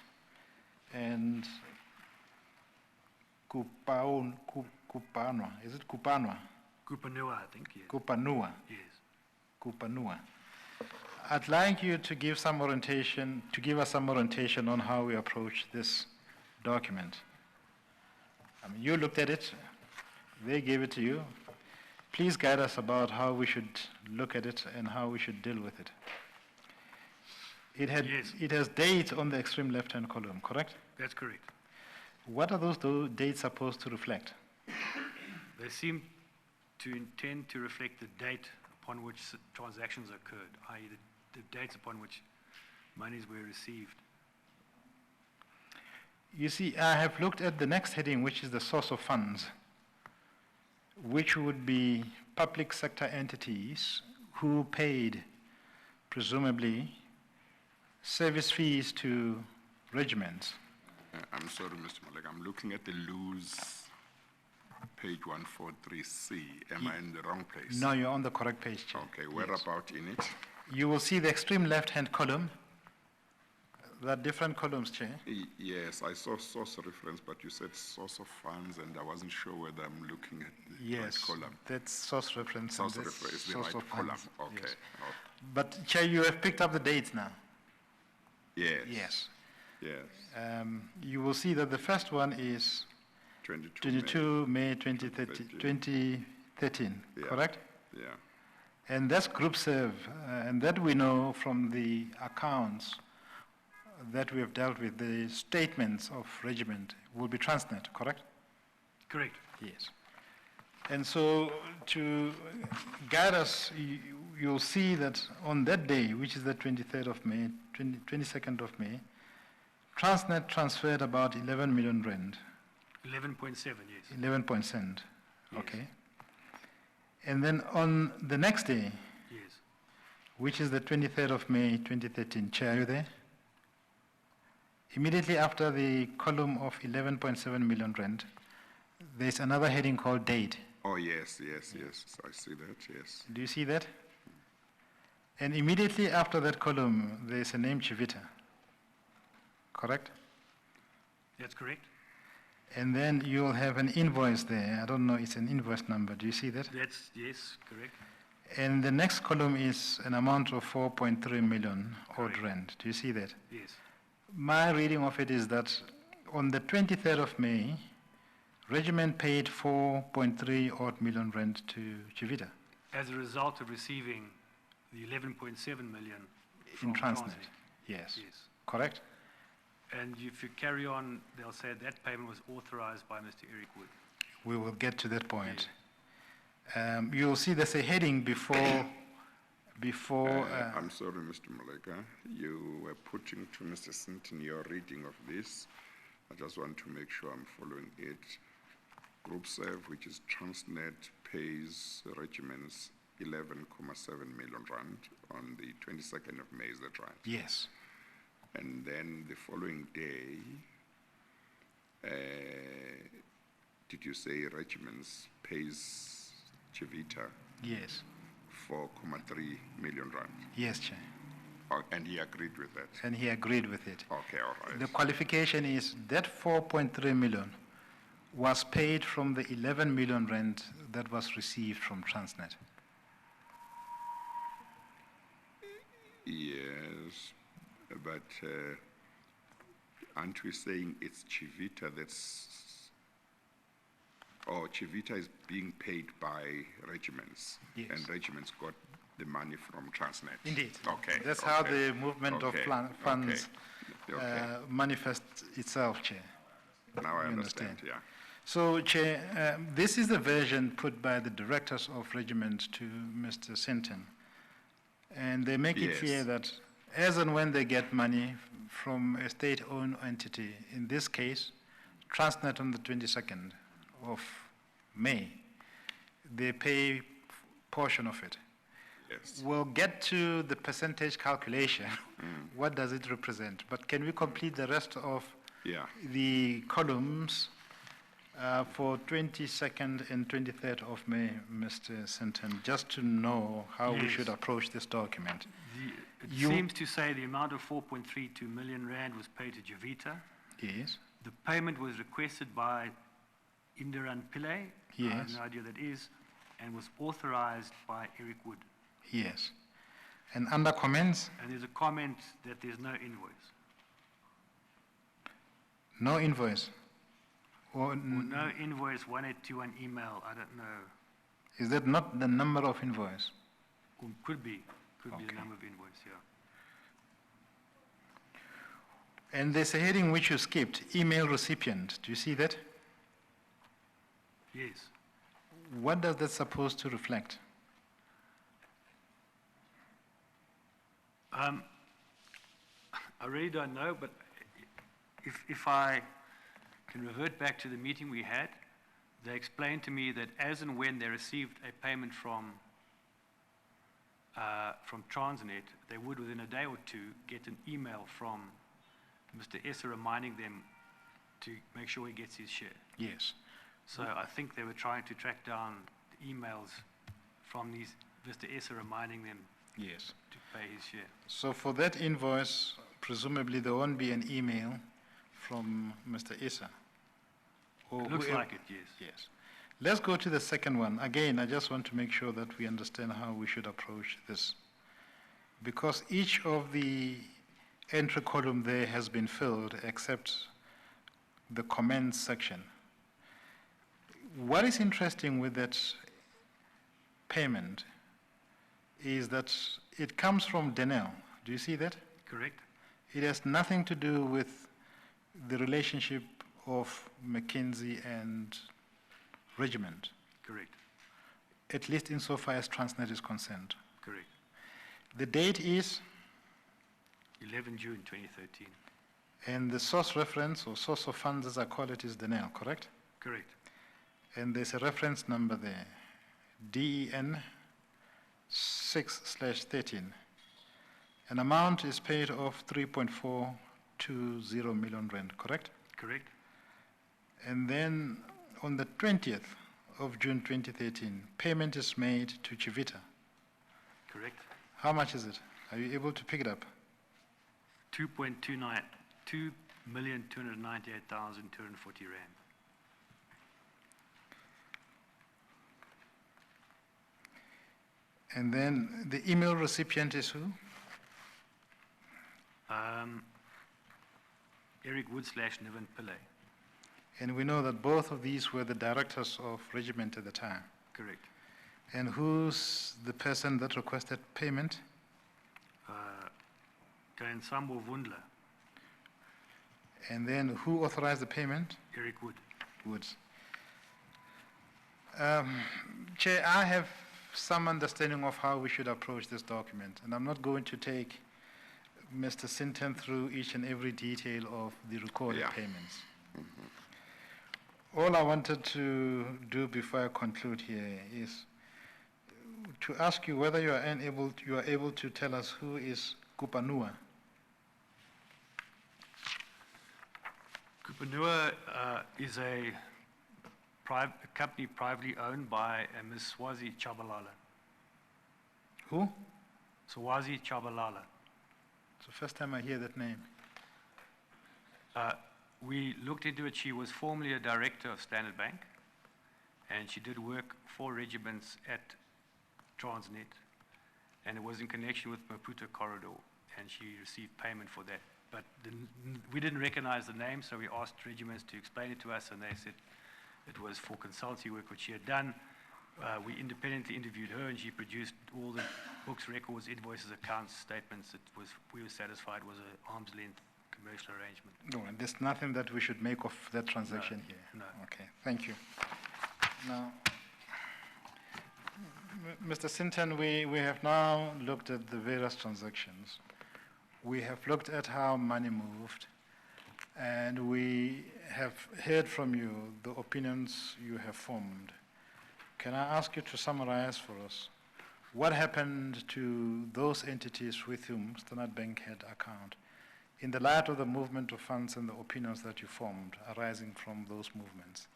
and Kupanua. Is it Kupanua? Kupanua, I think, yes. Kupanua. Yes. Kupanua. I'd like you to give some orientation, to give us some orientation on how we approach this document. I mean, you looked at it, they gave it to you. Please guide us about how we should look at it and how we should deal with it. Yes. It has date on the extreme left-hand column, correct? That's correct. What are those dates supposed to reflect? They seem to intend to reflect the date upon which transactions occurred, i.e. the dates upon which monies were received. You see, I have looked at the next heading, which is the source of funds, which would be public sector entities who paid, presumably, service fees to regiments. I'm sorry, Mr. Malek, I'm looking at the loose page 143C. Am I in the wrong place? No, you're on the correct page, Chair. Okay, where about in it? You will see the extreme left-hand column. There are different columns, Chair. Yes, I saw source reference, but you said source of funds, and I wasn't sure whether I'm looking at the right column. That's source reference. Source and that's reference is the source right of column. funds, Okay. yes. Oh, But, Chair, you have picked up the dates now. yes. Yes. Yes. You will see that the first one is 22 May 2013, Yeah. correct? Yeah. And that's group serve, and that we know from the accounts that we have dealt with, the statements of regiment will be Transnet, correct? Correct. Yes. And so to guide us, you'll see that on that day, which is the 23rd of May, 22nd of May, Transnet transferred about 11 million rand. 11.7, yes. 11%, Yes. okay. And then on the next day, Yes. which is the 23rd of May 2013, Chair, are you there? Immediately after the column of 11.7 million rand, there's another heading called date. Oh, yes, yes, yes. I see that, yes. Do you see that? And immediately after that column, there's a name Chivita, correct? That's correct. And then you'll have an invoice there. I don't know, it's an invoice number. Do you see that? That's, yes, correct. And the next column is an amount of 4.3 million odd Correct. rand. Do you see that? Yes. My reading of it is that on the 23rd of May, regiment paid 4.3 odd million rand to Chivita As a result of receiving the 11.7 million in from Transnet. Yes. Yes. Correct? And if you carry on, they'll say that payment was authorized by Mr. Eric Wood. We will get to that point. You'll see there's a heading before. I'm sorry, Mr. Maleka. You were putting to Mr. Sinton your reading of this. I just want to make sure I'm following it. Group Serve, which is Transnet, pays regiments 11.7 million rand on the 22nd of May, is that right? Yes. And then the following day, did you say regiments pays Chivita, Yes. 4.3 million rand. Yes, Chair. Oh, and he agreed with that. And he agreed with it. Okay, all right. The qualification is that 4.3 million was paid from the 11 million rand that was received from Transnet. Yes, but aren't we saying it's Chivita Chivita is being paid by regiments? Yes. And regiments got the money from Transnet? Indeed. Okay. That's okay. how the movement of Okay, funds okay. manifests itself, Chair. Now I You understand, yeah. So, Chair, this is the version put by the directors of regiment to Mr. Sinton. And they make it Yes. clear that as and when they get money from a state-owned entity, in this case, Transnet on the 22nd of May, they pay portion of it. Yes. We'll get to the percentage calculation. What does it represent? But can we complete the rest of Yeah. the columns for 22nd and 23rd of May, Mr. Sinton, just to know how we Yes. should approach this document? It You- seems to say the amount of 4.32 million rand was paid to Javita. Yes, The payment was requested by Indiran Pillai. I Yes. have no idea who that is, and was authorized by Eric Wood. yes. And under comments, And there's a comment that there's no invoice. no invoice. Or Or no invoice 1821 email, I don't know. is that not the number of invoice? Or could be the Okay. number of invoice, yeah. And there's a heading which you skipped, email recipient. Do you see that? Yes. What does that supposed to reflect? I really don't know, but if I can revert back to the meeting we had, they explained to me that as and when they received a payment from Transnet, they would within a day or two get an email from Mr. Esser reminding them to make sure he gets his share. Yes. So I think they were trying to track down the emails from these Mr. Esser reminding them Yes. to pay his share. So for that invoice, presumably there won't be an email from Mr. Issa. Or It looks whoever- like it, yes. Yes. Let's go to the second one. Again, I just want to make sure that we understand how we should approach this. Because each of the entry column there has been filled except the comments section. What is interesting with that payment is that it comes from Denel. Do you see that? Correct? It has nothing to do with the relationship of McKinsey and Regiment, Correct. at least insofar as Transnet is concerned. Correct. The date is, 11 June 2013. and the source reference or source of funds as I call it is Denel, correct? Correct. And there's a reference number there, DEN 6/13. An amount is paid of 3.420 million rand, correct? Correct. And then on the 20th of June 2013, payment is made to Chivita. Correct. How much is it? Are you able to pick it up? 2,298,240 rand. And then the email recipient is who? Eric Wood / Niven Pillay. And we know that both of these were the directors of regiment at the time. Correct. And who's the person that requested payment? Kainsambo Wundler, And then who authorized the payment? Eric Wood. Woods. Chair, I have some understanding of how we should approach this document, and I'm not going to take Mr. Sinton through each and every detail of the recorded Yeah. payments. All I wanted to do before I conclude here is to ask you whether you are able to tell us who is Kupanua. Kupanua is a a company privately owned by Ms. Swazi Chabalala. Who? Swazi Chabalala. It's the first time I hear that name. We looked into it. She was formerly a director of Standard Bank, and she did work for regiments at Transnet, and it was in connection with Maputo Corridor, and she received payment for that. But we didn't recognize the name, so we asked regiments to explain it to us, and they said it was for consultancy work which she had done. We independently interviewed her, and she produced all the books, records, invoices, accounts, statements. We were satisfied was an arm's length commercial arrangement. No, and there's nothing that we should make of that transaction here. No. Okay, thank you. Now, Mr. Sinton, we have now looked at the various transactions. We have looked at how money moved, and we have heard from you the opinions you have formed. Can I ask you to summarize for us what happened to those entities with whom Standard Bank had account in the light of the movement of funds and the opinions that you formed arising from those movements?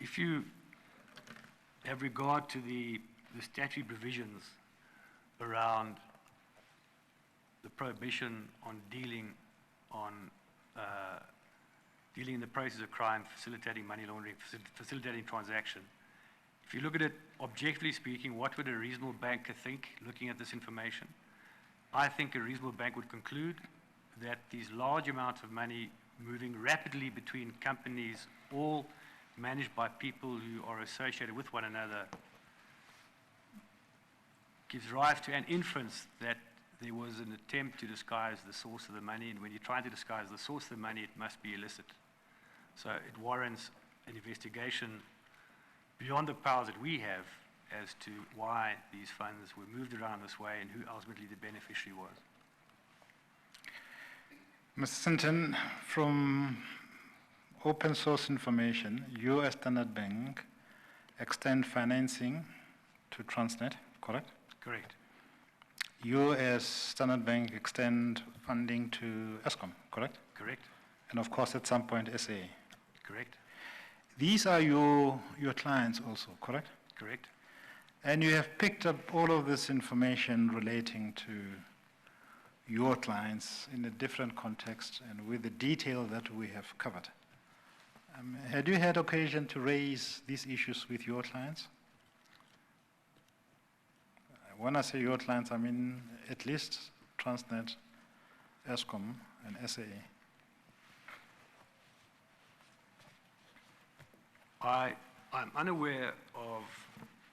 If you have regard to the statutory provisions around the prohibition on dealing in the process of crime, facilitating money laundering, facilitating transaction. If you look at it objectively speaking, what would a reasonable banker think looking at this information? I think a reasonable bank would conclude that these large amounts of money moving rapidly between companies, all managed by people who are associated with one another, gives rise to an inference that there was an attempt to disguise the source of the money, and when you're trying to disguise the source of the money, it must be illicit. So it warrants an investigation beyond the powers that we have as to why these funds were moved around this way and who ultimately the beneficiary was. Mr. Sinton, from open source information, you as Standard Bank extend financing to Transnet, correct? Correct. You as Standard Bank extend funding to Eskom, correct? Correct. And of course at some point SA. Correct. These are your clients also, correct? Correct. And you have picked up all of this information relating to your clients in a different context and with the detail that we have covered. Had you had occasion to raise these issues with your clients? When I say your clients, I mean at least Transnet, Eskom, and SAA. I'm unaware of,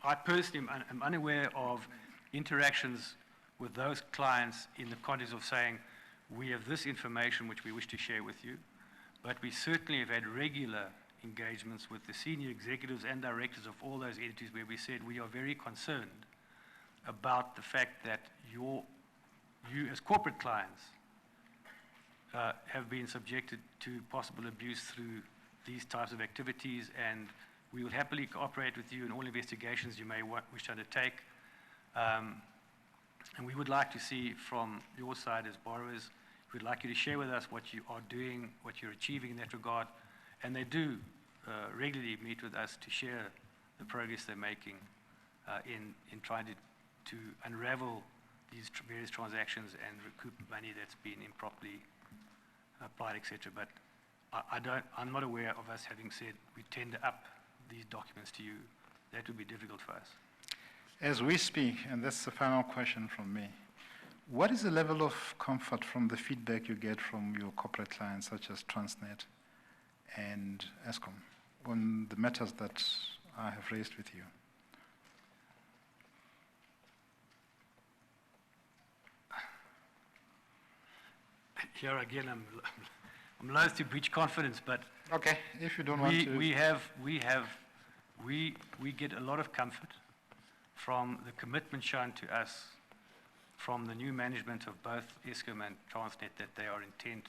I personally am unaware of interactions with those clients in the context of saying, we have this information which we wish to share with you, but we certainly have had regular engagements with the senior executives and directors of all those entities where we said we are very concerned about the fact that you as corporate clients have been subjected to possible abuse through these types of activities, and we will happily cooperate with you in all investigations you may wish to undertake. And we would like to see from your side as borrowers, we'd like you to share with us what you are doing, what you're achieving in that regard. And they do regularly meet with us to share the progress they're making in trying to unravel these various transactions and recoup money that's been improperly applied, etc. But I'm not aware of us having said we tender up these documents to you. That would be difficult for us. As we speak, and that's the final question from me, what is the level of comfort from the feedback you get from your corporate clients such as Transnet and Eskom on the matters that I have raised with you? Here again, I'm loath to breach confidence, but okay, if you don't want to. We get a lot of comfort from the commitment shown to us from the new management of both Eskom and Transnet that they are intent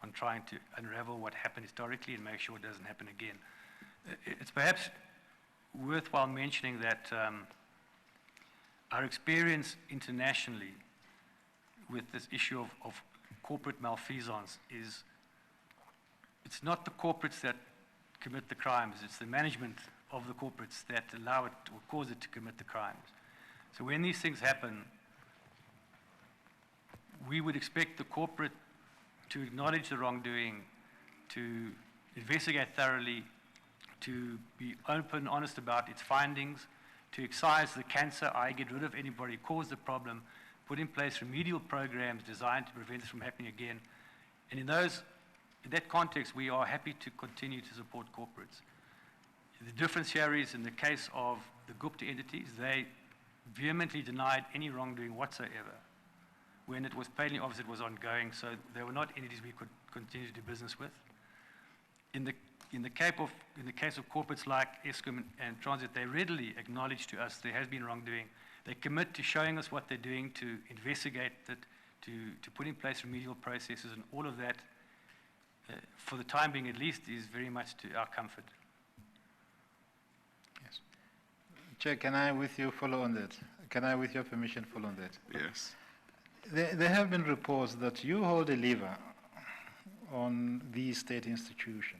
on trying to unravel what happened historically and make sure it doesn't happen again. It's perhaps worthwhile mentioning that our experience internationally with this issue of corporate malfeasance is it's not the corporates that commit the crimes, it's the management of the corporates that allow it or cause it to commit the crimes. So when these things happen, we would expect the corporate to acknowledge the wrongdoing, to investigate thoroughly, to be open, honest about its findings, to excise the cancer, i.e. get rid of anybody who caused the problem, put in place remedial programs designed to prevent this from happening again. And in that context, we are happy to continue to support corporates. The difference here is in the case of the Gupta entities, they vehemently denied any wrongdoing whatsoever. When it was plainly obvious it was ongoing, so they were not entities we could continue to do business with. In the case of corporates like Eskom and Transnet, they readily acknowledge to us there has been wrongdoing. They commit to showing us what they're doing, to investigate it, to put in place remedial processes, and all of that, for the time being at least, is very much to our comfort. Yes. Chair, can I, with you, follow on that? Can I, with your permission, follow on that? Yes. There have been reports that you hold a lever on these state institutions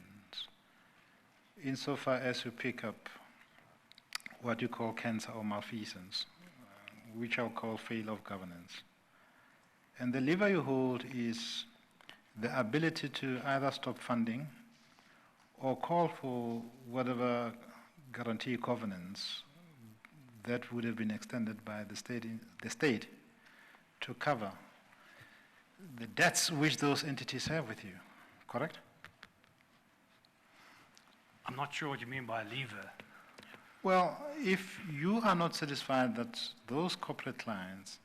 insofar as you pick up what you call cancer or malfeasance, which I'll call failure of governance. And the lever you hold is the ability to either stop funding or call for whatever guarantee covenants that would have been extended by the state to cover the debts which those entities have with you, correct? I'm not sure what you mean by lever. Well, if you are not satisfied that those corporate clients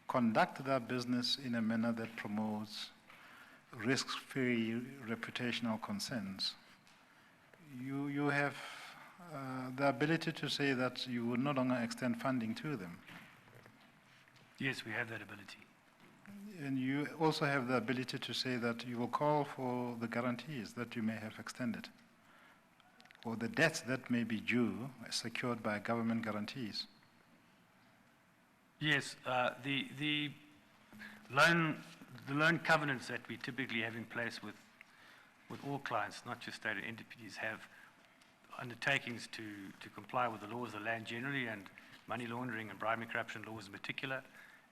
conduct their business in a manner that promotes risk-free reputational concerns, you have the ability to say that you will no longer extend funding to them. Yes, we have that ability. And you also have the ability to say that you will call for the guarantees that you may have extended, or the debts that may be due secured by government guarantees. Yes, the loan covenants that we typically have in place with all clients, not just state entities, have undertakings to comply with the laws of the land generally and money laundering and bribery and corruption laws in particular.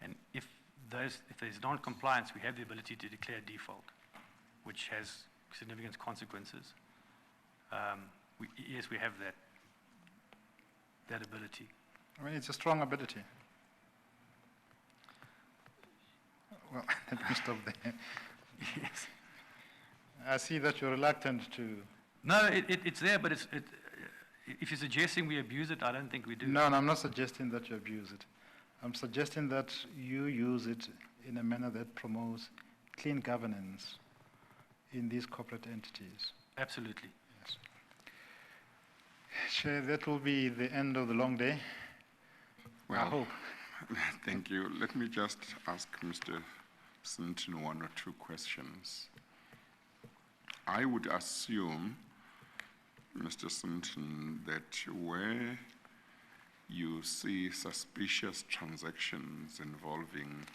And if there's non-compliance, we have the ability to declare default, which has significant consequences. Yes, we have that ability. I mean, it's a strong ability. Well, let me stop there. Yes. I see that you're reluctant to... No, it's there, but if you're suggesting we abuse it, I don't think we do. No, I'm not suggesting that you abuse it. I'm suggesting that you use it in a manner that promotes clean governance in these corporate entities. Absolutely. Yes. Chair, that will be the end of the long day. Well, I hope. Thank you. Let me just ask Mr. Sinton one or two questions. I would assume, Mr. Sinton, that where you see suspicious transactions involving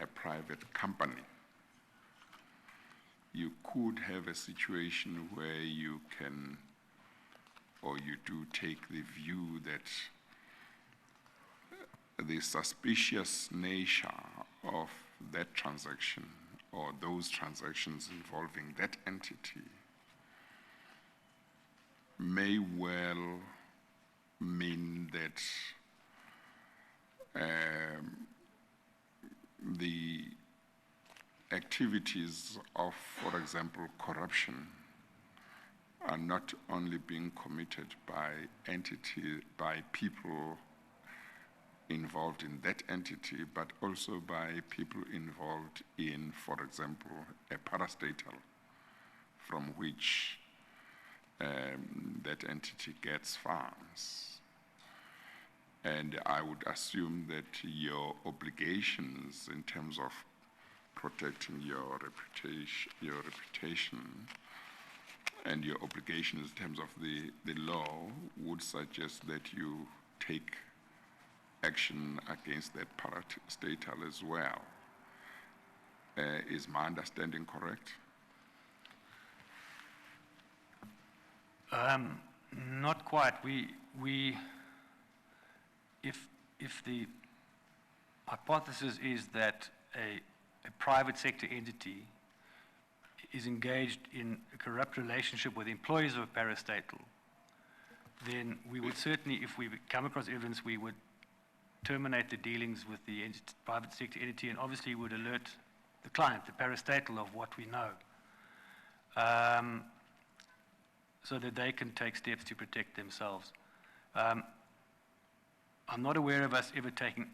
a private company, you could have a situation where you can, or you do take the view that the suspicious nature of that transaction or those transactions involving that entity may well mean that the activities of, for example, corruption are not only being committed by people involved in that entity, but also by people involved in, for example, a parastatal from which that entity gets funds. And I would assume that your obligations in terms of protecting your reputation and your obligations in terms of the law would suggest that you take action against that parastatal as well. Is my understanding correct? Not quite. If the hypothesis is that a private sector entity is engaged in a corrupt relationship with employees of a parastatal, then we would certainly, if we come across evidence, we would terminate the dealings with the private sector entity, and obviously would alert the client, the parastatal, of what we know, so that they can take steps to protect themselves. I'm not aware of us ever taking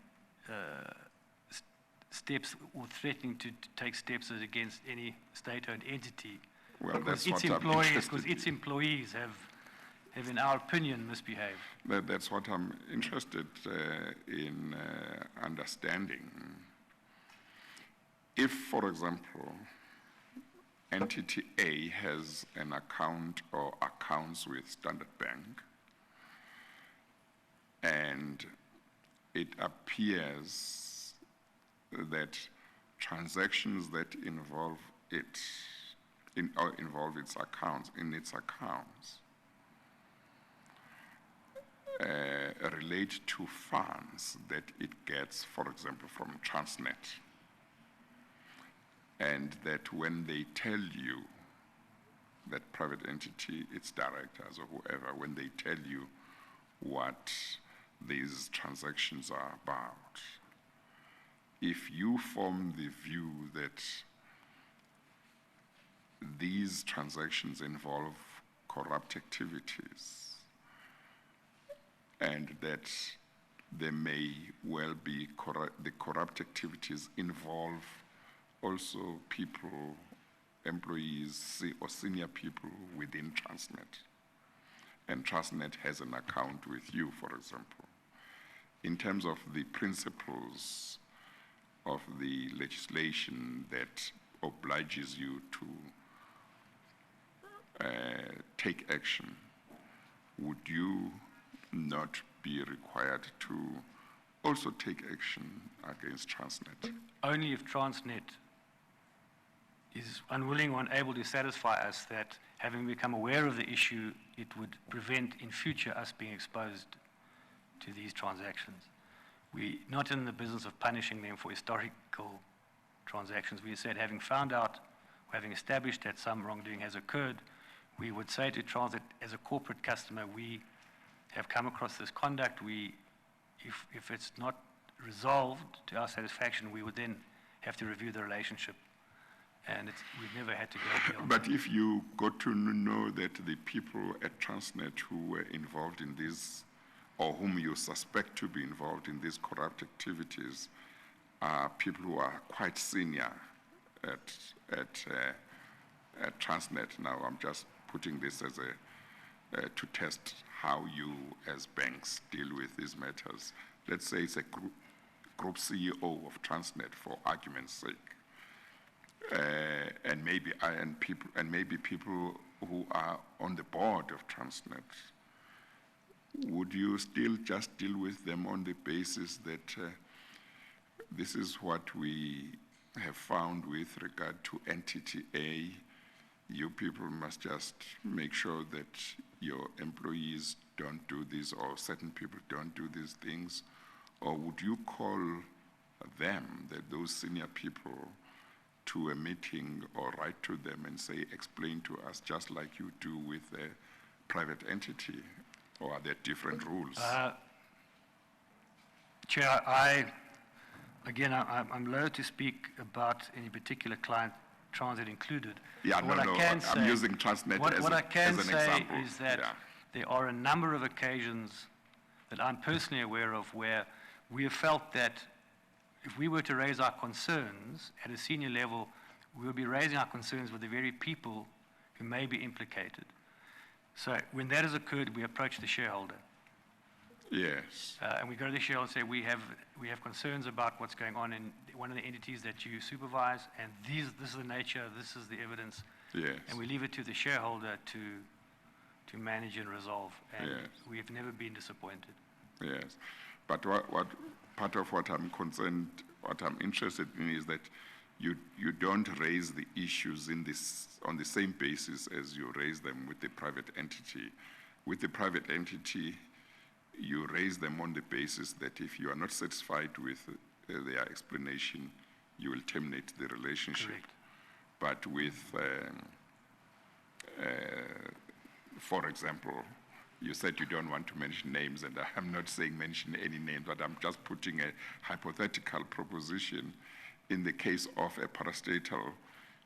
steps or threatening to take steps as against any state-owned entity. Well, because that's its what I'm employees, interested because its employees have, in our opinion, misbehaved. That's what I'm interested in understanding. If, for example, entity A has an account or accounts with Standard Bank, and it appears that transactions that involve it, or involve its accounts, relate to funds that it gets, for example, from Transnet, and that when they tell you, that private entity, its directors or whoever, when they tell you what these transactions are about, if you form the view that these transactions involve corrupt activities, and that there may well be the corrupt activities involve also people, employees or senior people within Transnet, and Transnet has an account with you, for example, in terms of the principles of the legislation that obliges you to take action, would you not be required to also take action against Transnet? Only if Transnet is unwilling or unable to satisfy us that, having become aware of the issue, it would prevent in future us being exposed to these transactions. We're not in the business of punishing them for historical transactions. We said, having found out, having established that some wrongdoing has occurred, we would say to Transnet, as a corporate customer, we have come across this conduct. If it's not resolved to our satisfaction, we would then have to review the relationship. And we've never had to go beyond But that. if you got to know that the people at Transnet who were involved in this, or whom you suspect to be involved in these corrupt activities, are people who are quite senior at Transnet. Now, I'm just putting this as to test how you, as banks, deal with these matters. Let's say it's a group CEO of Transnet, for argument's sake. And maybe people who are on the board of Transnet. Would you still just deal with them on the basis that this is what we have found with regard to entity A? You people must just make sure that your employees don't do this, or certain people don't do these things? Or would you call them, those senior people, to a meeting or write to them and say, explain to us, just like you do with a private entity? Or are there different rules? Chair, I'm loath to speak about any particular client, Transnet included. Yeah, But I'm using Transnet as an example. What I can say is that there are a number of occasions that I'm personally aware of where we have felt that if we were to raise our concerns at a senior level, we would be raising our concerns with the very people who may be implicated. So when that has occurred, we approach the shareholder. Yes. And we go to the shareholder and say, we have concerns about what's going on in one of the entities that you supervise, and this is the nature, this is the evidence, Yes. And we leave it to the shareholder to manage and resolve. And Yes. we have never been disappointed. Yes, but what part of what I'm concerned, what I'm interested in is that you don't raise the issues on the same basis as you raise them with the private entity. With the private entity, you raise them on the basis that if you are not satisfied with their explanation, you will terminate the relationship. Correct. But with, for example, you said you don't want to mention names, and I'm not saying mention any names, but I'm just putting a hypothetical proposition. In the case of a parastatal,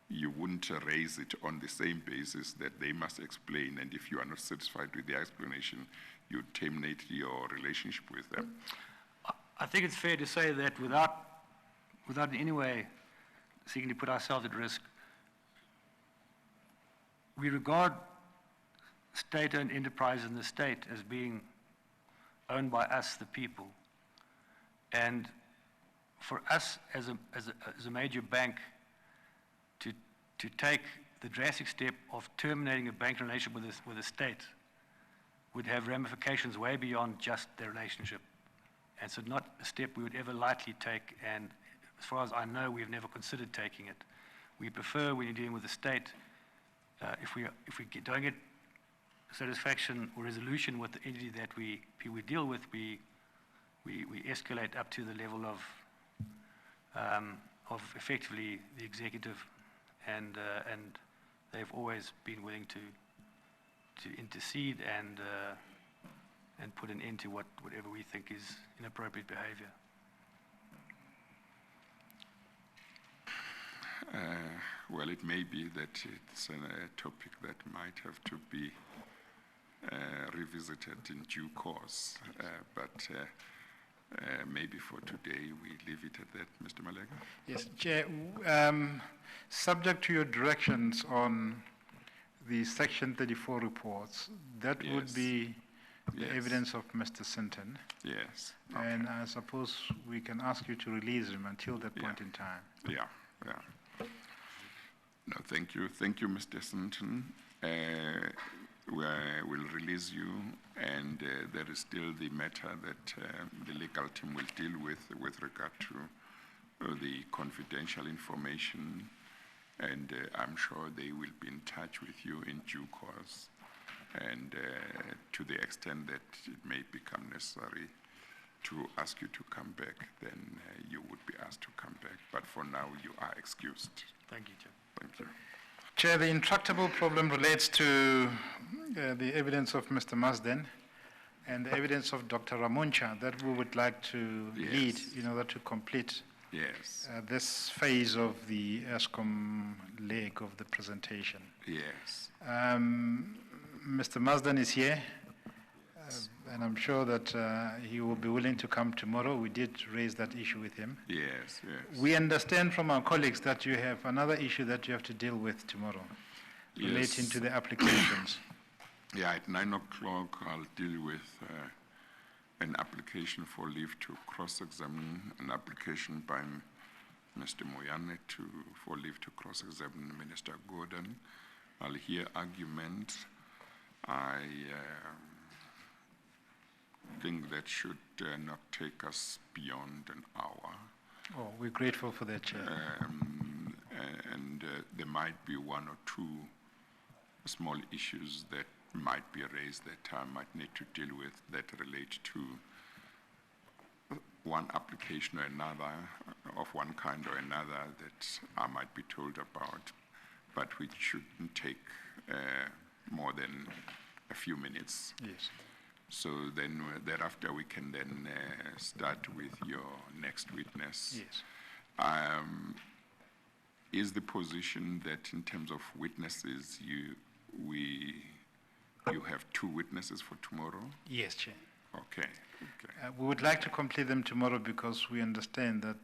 you wouldn't raise it on the same basis that they must explain, and if you are not satisfied with their explanation, you terminate your relationship with them. I think it's fair to say that without in any way seeking to put ourselves at risk, we regard state-owned enterprise in the state as being owned by us, the people. And for us as a major bank to take the drastic step of terminating a bank relationship with a state would have ramifications way beyond just their relationship. And so not a step we would ever lightly take, and as far as I know, we've never considered taking it. We prefer, when you're dealing with the state, if we don't get satisfaction or resolution with the entity that we deal with, we escalate up to the level of effectively the executive, and they've always been willing to intercede and put an end to whatever we think is inappropriate behavior. Well, it may be that it's a topic that might have to be revisited in due course, but maybe for today we leave it at that. Mr. Malega? Yes, Chair. Subject to your directions on the Section 34 reports, that would Yes. be the Yes. evidence of Mr. Sinton. Yes. And I suppose we can ask you to release him until that point Yeah. in time. Yeah. No, thank you. Thank you, Mr. Sinton. We'll release you, and there is still the matter that the legal team will deal with regard to the confidential information, and I'm sure they will be in touch with you in due course, and to the extent that it may become necessary to ask you to come back, then you would be asked to come back. But for now, you are excused. Thank you, Chair. Thank you. Chair, the intractable problem relates to the evidence of Mr. Masden and the evidence of Dr. Ramuncha that we would like to lead Yes. in order to complete Yes. this phase of the ESCOM leg of the presentation. Yes. Mr. Masden is here, and I'm sure that he will be willing to come tomorrow. We did raise that issue with him. Yes. We understand from our colleagues that you have another issue that you have to deal with tomorrow relating Yes. to the applications. Yeah, at 9 o'clock, I'll deal with an application for leave to cross-examine, an application by Mr. Moyane for leave to cross-examine Minister Gordon. I'll hear argument. I think that should not take us beyond an hour. Oh, we're grateful for that, Chair. And there might be one or two small issues that might be raised that I might need to deal with that relate to one application or another, of one kind or another, that I might be told about, but which shouldn't take more than a few minutes. Yes. So then thereafter we can then start with your next witness. Yes. Is the position that in terms of witnesses, you have 2 witnesses for tomorrow? Yes, Chair. Okay. We would like to complete them tomorrow because we understand that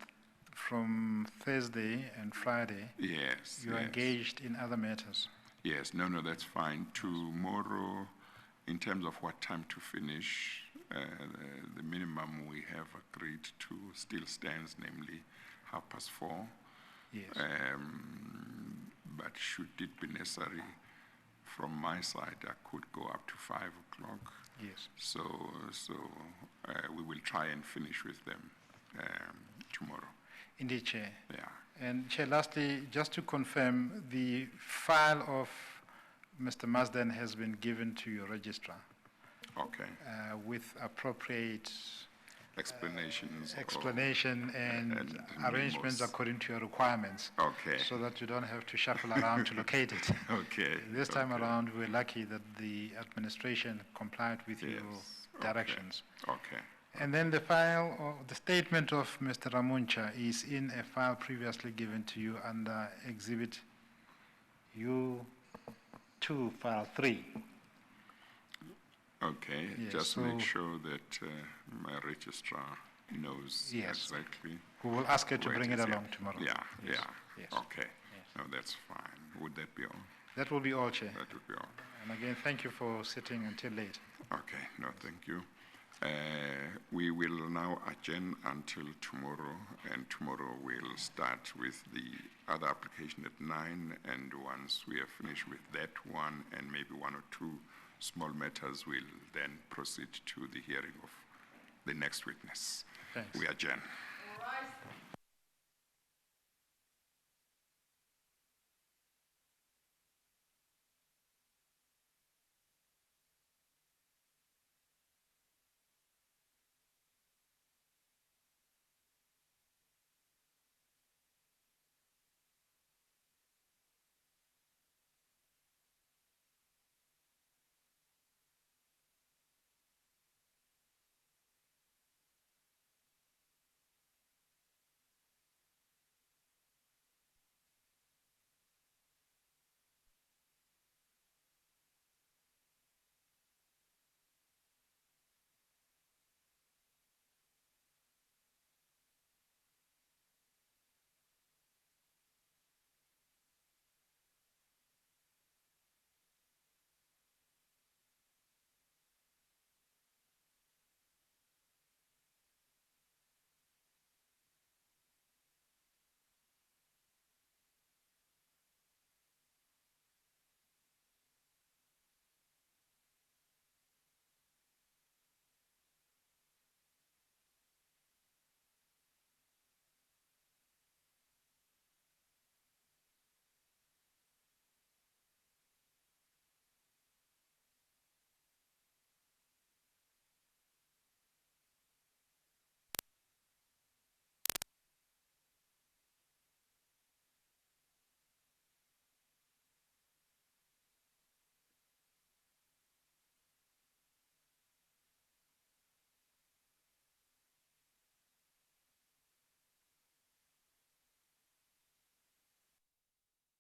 from Thursday and Friday, Yes. you are yes. engaged in other matters. Yes, no, that's fine. Tomorrow, in terms of what time to finish, the minimum we have agreed to still stands, namely 4:30. Yes. But should it be necessary, from my side, I could go up to 5 o'clock. Yes. So we will try and finish with them tomorrow. Indeed, Chair. Yeah. And Chair, lastly, just to confirm, the file of Mr. Marsden has been given to your registrar Okay. with appropriate Explanations. explanation and arrangements memos. according to your requirements, Okay. so that you don't have to shuffle around to locate it. Okay. This time okay. around, we're lucky that the administration complied with your Yes. directions. Okay. And then the file, or the statement of Mr. Ramuncha is in a file previously given to you under Exhibit U2, File 3. Okay. Yes, Just make so- sure that my registrar knows Yes. exactly. We will ask her to where bring it is. along tomorrow. Yeah. Yes, Yeah. yes, Okay. yes. No, that's fine. Would that be all? That will be all, Chair. That would be all. And again, thank you for sitting until late. Okay, no, thank you. We will now adjourn until tomorrow, and tomorrow we'll start with the other application at 9, and once we are finished with that one, and maybe 1 or 2 small matters, we'll then proceed to the hearing of the next witness. Thanks. We adjourn.